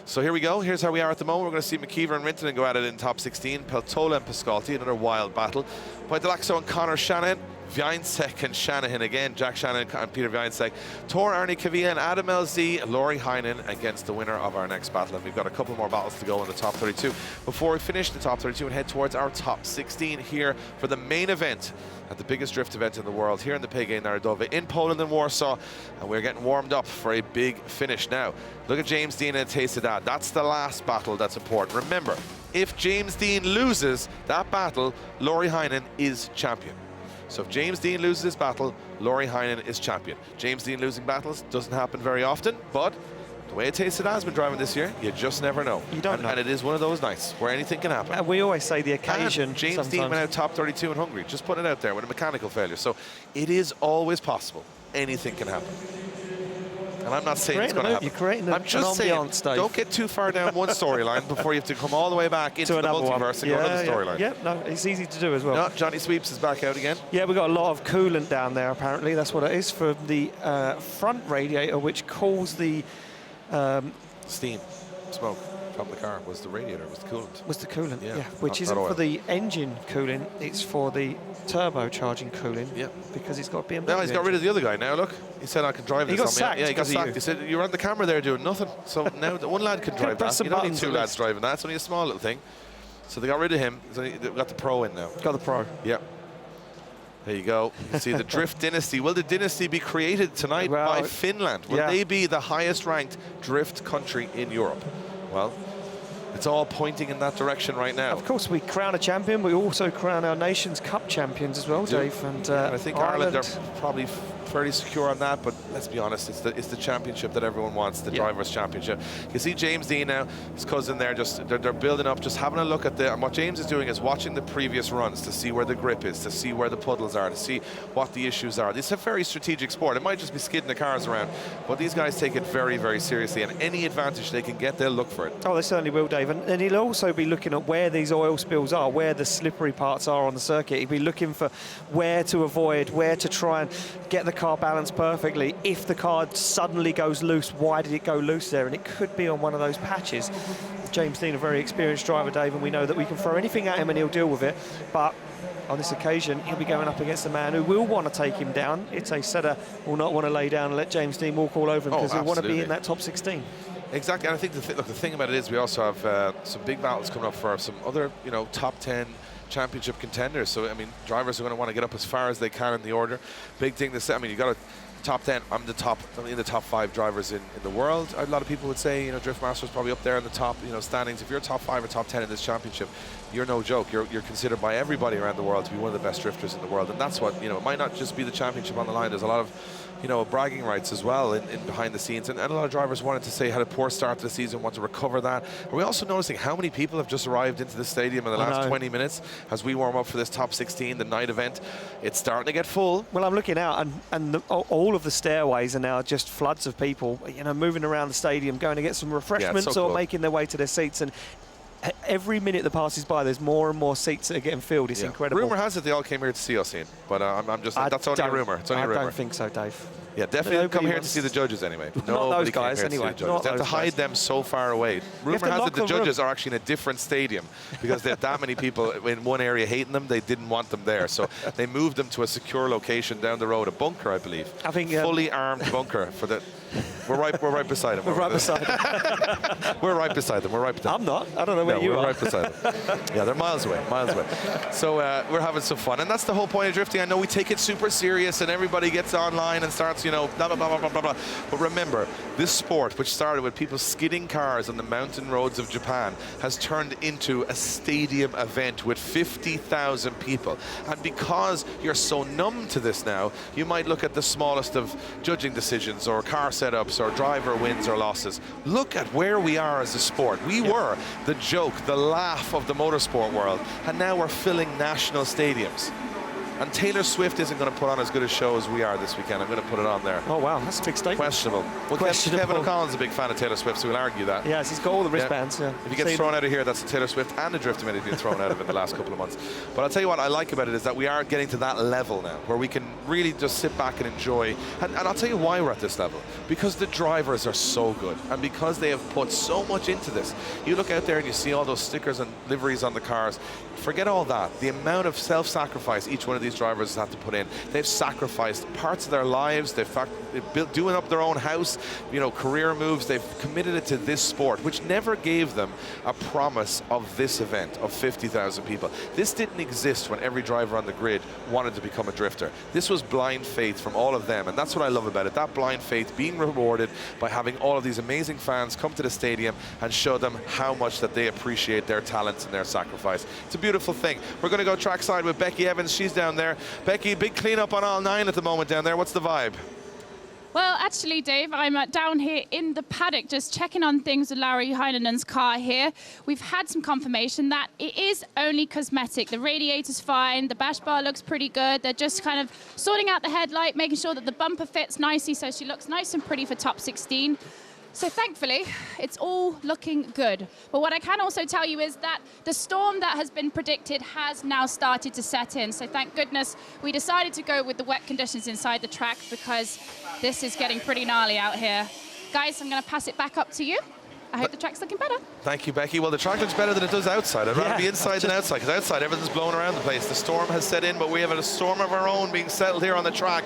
So here we go. Here's how we are at the moment. We're going to see McKeever and Rintanen go at it in top 16. Peltola and Piskolty, another wild battle. Pöytälaakso and Conor, Shanahan. Więcek and Shanahan again. Jack Shanahan and Peter Więcek. Tor Arnie Kavia and Adam LZ. Laurie Heinen against the winner of our next battle. And we've got a couple more battles to go in the top 32 before we finish the top 32 and head towards our top 16 here for the main event at the biggest drift event in the world here in the PGE Narodowy in Poland and Warsaw, and we're getting warmed up for a big finish now. Look at James Dean and Taste of That. That's the last battle that's important. Remember, if James Dean loses that battle, Laurie Heinen is champion. So if James Dean loses this battle, Laurie Heinen is champion. James Dean losing battles doesn't happen very often, but the way Taste of That has been driving this year, you just never know. You don't know. And it is one of those nights where anything can happen. And we always say the occasion. And James Dean went out top 32 in Hungary, just putting it out there with a mechanical failure. So it is always possible. Anything can happen. And I'm not saying it's going to happen. You're creating I'm just saying, don't get too far down one storyline before you have to come all the way back into the multiverse and go another storyline. Yeah, no, it's easy to do as well. No, Johnny Sweeps is back out again. Yeah, we've got a lot of coolant down there, apparently. That's what it is, for the front radiator, which cools the... steam, smoke from the car was the radiator, was the coolant. Was the coolant, yeah. Which isn't for the engine cooling, it's for the turbocharging cooling. Yeah. Because he's got BMW. No, he's got rid of the other guy now, look. He said I can drive this. He got sacked. Yeah, he got sacked. He said, you were on the camera there doing nothing. So now one lad can drive that. You don't need two lads driving that. It's only a small little thing. So they got rid of him. They've got the pro in now. Got the pro. Yeah. There you go. You can see the Drift Dynasty. Will the dynasty be created tonight by Finland? Will they be the highest ranked drift country in Europe? Well, it's all pointing in that direction right now. Of course, we crown a champion. We also crown our Nations Cup champions as well, Dave. And I think Ireland are probably fairly secure on that, but let's be honest, it's the championship that everyone wants, the Drivers' Championship. You see James Dean now, his cousin there, just they're building up, just having a look at and what James is doing is watching the previous runs to see where the grip is, to see where the puddles are, to see what the issues are. This is a very strategic sport. It might just be skidding the cars around, but these guys take it very, very seriously, and any advantage they can get, they'll look for it. Oh, they certainly will, Dave. And he'll also be looking at where these oil spills are, where the slippery parts are on the circuit. He'll be looking for where to avoid, where to try and get the car balanced perfectly. If the car suddenly goes loose, why did it go loose there? And it could be on one of those patches. James Dean, a very experienced driver, Dave, and we know that we can throw anything at him and he'll deal with it. But on this occasion, he'll be going up against a man who will want to take him down. It's a setter will not want to lay down and let James Dean walk all over him, because he'll want to be in that top 16. Exactly, and I think the thing about it is we also have some big battles coming up for some other, top 10 championship contenders. So, I mean, drivers are going to want to get up as far as they can in the order. Big thing to say, I mean, you got to top 10. I'm in the top 5 drivers in the world. A lot of people would say, you know, Drift Masters probably up there in the top, you know, standings. If you're top 5 or top 10 in this championship, you're no joke. You're considered by everybody around the world to be one of the best drifters in the world. And that's what, you know, it might not just be the championship on the line. There's a lot of, you know, bragging rights as well in behind the scenes. And a lot of drivers wanted to say had a poor start to the season, want to recover that. Are we also noticing how many people have just arrived into the stadium in the last 20 minutes as we warm up for this top 16, the night event? It's starting to get full. Well, I'm looking out, and all of the stairways are now just floods of people, you know, moving around the stadium, going to get some refreshments or making their way to their seats. And every minute that passes by, there's more and more seats that are getting filled. It's incredible. Rumor has it they all came here to see us, Ian, but I'm just, that's only a rumor. It's only a rumor. I don't think so, Dave. Yeah, definitely come here to see the judges anyway. Not those guys anyway. They have to hide them so far away. Rumor has it the judges are actually in a different stadium because they had that many people in one area hating them. They didn't want them there, so they moved them to a secure location down the road, a bunker, I believe. I think fully armed bunker for the. We're right beside them. We're right beside them. We're right beside them. We're right beside them. I'm not. I don't know where you are. We're right beside them. Yeah, they're miles away. Miles away. So we're having some fun, and that's the whole point of drifting. I know we take it super serious, and everybody gets online and starts, you know, blah blah blah blah blah blah. But remember, this sport, which started with people skidding cars on the mountain roads of Japan, has turned into a stadium event with 50,000 people. And because you're so numb to this now, you might look at the smallest of judging decisions or car setups or driver wins or losses. Look at where we are as a sport. We were the joke, the laugh of the motorsport world, and now we're filling national stadiums. And Taylor Swift isn't going to put on as good a show as we are this weekend. I'm going to put it on there. Oh, wow. That's a big statement. Questionable. Well, Kevin O'Connell's a big fan of Taylor Swift, so we'll argue that. Yes, he's got all the wristbands. Yeah. If he gets thrown out of here, that's a Taylor Swift and a drift event he's been thrown out of in the last couple of months. But I'll tell you what I like about it is that we are getting to that level now where we can really just sit back and enjoy. And I'll tell you why we're at this level. Because the drivers are so good and because they have put so much into this. You look out there and you see all those stickers and liveries on the cars. Forget all that. The amount of self-sacrifice each one of these drivers has to put in. They've sacrificed parts of their lives. They've built, doing up their own house, you know, career moves. They've committed it to this sport, which never gave them a promise of this event of 50,000 people. This didn't exist when every driver on the grid wanted to become a drifter. This was blind faith from all of them, and that's what I love about it. That blind faith being rewarded by having all of these amazing fans come to the stadium and show them how much that they appreciate their talents and their sacrifice. It's a beautiful thing. We're going to go trackside with Becky Evans. She's down there. Becky, big cleanup on all 9 at the moment down there. What's the vibe? Well, actually, Dave, I'm down here in the paddock just checking on things with Lauri Heinenen's car here. We've had some confirmation that it is only cosmetic. The radiator's fine, the bash bar looks pretty good. They're just kind of sorting out the headlight, making sure that the bumper fits nicely so she looks nice and pretty for top 16. So thankfully, it's all looking good. But what I can also tell you is that the storm that has been predicted has now started to set in. So thank goodness we decided to go with the wet conditions inside the track because this is getting pretty gnarly out here. Guys, I'm going to pass it back up to you. I hope the track's looking better. Thank you, Becky. Well, the track looks better than it does outside. I'd rather be inside than outside, because outside everything's blowing around the place. The storm has set in, but we have a storm of our own being settled here on the track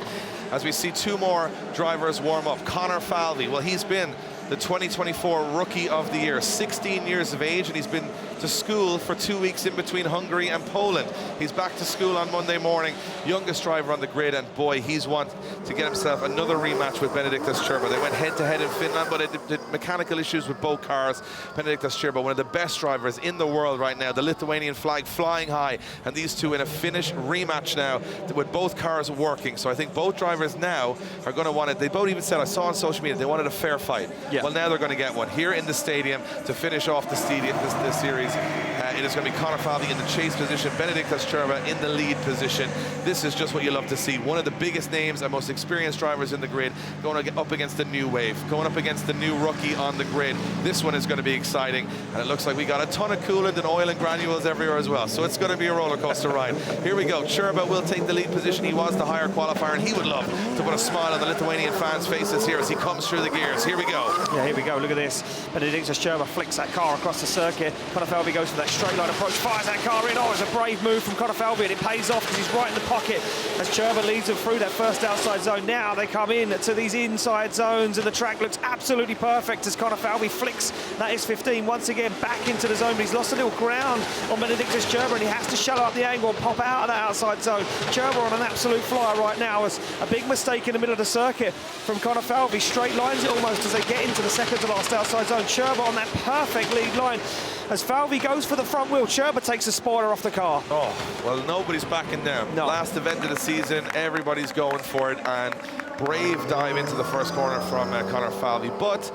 as we see 2 more drivers warm up. Conor Falvey, well, he's been the 2024 Rookie of the Year, 16 years of age, and he's been to school for 2 weeks in between Hungary and Poland. He's back to school on Monday morning, youngest driver on the grid, and boy, he's want to get himself another rematch with Benediktas Čurba. They went head-to-head in Finland, but it did mechanical issues with both cars. Benediktas Čurba, one of the best drivers in the world right now, the Lithuanian flag flying high, and these two in a Finnish rematch now with both cars working. So I think both drivers now are going to want it. They both even said, I saw on social media, they wanted a fair fight. Yeah. Well, now they're going to get one here in the stadium to finish off the series. It is going to be Conor Falvey in the chase position, Benediktas Čurba in the lead position. This is just what you love to see. One of the biggest names and most experienced drivers in the grid going up against the new wave, going up against the new rookie on the grid. This one is going to be exciting, and it looks like we got a ton of coolant and oil and granules everywhere as well. So it's going to be a roller coaster ride. Here we go. Čurba will take the lead position. He was the higher qualifier, and he would love to put a smile on the Lithuanian fans' faces here as he comes through the gears. Here we go. Yeah, here we go. Look at this. Benediktas Čurba flicks that car across the circuit. Conor Falvey goes for that straight line approach, fires that car in. Oh, it's a brave move from Conor Falvey, and it pays off because he's right in the pocket as Cherba leads them through that first outside zone. Now they come in to these inside zones, and the track looks absolutely perfect as Conor Falvey flicks that S15 once again back into the zone, but he's lost a little ground on Benedictus Cherba, and he has to shallow up the angle and pop out of that outside zone. Cherba on an absolute flyer right now. As a big mistake in the middle of the circuit from Conor Falvey, straight lines it almost as they get into the second to last outside zone. Cherba on that perfect lead line as Falvey goes for the front wheel. Cherba takes a spoiler off the car. Oh, well, nobody's backing down. No. Last event of the season, everybody's going for it, and brave dive into the first corner from Conor Falvey, but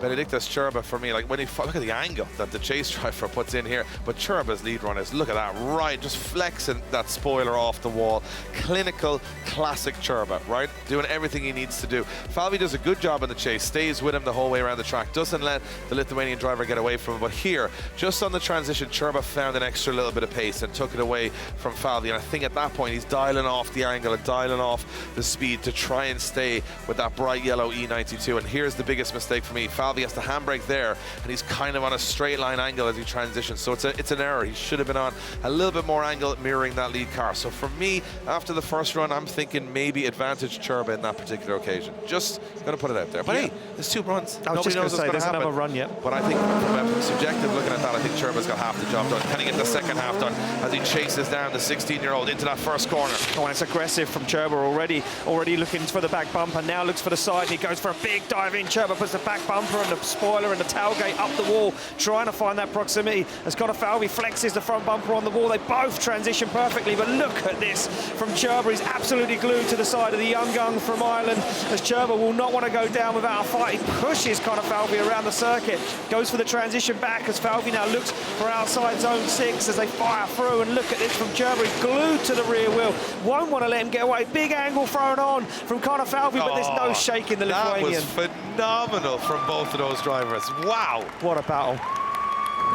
Benedictus Cherba, for me, like when he look at the angle that the chase driver puts in here, but Cherba's lead run is, look at that, right, just flexing that spoiler off the wall. Clinical, classic Cherba, right? Doing everything he needs to do. Falvey does a good job in the chase, stays with him the whole way around the track, doesn't let the Lithuanian driver get away from him, but here, just on the transition, Cherba found an extra little bit of pace and took it away from Falvey, and I think at that point he's dialing off the angle and dialing off the speed to try and stay with that bright yellow E92, and here's the biggest mistake for me. Falvey has to handbrake there, and he's kind of on a straight line angle as he transitions, so it's an error. He should have been on a little bit more angle mirroring that lead car. So for me, after the first run, I'm thinking maybe advantage Cherba in that particular occasion. Just gonna put it out there. But hey, there's 2 runs. I was just going to say, there's another run yet. But I think from a subjective looking at that, I think Cherba's got half the job done. Can he get the second half done as he chases down the 16-year-old into that first corner? Oh, and it's aggressive from Cherba already looking for the back bumper, now looks for the side, and he goes for a big dive in. Cherba puts the back bumper and the spoiler and the tailgate up the wall, trying to find that proximity as Conor Falvey flexes the front bumper on the wall. They both transition perfectly, but look at this from Cherba. He's absolutely glued to the side of the young gun from Ireland as Cherba will not want to go down without a fight. He pushes Conor Falvey around the circuit, goes for the transition back as Falvey now looks for outside zone 6 as they fire through, and look at this from Cherba. He's glued to the rear wheel, won't want to let him get away. Big angle thrown on from Conor Falvey, but there's no shaking the Lithuanian. That was phenomenal from both of those drivers. Wow. What a battle.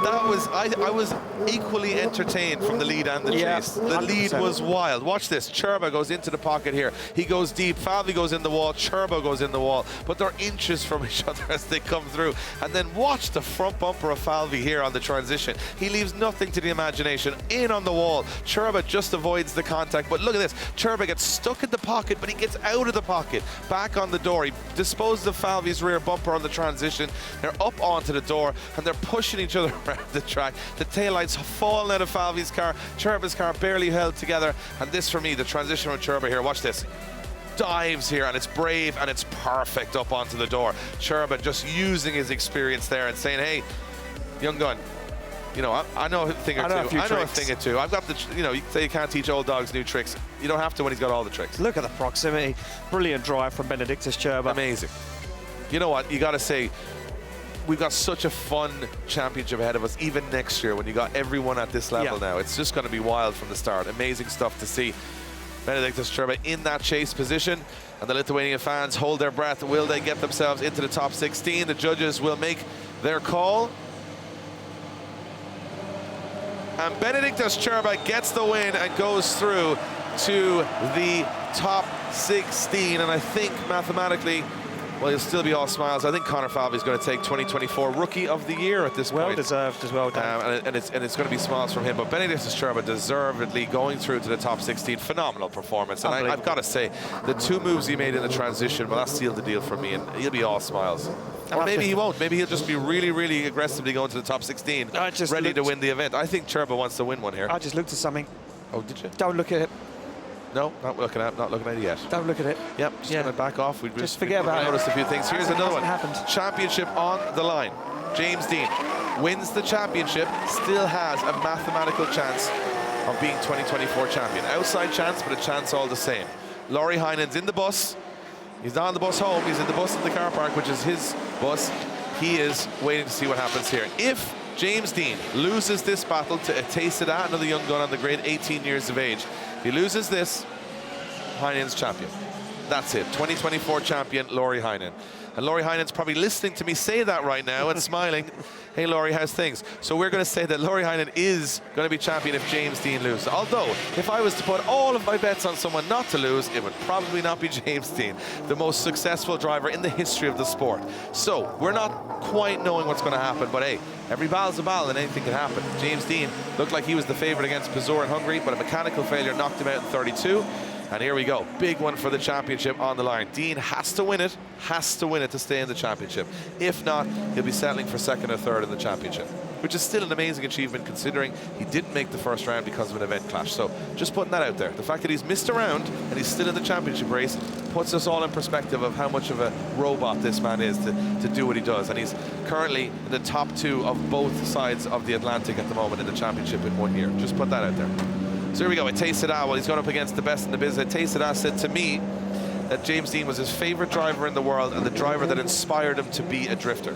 That was, I was equally entertained from the lead and the chase. The lead was wild. Watch this. Cherba goes into the pocket here. He goes deep. Falvey goes in the wall. Cherba goes in the wall. But they're inches from each other as they come through. And then watch the front bumper of Falvey here on the transition. He leaves nothing to the imagination. In on the wall. Cherba just avoids the contact. But look at this. Cherba gets stuck in the pocket, but he gets out of the pocket. Back on the door. He disposed of Falvey's rear bumper on the transition. They're up onto the door, and they're pushing each other around the track. The taillights falling out of Falvey's car. Cherba's car barely held together. And this for me, the transition from Cherba here, watch this. Dives here, and it's brave and it's perfect up onto the door. Cherba just using his experience there and saying, hey, young gun, you know, I know a thing or two. I know a thing or two. I've got the, you know, you say you can't teach old dogs new tricks. You don't have to when he's got all the tricks. Look at the proximity. Brilliant drive from Benedictus Cherba. Amazing. You know what? You got to say, we've got such a fun championship ahead of us, even next year when you got everyone at this level now. It's just going to be wild from the start. Amazing stuff to see. Benedictus Cherba in that chase position, and the Lithuanian fans hold their breath. Will they get themselves into the top 16? The judges will make their call. And Benedictus Cherba gets the win and goes through to the top 16. And I think mathematically, well, he'll still be all smiles. I think Conor Falvey is going to take 2024 Rookie of the Year at this point. Well deserved as well, Dan. And it's going to be smiles from him. But Benedictus Cherba deservedly going through to the top 16. Phenomenal performance. And I've got to say, the 2 moves he made in the transition, well, that sealed the deal for me. And he'll be all smiles. And maybe he won't. Maybe he'll just be really, really aggressively going to the top 16, ready to win the event. I think Cherba wants to win one here. I just looked at something. Oh, did you? Don't look at it. No, not looking at it yet. Don't look at it. Yep, just going to back off. We just forget about it. Noticed a few things. Here's another one. Happened. Championship on the line. James Dean wins the championship, still has a mathematical chance of being 2024 champion. Outside chance, but a chance all the same. Laurie Heinen's in the bus. He's not on the bus home. He's in the bus in the car park, which is his bus. He is waiting to see what happens here. If James Dean loses this battle to a taste of that, another young gun on the grid, 18 years of age. If he loses this, Heinen's champion. That's it. 2024 champion, Laurie Heinen. And Laurie Heinen's probably listening to me say that right now and smiling. Hey, Laurie, how's things? So we're going to say that Laurie Heinen is going to be champion if James Deane loses. Although, if I was to put all of my bets on someone not to lose, it would probably not be James Deane, the most successful driver in the history of the sport. So we're not quite knowing what's going to happen, but hey, every battle's a battle and anything can happen. James Deane looked like he was the favorite against Pesur in Hungary, but a mechanical failure knocked him out in 32. And here we go, big one for the championship on the line. Deane has to win it to stay in the championship. If not, he'll be settling for second or third in the championship, which is still an amazing achievement considering he didn't make the first round because of an event clash. So just putting that out there. The fact that he's missed a round and he's still in the championship race puts us all in perspective of how much of a robot this man is to do what he does. And he's currently in the top 2 of both sides of the Atlantic at the moment in the championship in 1 year. Just put that out there. So here we go, Itay Seda, well, he's going up against the best in the business. Itay Seda said to me that James Deane was his favorite driver in the world and the driver that inspired him to be a drifter.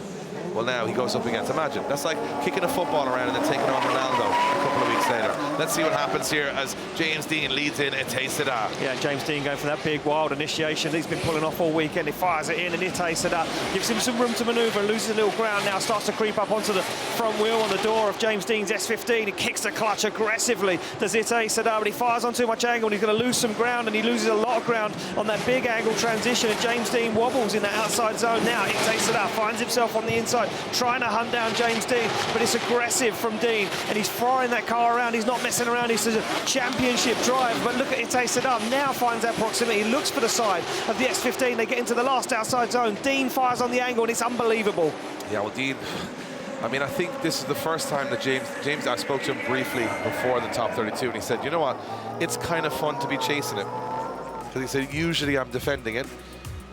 Well, now he goes up against, imagine, that's like kicking a football around and then taking on Ronaldo a couple of weeks later. Let's see what happens here as James Deane leads in Itay Seda. Yeah, James Deane going for that big wild initiation he's been pulling off all weekend. He fires it in and Itay Seda gives him some room to manoeuvre, loses a little ground now, starts to creep up onto the front wheel on the door of James Deane's S15. He kicks the clutch aggressively, does Itay Seda, but he fires on too much angle and he's going to lose some ground, and he loses a lot of ground on that big angle transition, and James Deane wobbles in the outside zone now. Itay Seda finds himself on the inside, trying to hunt down James Deane, but it's aggressive from Deane, and he's flying that car around. He's not messing around. He's a championship drive, but look at Itay Seda now finds that proximity, looks for the side of the S15. They get into the last outside zone. Deane fires on the angle, and it's unbelievable. Yeah, well, Deane, I mean, I think this is the first time that James, I spoke to him briefly before the top 32, and he said, you know what, it's kind of fun to be chasing it. Because he said, usually I'm defending it.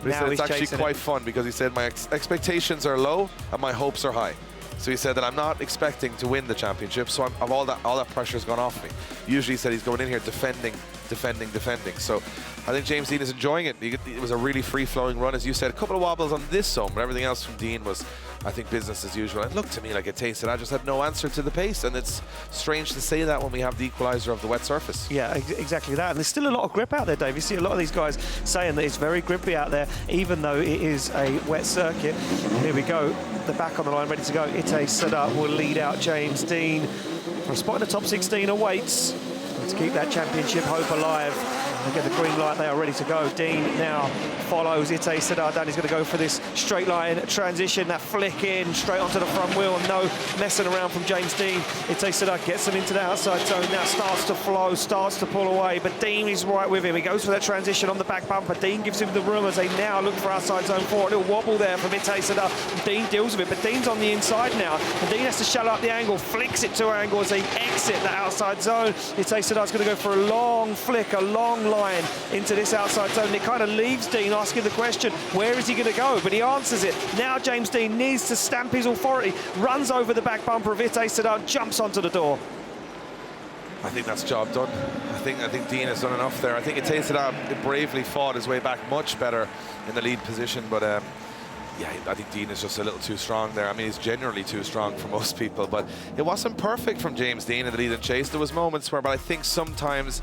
But he said it's actually quite fun because he said my expectations are low and my hopes are high. So he said that I'm not expecting to win the championship, so all that pressure's gone off me. Usually he said he's going in here defending. So I think James Deane is enjoying it. It was a really free-flowing run, as you said. A couple of wobbles on this zone, but everything else from Deane was, I think, business as usual. It looked to me like it tasted. I just had no answer to the pace, and it's strange to say that when we have the equalizer of the wet surface. Yeah, exactly that. And there's still a lot of grip out there, Dave. You see a lot of these guys saying that it's very grippy out there, even though it is a wet circuit. Here we go. The back on the line, ready to go. Itay Seda will lead out James Deane. For a spot in the top 16 awaits to keep that championship hope alive. They get the green light, they are ready to go. Deane now follows Itay Seda down. He's going to go for this straight line transition, that flick in straight onto the front wheel, and no messing around from James Deane. Itay Seda gets him into the outside zone, now starts to flow, starts to pull away, but Deane is right with him. He goes for that transition on the back bumper. Deane gives him the room as they now look for outside zone 4. A little wobble there from Itay Seda. Deane deals with it, but Deane's on the inside now, and Deane has to shallow up the angle, flicks it to angle as they exit the outside zone. Itay Seda's going to go for a long flick, a long line into this outside zone. And it kind of leaves Deane asking the question, where is he going to go? But he answers it. Now James Deane needs to stamp his authority, runs over the back bumper of Itay Seda, jumps onto the door. I think that's job done. I think Deane has done enough there. I think Itay Seda bravely fought his way back much better in the lead position, but yeah, I think Deane is just a little too strong there. I mean, he's generally too strong for most people, but it wasn't perfect from James Deane in the lead and chase. There was moments where, but I think sometimes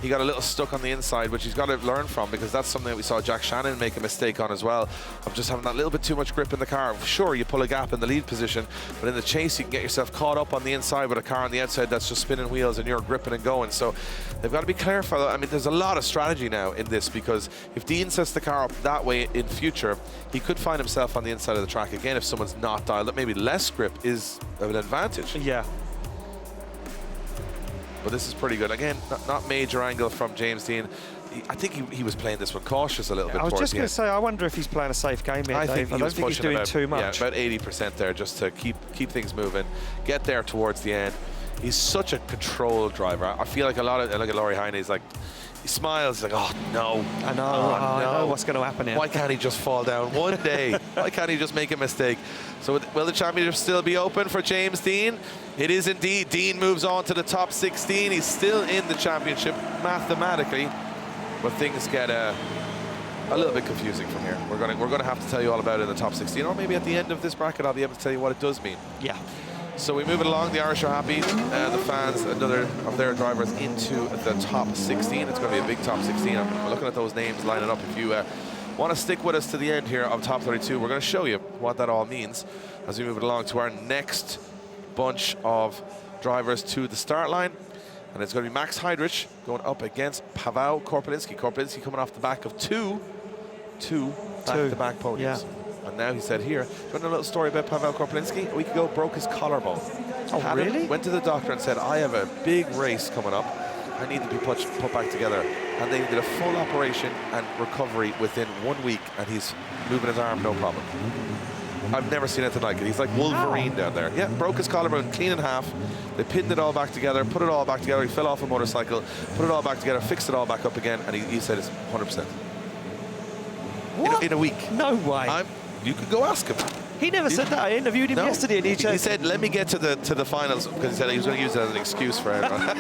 he got a little stuck on the inside, which he's got to learn from, because that's something that we saw Jack Shanahan make a mistake on as well, of just having that little bit too much grip in the car. Sure, you pull a gap in the lead position, but in the chase you can get yourself caught up on the inside with a car on the outside that's just spinning wheels and you're gripping and going. So they've got to be careful. I mean, there's a lot of strategy now in this, because if Deane sets the car up that way in future, he could find himself on the inside of the track again if someone's not dialed up. Maybe less grip is an advantage. Yeah. But this is pretty good. Again, not major angle from James Deane. I think he was playing this one cautious a little bit. I was just going to say, I wonder if he's playing a safe game here, Dave. I don't think he's doing too much. Yeah, about 80% there, just to keep things moving, get there towards the end. He's such a controlled driver. I feel like a lot of, look at Laurie Heine, he's like, he smiles, he's like, oh no. I know, I know what's going to happen here. Why can't he just fall down one day? Why can't he just make a mistake? So will the championship still be open for James Deane? It is indeed. Deane moves on to the top 16. He's still in the championship mathematically, but things get a little bit confusing from here. We're going to have to tell you all about it in the top 16, or maybe at the end of this bracket I'll be able to tell you what it does mean. Yeah. So we move it along. The Irish are happy. The fans, another of their drivers into the top 16. It's going to be a big top 16. I'm looking at those names lining up. If you Want to stick with us to the end here of Top 32. We're going to show you what that all means as we move it along to our next bunch of drivers to the start line. And it's going to be Max Heidrich going up against Paweł Korpelinski. Korpelinski coming off the back of two back-to-back podiums. Yeah. And now he said here, do you want to know a little story about Paweł Korpelinski? A week ago, broke his collarbone. Oh, really? Went to the doctor and said, I have a big race coming up. I need to be put back together. And they did a full operation and recovery within 1 week, and he's moving his arm, no problem. I've never seen anything like it. He's like Wolverine down there. Yeah, broke his collarbone clean in half. They pinned it all back together, put it all back together. He fell off a motorcycle, put it all back together, fixed it all back up again, and he said it's 100%. In a week. No way. You could go ask him. He never said that. I interviewed him yesterday, and he said, let me get to the finals, because he said he was going to use it as an excuse for everyone.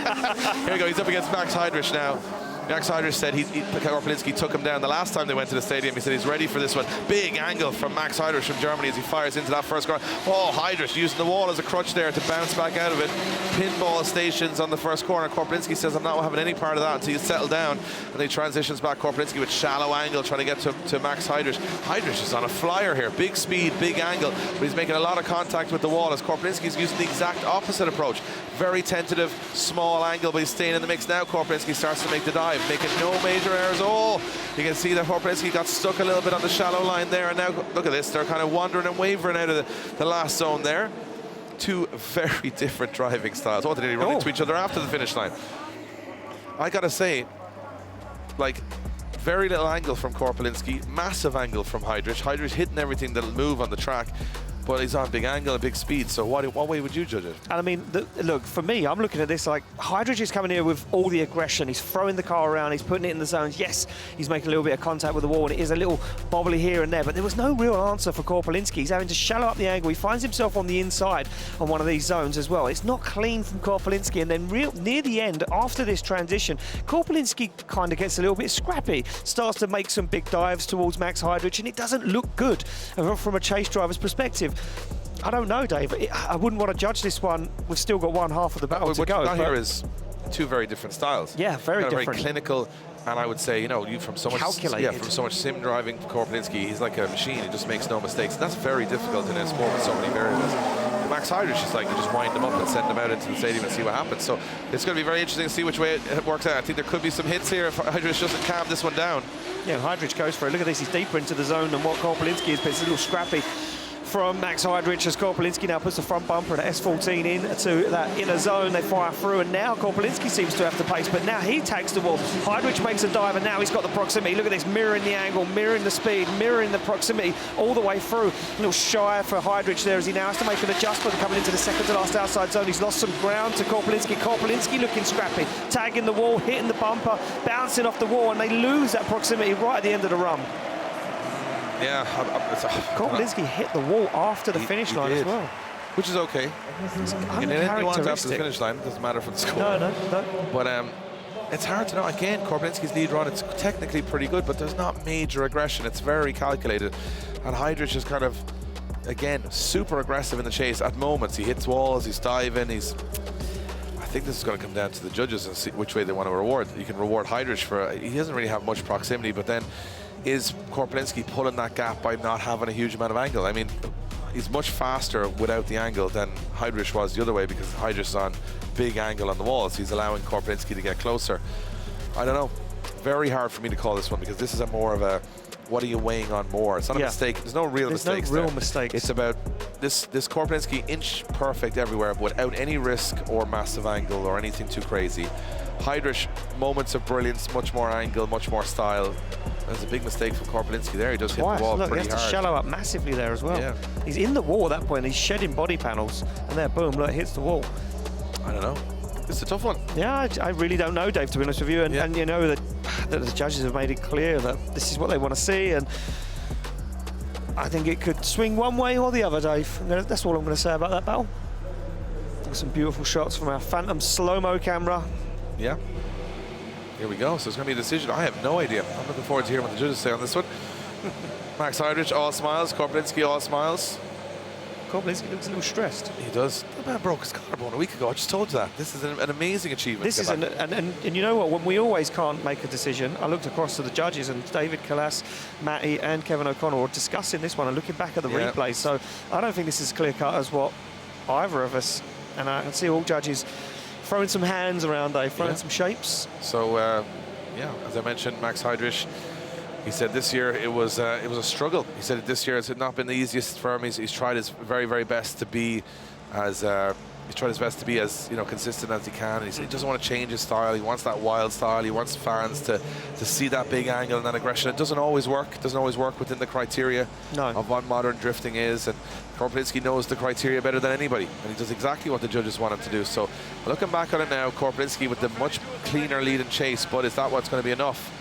Here we go. He's up against Max Heidrich now. Max Heidrich said Korpelinski took him down the last time they went to the stadium. He said he's ready for this one. Big angle from Max Heidrich from Germany as he fires into that first corner. Oh, Heidrich using the wall as a crutch there to bounce back out of it. Pinball stations on the first corner. Korpelinski says, I'm not having any part of that until you settle down. And he transitions back. Korpelinski with shallow angle trying to get to Max Heidrich. Heidrich is on a flyer here. Big speed, big angle. But he's making a lot of contact with the wall as Korpelinski's using the exact opposite approach. Very tentative, small angle, but he's staying in the mix now. Korpelinski starts to make the dive, making no major errors. Oh, you can see that Korpelinski got stuck a little bit on the shallow line there, and now look at this, they're kind of wandering and wavering out of the last zone there. Two very different driving styles. Oh, they run into each other after the finish line. I gotta say, like, very little angle from Korpelinski, massive angle from Heidrich. Heidrich hitting everything that'll move on the track. But he's on big angle and big speed, so what way would you judge it? And I mean, look, for me, I'm looking at this like Heidrich is coming here with all the aggression. He's throwing the car around, he's putting it in the zones. Yes, he's making a little bit of contact with the wall, and it is a little bobbly here and there, but there was no real answer for Korpelinski. He's having to shallow up the angle. He finds himself on the inside on one of these zones as well. It's not clean from Korpelinski, and then near the end, after this transition, Korpelinski kind of gets a little bit scrappy, starts to make some big dives towards Max Heidrich, and it doesn't look good from a chase driver's perspective. I don't know, Dave. I wouldn't want to judge this one. We've still got one half of the battle to go. What you got here is two very different styles. Yeah, very different. Very clinical, and I would say, you know, you from so much calculated. Yeah, from so much sim driving. Korpelinski, he's like a machine. He just makes no mistakes. And that's very difficult in a sport with so many variables. Max Heidrich is like, you just wind them up and send them out into the stadium and see what happens. So it's going to be very interesting to see which way it works out. I think there could be some hits here if Heidrich doesn't calm this one down. Yeah, Heidrich goes for it. Look at this. He's deeper into the zone than what Korpelinski is, but it's a little scrappy from Max Heidrich as Korpelinski now puts the front bumper at S14 into that inner zone. They fire through, and now Korpelinski seems to have the pace, but now he tags the wall. Heidrich makes a dive, and now he's got the proximity. Look at this, mirroring the angle, mirroring the speed, mirroring the proximity all the way through. A little shy for Heidrich there as he now has to make an adjustment coming into the second to last outside zone. He's lost some ground to Korpelinski. Korpelinski looking scrappy, tagging the wall, hitting the bumper, bouncing off the wall, and they lose that proximity right at the end of the run. Yeah, Korpelinski hit the wall after the finish line as well. Which is okay. You can hit anyone after the finish line, it doesn't matter for the score. No. But it's hard to know. Again, Korpelinski's lead run, it's technically pretty good, but there's not major aggression. It's very calculated. And Heidrich is kind of, again, super aggressive in the chase at moments. He hits walls, he's diving, I think this is going to come down to the judges and see which way they want to reward. You can reward Heidrich for, he doesn't really have much proximity, but then is Korpelinski pulling that gap by not having a huge amount of angle? I mean, he's much faster without the angle than Heidrich was the other way, because Heidrich is on big angle on the walls. He's allowing Korpelinski to get closer. I don't know. Very hard for me to call this one, because this is more of a, what are you weighing on more? It's not a mistake. There's no real mistakes there. It's about this Korpelinski inch perfect everywhere, but without any risk or massive angle or anything too crazy. Heidrich, moments of brilliance, much more angle, much more style. There's a big mistake from Korpelinski there. He does hit the wall pretty hard. He has to shallow up massively there as well. Yeah. He's in the wall at that point. He's shedding body panels, and there, boom, look, hits the wall. I don't know. It's a tough one. Yeah, I really don't know, Dave, to be honest with you. And you know that the judges have made it clear that this is what they want to see, and I think it could swing one way or the other, Dave. That's all I'm going to say about that battle. Some beautiful shots from our Phantom slow-mo camera. Yeah. Here we go. So it's going to be a decision. I have no idea. I'm looking forward to hearing what the judges say on this one. Max Heidrich, all smiles. Korpelinski, all smiles. Korpolinski looks a little stressed. He does. The man broke his collarbone a week ago. I just told you that. This is an amazing achievement. This is, and you know what, when we always can't make a decision, I looked across to the judges, and David Callas, Matty and Kevin O'Connor were discussing this one and looking back at the replay. So I don't think this is clear cut as what either of us, and I can see all judges throwing some hands around, throwing some shapes. So, yeah, as I mentioned, Max Heidrich, he said this year it was a struggle. He said this year it's not been the easiest for him. He's tried his very, very best to be as consistent as he can. And he said he doesn't want to change his style. He wants that wild style. He wants fans to see that big angle and that aggression. It doesn't always work. It doesn't always work within the criteria of what modern drifting is. And Korpolinski knows the criteria better than anybody, and he does exactly what the judges want him to do. So looking back on it now, Korpolinski with the much cleaner lead and chase, but is that what's going to be enough?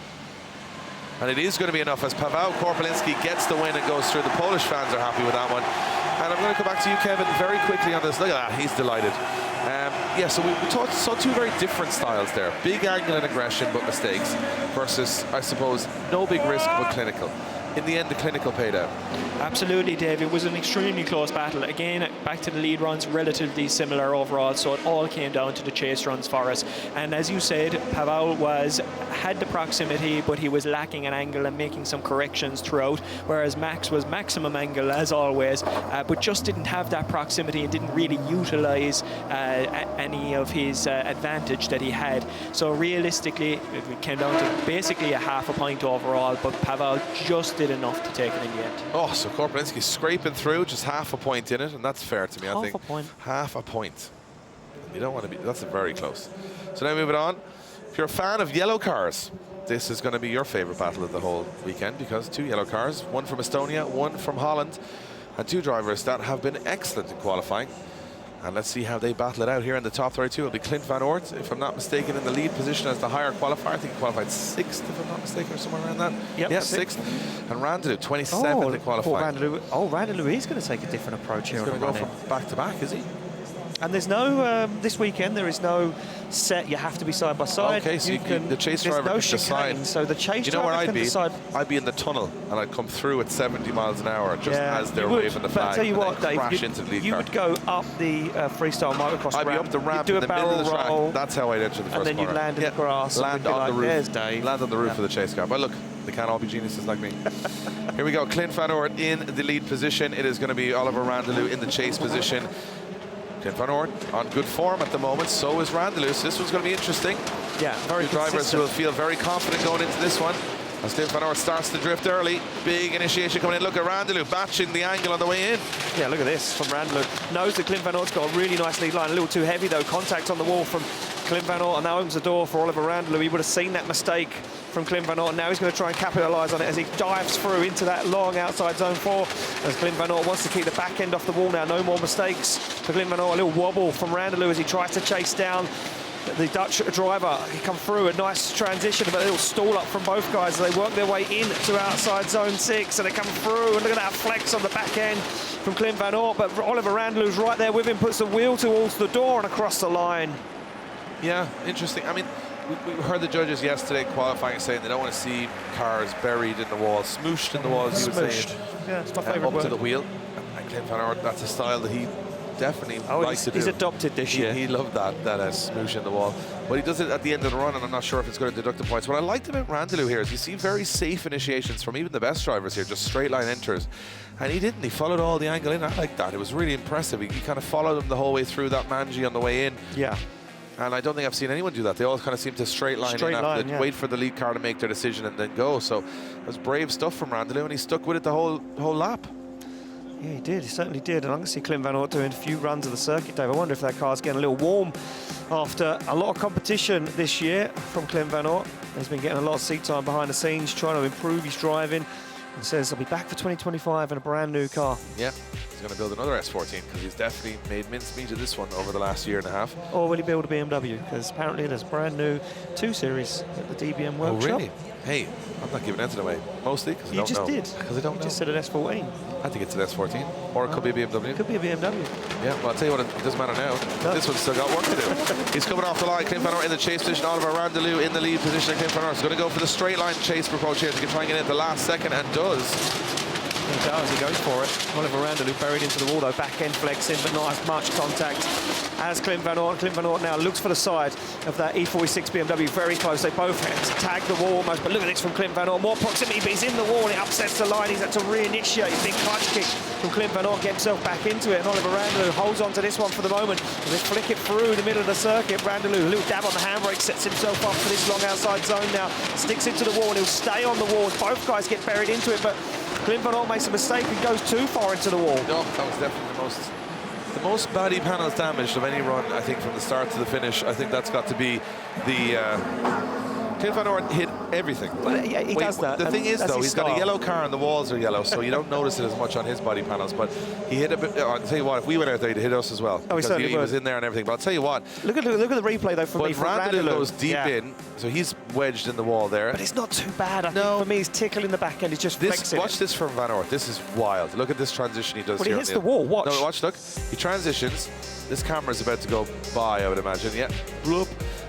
And it is going to be enough as Paweł Korpolinski gets the win and goes through. The Polish fans are happy with that one. And I'm going to come back to you, Kevin, very quickly on this. Look at that, he's delighted. Yeah, so we saw two very different styles there. Big angle and aggression, but mistakes, versus, I suppose, no big risk, but clinical. In the end, the clinical paid out. Absolutely, Dave. It was an extremely close battle. Again, back to the lead runs, relatively similar overall, so it all came down to the chase runs for us. And as you said, Paweł had the proximity, but he was lacking an angle and making some corrections throughout, whereas Max was maximum angle, as always, but just didn't have that proximity and didn't really utilize any of his advantage that he had. So realistically, it came down to basically a half a point overall, but Paweł just did enough to take it in the end. Oh, so Korpolinski scraping through, just half a point in it, and that's fair to me, I think. Half a point. Half a point. You don't want to be, that's very close. So now moving on. If you're a fan of yellow cars, this is going to be your favorite battle of the whole weekend, because two yellow cars, one from Estonia, one from Holland, and two drivers that have been excellent in qualifying. And let's see how they battle it out here in the top 32. It'll be Clint Van Oort, if I'm not mistaken, in the lead position as the higher qualifier. I think he qualified 6th, if I'm not mistaken, or somewhere around that. Yep, yeah, 6th. And Randalou, 27th in qualifying. Randalou is going to take a different approach here. He's going to go from back to back, is he? And there's no, this weekend, there is no set, you have to be side by side. Okay, so the chase driver can decide. So the chase driver can decide. I'd be in the tunnel and I'd come through at 70 miles an hour just as they're waving the flag. But I'll tell you what, Dave, you would go up the freestyle motocross ramp. I'd be up the ramp in the middle of the track. Roll, That's how I'd enter the first corner. And then you'd land in the grass. Land on the roof. There's Dave. Land on the roof of the chase car. But look, they can't all be geniuses like me. Here we go, Clint Van Oort in the lead position. It is going to be Oliver Randalou in the chase position. Clint Van Oort on good form at the moment, so is Randalou. So this one's going to be interesting. Yeah, very Two drivers who will feel very confident going into this one. As Clint Van Oort starts to drift early, big initiation coming in. Look at Randalou batching the angle on the way in. Yeah, look at this from Randalou. Knows that Clint Van Oort's got a really nice lead line. A little too heavy though. Contact on the wall from Clint Van Oort, and that opens the door for Oliver Randalou. He would have seen that mistake from Clint Van Oort. Now he's going to try and capitalise on it as he dives through into that long outside zone 4. As Clint Van Oort wants to keep the back end off the wall now. No more mistakes for Clint Van Oort. A little wobble from Randalou as he tries to chase down the Dutch driver. He come through a nice transition, but a little stall up from both guys as they work their way into outside zone 6, and they come through, and look at that flex on the back end from Clint Van Oort, but Oliver Randalou's right there with him, puts the wheel towards the door and across the line. Yeah, interesting. I mean, we heard the judges yesterday qualifying saying they don't want to see cars buried in the wall, smooshed in the walls, you would say. Yeah, it's my favourite word. Up to the wheel. And Clint Van Oort, that's a style that he definitely likes to do. He's adopted this year. He loved that smoosh in the wall. But he does it at the end of the run, and I'm not sure if it's going to deduct the points. What I liked about Randalou here is you see very safe initiations from even the best drivers here, just straight line enters. And he didn't. He followed all the angle in. I like that. It was really impressive. He kind of followed him the whole way through that Manji on the way in. Yeah. And I don't think I've seen anyone do that. They all kind of seem to straight line in, wait for the lead car to make their decision and then go. So it was brave stuff from Randalou, and he stuck with it the whole lap. Yeah, he did. He certainly did. And I'm going to see Clint Van Oort doing a few runs of the circuit, Dave. I wonder if that car's getting a little warm after a lot of competition this year from Clint Van Oort. He's been getting a lot of seat time behind the scenes, trying to improve his driving. And says he'll be back for 2025 in a brand new car. Yeah, he's going to build another S14 because he's definitely made mincemeat of this one over the last year and a half. Or will he build a BMW? Because apparently there's a brand new 2 Series at the DBM workshop. Oh, really? Hey, I'm not giving anything away. Mostly because I don't know. You just did. Because I don't know. You just said an S14. I think it's an S14. Or it could be a BMW. It could be a BMW. Yeah, well, I'll tell you what, it doesn't matter now. No. This one's still got work to do. He's coming off the line. Clint Van Oort in the chase position. Oliver Randalou in the lead position. Clint Van Oort is going to go for the straight line chase approach here to try and get in at the last second, and does. He does, he goes for it. Oliver Randall buried into the wall though, back end flexing, but not as much contact as Clint Van Aert. Clint Van Aert now looks for the side of that E46 BMW, very close. They both had to tag the wall almost, but look at this from Clint Van Aert. More proximity, but he's in the wall and it upsets the line. He's had to reinitiate. Big clutch kick from Clint Van Aert, get himself back into it, and Oliver Randall holds on to this one for the moment. And they flick it through the middle of the circuit. Randall, a little dab on the handbrake, sets himself up for this long outside zone now. Sticks it to the wall and he'll stay on the wall. Both guys get buried into it, but Clint Van Aert makes a mistake and goes too far into the wall. No, that was definitely the most body panels damaged of any run, I think, from the start to the finish. I think that's got to be the... Clint Van Aert hit everything. Well, yeah, he does that. The thing is, though, he's got a yellow car and the walls are yellow, so you don't notice it as much on his body panels. But he hit a bit. I'll tell you what, if we went out there, he'd hit us as well. Oh, he was in there and everything. But I'll tell you what. Look at the replay, though, from me. Randall goes deep in, so he's wedged in the wall there. But it's not too bad. I think for me, he's tickling the back end. He's just flexing. Watch this from Van Aert. This is wild. Look at this transition he does here. He hits the wall. Watch. No, watch. Look. He transitions. This camera's about to go by, I would imagine. Yeah. Bloop.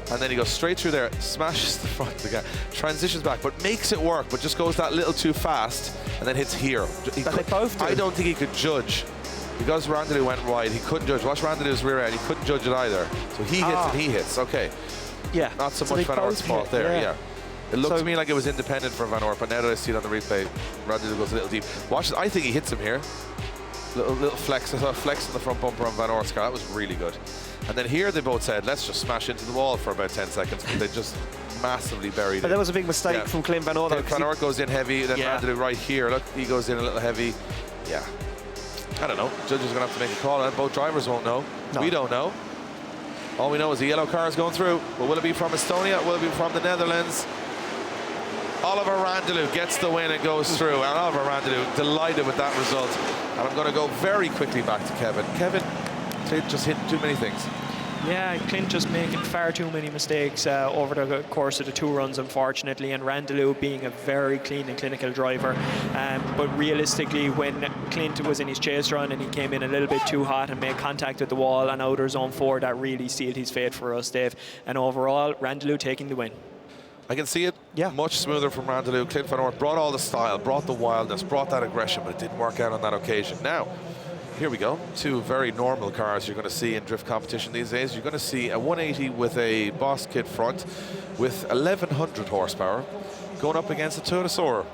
And then he goes straight through there, smashes the front of the guy, transitions back, but makes it work, but just goes that little too fast, and then hits here. They both do. I don't think he could judge. Because Randall went wide, he couldn't judge. Watch Randall's rear end, he couldn't judge it either. So he hits and he hits, okay. Yeah. Not so much Van Aert's fault there, yeah. It looked to me like it was independent from Van Aert, but now that I see it on the replay, Randall goes a little deep. Watch, I think he hits him here. Little flex, I saw a flex on the front bumper on Van Aert's car. That was really good. And then here they both said, let's just smash into the wall for about 10 seconds. But they just massively buried it. But there was a big mistake from Clint Van Aert. Van Aert goes in heavy, then Randall right here. Look, he goes in a little heavy. Yeah. I don't know. Judges are going to have to make a call, and both drivers won't know. No. We don't know. All we know is the yellow car is going through. But will it be from Estonia? Will it be from the Netherlands? Oliver Randall gets the win and goes through. And Oliver Randall delighted with that result. And I'm going to go very quickly back to Kevin. Kevin just hit too many things. Yeah, Clint just making far too many mistakes over the course of the two runs, unfortunately, and Randall being a very clean and clinical driver. But realistically, when Clint was in his chase run and he came in a little bit too hot and made contact with the wall on outer zone 4, that really sealed his fate for us, Dave. And overall, Randall taking the win. I can see it much smoother from Randall. Clint Van Aert brought all the style, brought the wildness, brought that aggression, but it didn't work out on that occasion. Now, here we go. Two very normal cars you're going to see in drift competition these days. You're going to see a 180 with a Boss kit front with 1100 horsepower going up against a Toyota.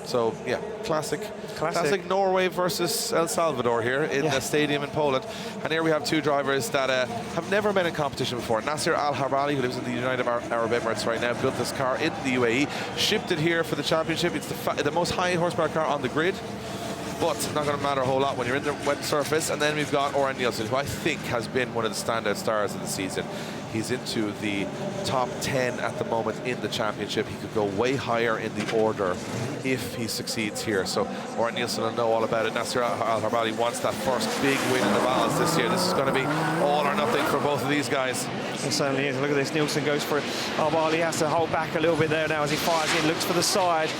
So, yeah, classic Norway versus El Salvador here in the stadium in Poland. And here we have two drivers that have never been in competition before. Nasser Al-Habali, who lives in the United Arab Emirates right now, built this car in the UAE, shipped it here for the championship. It's the most high horsepower car on the grid. But it's not going to matter a whole lot when you're in the wet surface. And then we've got Oren Nielsen, who I think has been one of the standout stars of the season. He's into the top 10 at the moment in the championship. He could go way higher in the order if he succeeds here. So Oren Nielsen will know all about it. Nasser Al-Habali wants that first big win in the balance this year. This is going to be all or nothing for both of these guys. It certainly is. Look at this. Nielsen goes for it. Al-Habali has to hold back a little bit there now as he fires in, looks for the side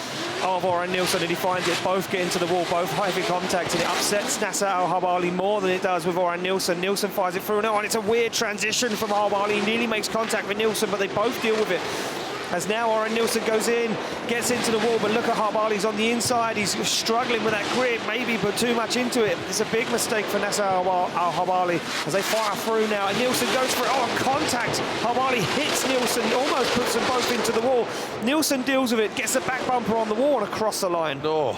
of Oren Nielsen, and he finds it. Both get into the wall, both heavy contact, and it upsets Nasser Al-Habali more than it does with Oren Nielsen. Nielsen fires it through now, and it's a weird transition from Al-Habali. He nearly makes contact with Nielsen, but they both deal with it. As now Oren Nielsen goes in, gets into the wall, but look at Habali's on the inside. He's struggling with that grip, maybe put too much into it. It's a big mistake for Nasser Al-Habali as they fire through now, and Nielsen goes for it. Oh, contact. Habali hits Nielsen, almost puts them both into the wall. Nielsen deals with it, gets the back bumper on the wall and across the line. No.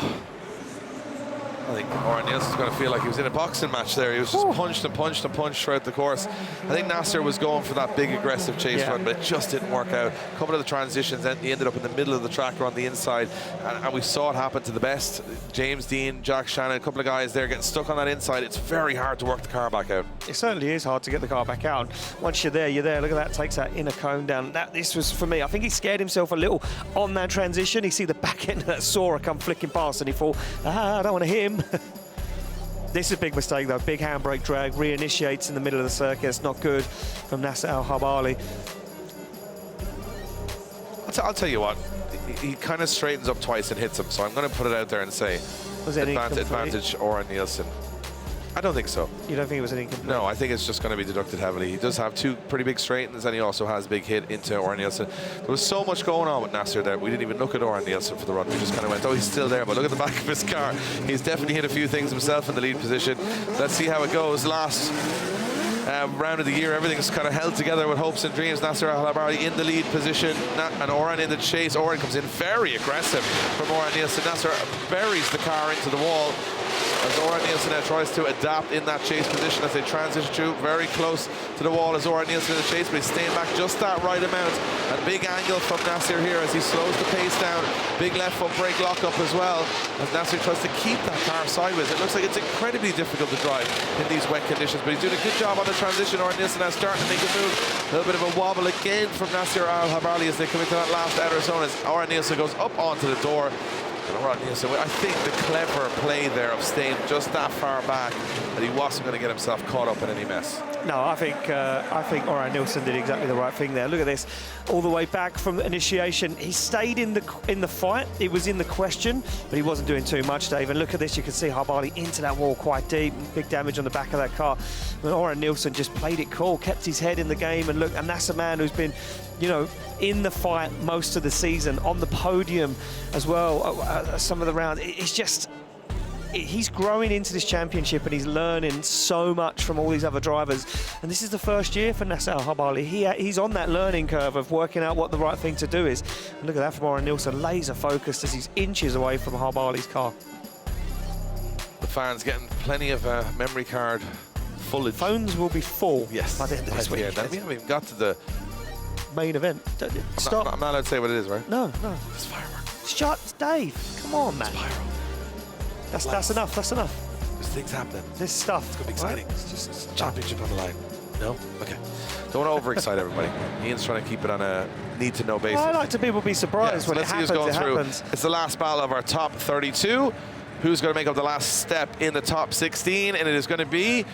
I think Oren Nielsen's going to feel like he was in a boxing match there. He was just punched and punched and punched throughout the course. I think Nasser was going for that big aggressive chase run, but it just didn't work out. A couple of the transitions, and he ended up in the middle of the track or on the inside, and we saw it happen to the best. James Dean, Jack Shannon, a couple of guys there getting stuck on that inside. It's very hard to work the car back out. It certainly is hard to get the car back out. Once you're there, you're there. Look at that, takes that inner cone down. This was, for me, I think he scared himself a little on that transition. He see the back end of that Sora come flicking past, and he thought, I don't want to hit him. This is a big mistake, though. Big handbrake drag, reinitiates in the middle of the circuit. It's not good from Nasser Al-Habali. I'll tell you what, he kind of straightens up twice and hits him, so I'm going to put it out there and say advantage Oren Nielsen. I don't think so. You don't think it was an incomplete? No, I think it's just going to be deducted heavily. He does have 2 pretty big straightens, and he also has a big hit into Orjan Nielsen. There was so much going on with Nasser there. We didn't even look at Orjan Nielsen for the run. We just kind of went, oh, he's still there. But look at the back of his car. He's definitely hit a few things himself in the lead position. Let's see how it goes. Last round of the year, everything's kind of held together with hopes and dreams. Nasser Al-Habari in the lead position, and Orjan in the chase. Orjan comes in very aggressive from Orjan Nielsen. Nasser buries the car into the wall as Orjan Nielsen now tries to adapt in that chase position as they transition through. Very close to the wall as Orjan Nielsen in the chase, but he's staying back just that right amount. And big angle from Nasser here as he slows the pace down. Big left foot brake lock up as well as Nasser tries to keep that car sideways. It looks like it's incredibly difficult to drive in these wet conditions, but he's doing a good job on the transition. Orjan Nielsen now starting to make a move. A little bit of a wobble again from Nasser Al-Habari as they come into that last outer zone as Orjan Nielsen goes up onto the door. So I think the clever play there of staying just that far back that he wasn't going to get himself caught up in any mess. No, I think Orjan Nielsen did exactly the right thing there. Look at this, all the way back from initiation. He stayed in the fight. It was in the question, but he wasn't doing too much, Dave. And look at this, you can see Habali into that wall quite deep. Big damage on the back of that car. And Orjan Nielsen just played it cool, kept his head in the game. And look, and that's a man who's been, you know, in the fight most of the season, on the podium as well, some of the rounds. It's just, he's growing into this championship and he's learning so much from all these other drivers. And this is the first year for Nasser Al-Habari. He's on that learning curve of working out what the right thing to do is. And look at that from Orjan Nielsen, laser focused as he's inches away from Habali's car. The fans getting plenty of memory card full. Phones will be full, yes, by the end of this week. Yeah, we haven't even got to the main event. Stop. I'm not allowed to say what it is, right? No. It's fireworks. Shut, Dave. Come on, man. That's enough. That's enough. There's things happening. This stuff. It's gonna be exciting. Right? It's just a championship on the line. No? Okay. Don't want to overexcite everybody. Ian's trying to keep it on a need-to-know basis. Well, I like to people be surprised when it happens. Let's see who's going through. Happens. It's the last battle of our top 32. Who's going to make up the last step in the top 16? And it is going to be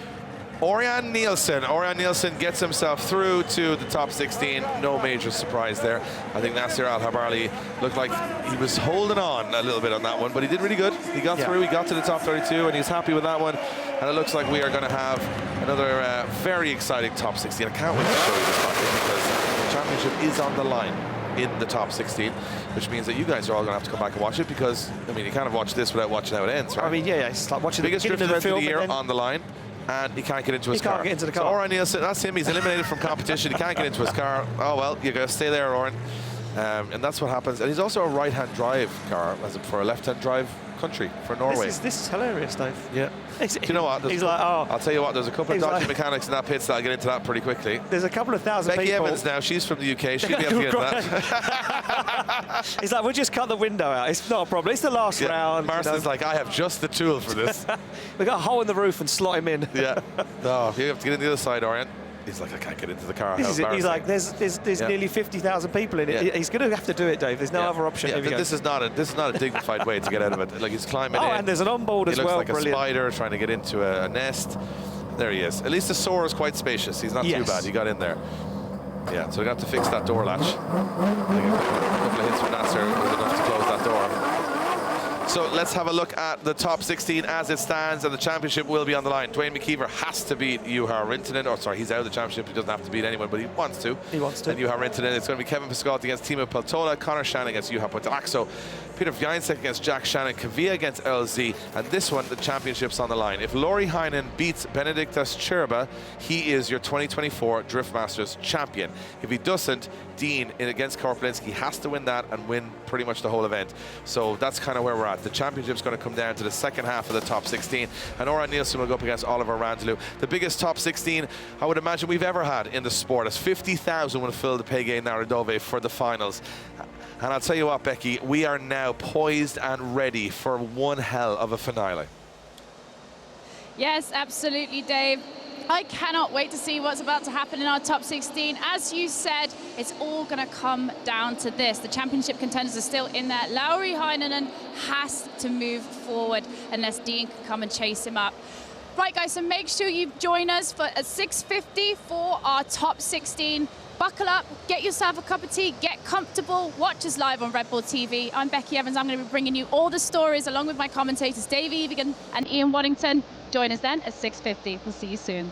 Orjan Nielsen. Orjan Nielsen gets himself through to the top 16. No major surprise there. I think Nasser Al-Habari looked like he was holding on a little bit on that one, but he did really good. He got through, he got to the top 32, and he's happy with that one. And it looks like we are going to have another very exciting top 16. I can't wait to show you this one because the championship is on the line in the top 16, which means that you guys are all going to have to come back and watch it because, I mean, you can't watch this without watching how it ends, right? I mean, yeah, it's like watching the biggest drift event of the year on the line. And he can't get into his car. He can't get into the car. So Orjan Nielsen, that's him. He's eliminated from competition. He can't get into his car. Oh, well, you got to stay there, Orjan. And that's what happens. And he's also a right-hand drive car for a left-hand drive country for Norway. This is hilarious, Dave. Yeah. Do you know what? He's like, oh. I'll tell you what, there's a couple of dodgy mechanics in that pit, so I'll get into that pretty quickly. There's a couple of thousand Becky people. Evans now, she's from the UK. She'll be able to get into that. He's like, we'll just cut the window out. It's not a problem. It's the last round. Marston's like, I have just the tool for this. We got a hole in the roof and slot him in. Yeah. No, you have to get in the other side, Orjan. He's like, I can't get into the car. He's like, there's nearly 50,000 people in it. He's going to have to do it, Dave. There's no other option. Yeah, this is not a dignified way to get out of it. Like he's climbing in. Oh, and there's an onboard as well. He looks like a spider trying to get into a nest. There he is. At least the Soar is quite spacious. He's not too bad. He got in there. Yeah, so we have to fix that door latch. I think a couple of hits from Nasser was enough to close that door. So let's have a look at the top 16 as it stands, and the championship will be on the line. Duane McKeever has to beat Juha Rintanen. Oh, sorry, he's out of the championship. He doesn't have to beat anyone, but he wants to. He wants to. And Juha Rintanen, it's going to be Kevin Piskolty against Teemu Peltola, Conor Shanahan against Juha Pöytälaakso, Peter Więcek against Jack Shannon, Kavia against LZ, and this one, the championship's on the line. If Lauri Heinen beats Benediktas Cherba, he is your 2024 Drift Masters champion. If he doesn't, Dean against Korpelinski has to win that and win pretty much the whole event. So that's kind of where we're at. The championship's going to come down to the second half of the top 16, and Orjan Nielsen will go up against Oliver Randalou. The biggest top 16 I would imagine we've ever had in the sport, as 50,000 will fill the PGE Narodowy for the finals. And I'll tell you what, Becky, we are now poised and ready for one hell of a finale. Yes, absolutely, Dave. I cannot wait to see what's about to happen in our top 16. As you said, it's all going to come down to this. The championship contenders are still in there. Lauri Heinen has to move forward unless Dean can come and chase him up. Right, guys, so make sure you join us for at 6:50 for our top 16. Buckle up, get yourself a cup of tea, get comfortable, watch us live on Red Bull TV. I'm Becky Evans. I'm going to be bringing you all the stories along with my commentators Dave Evigan and Ian Waddington. Join us then at 6:50. We'll see you soon.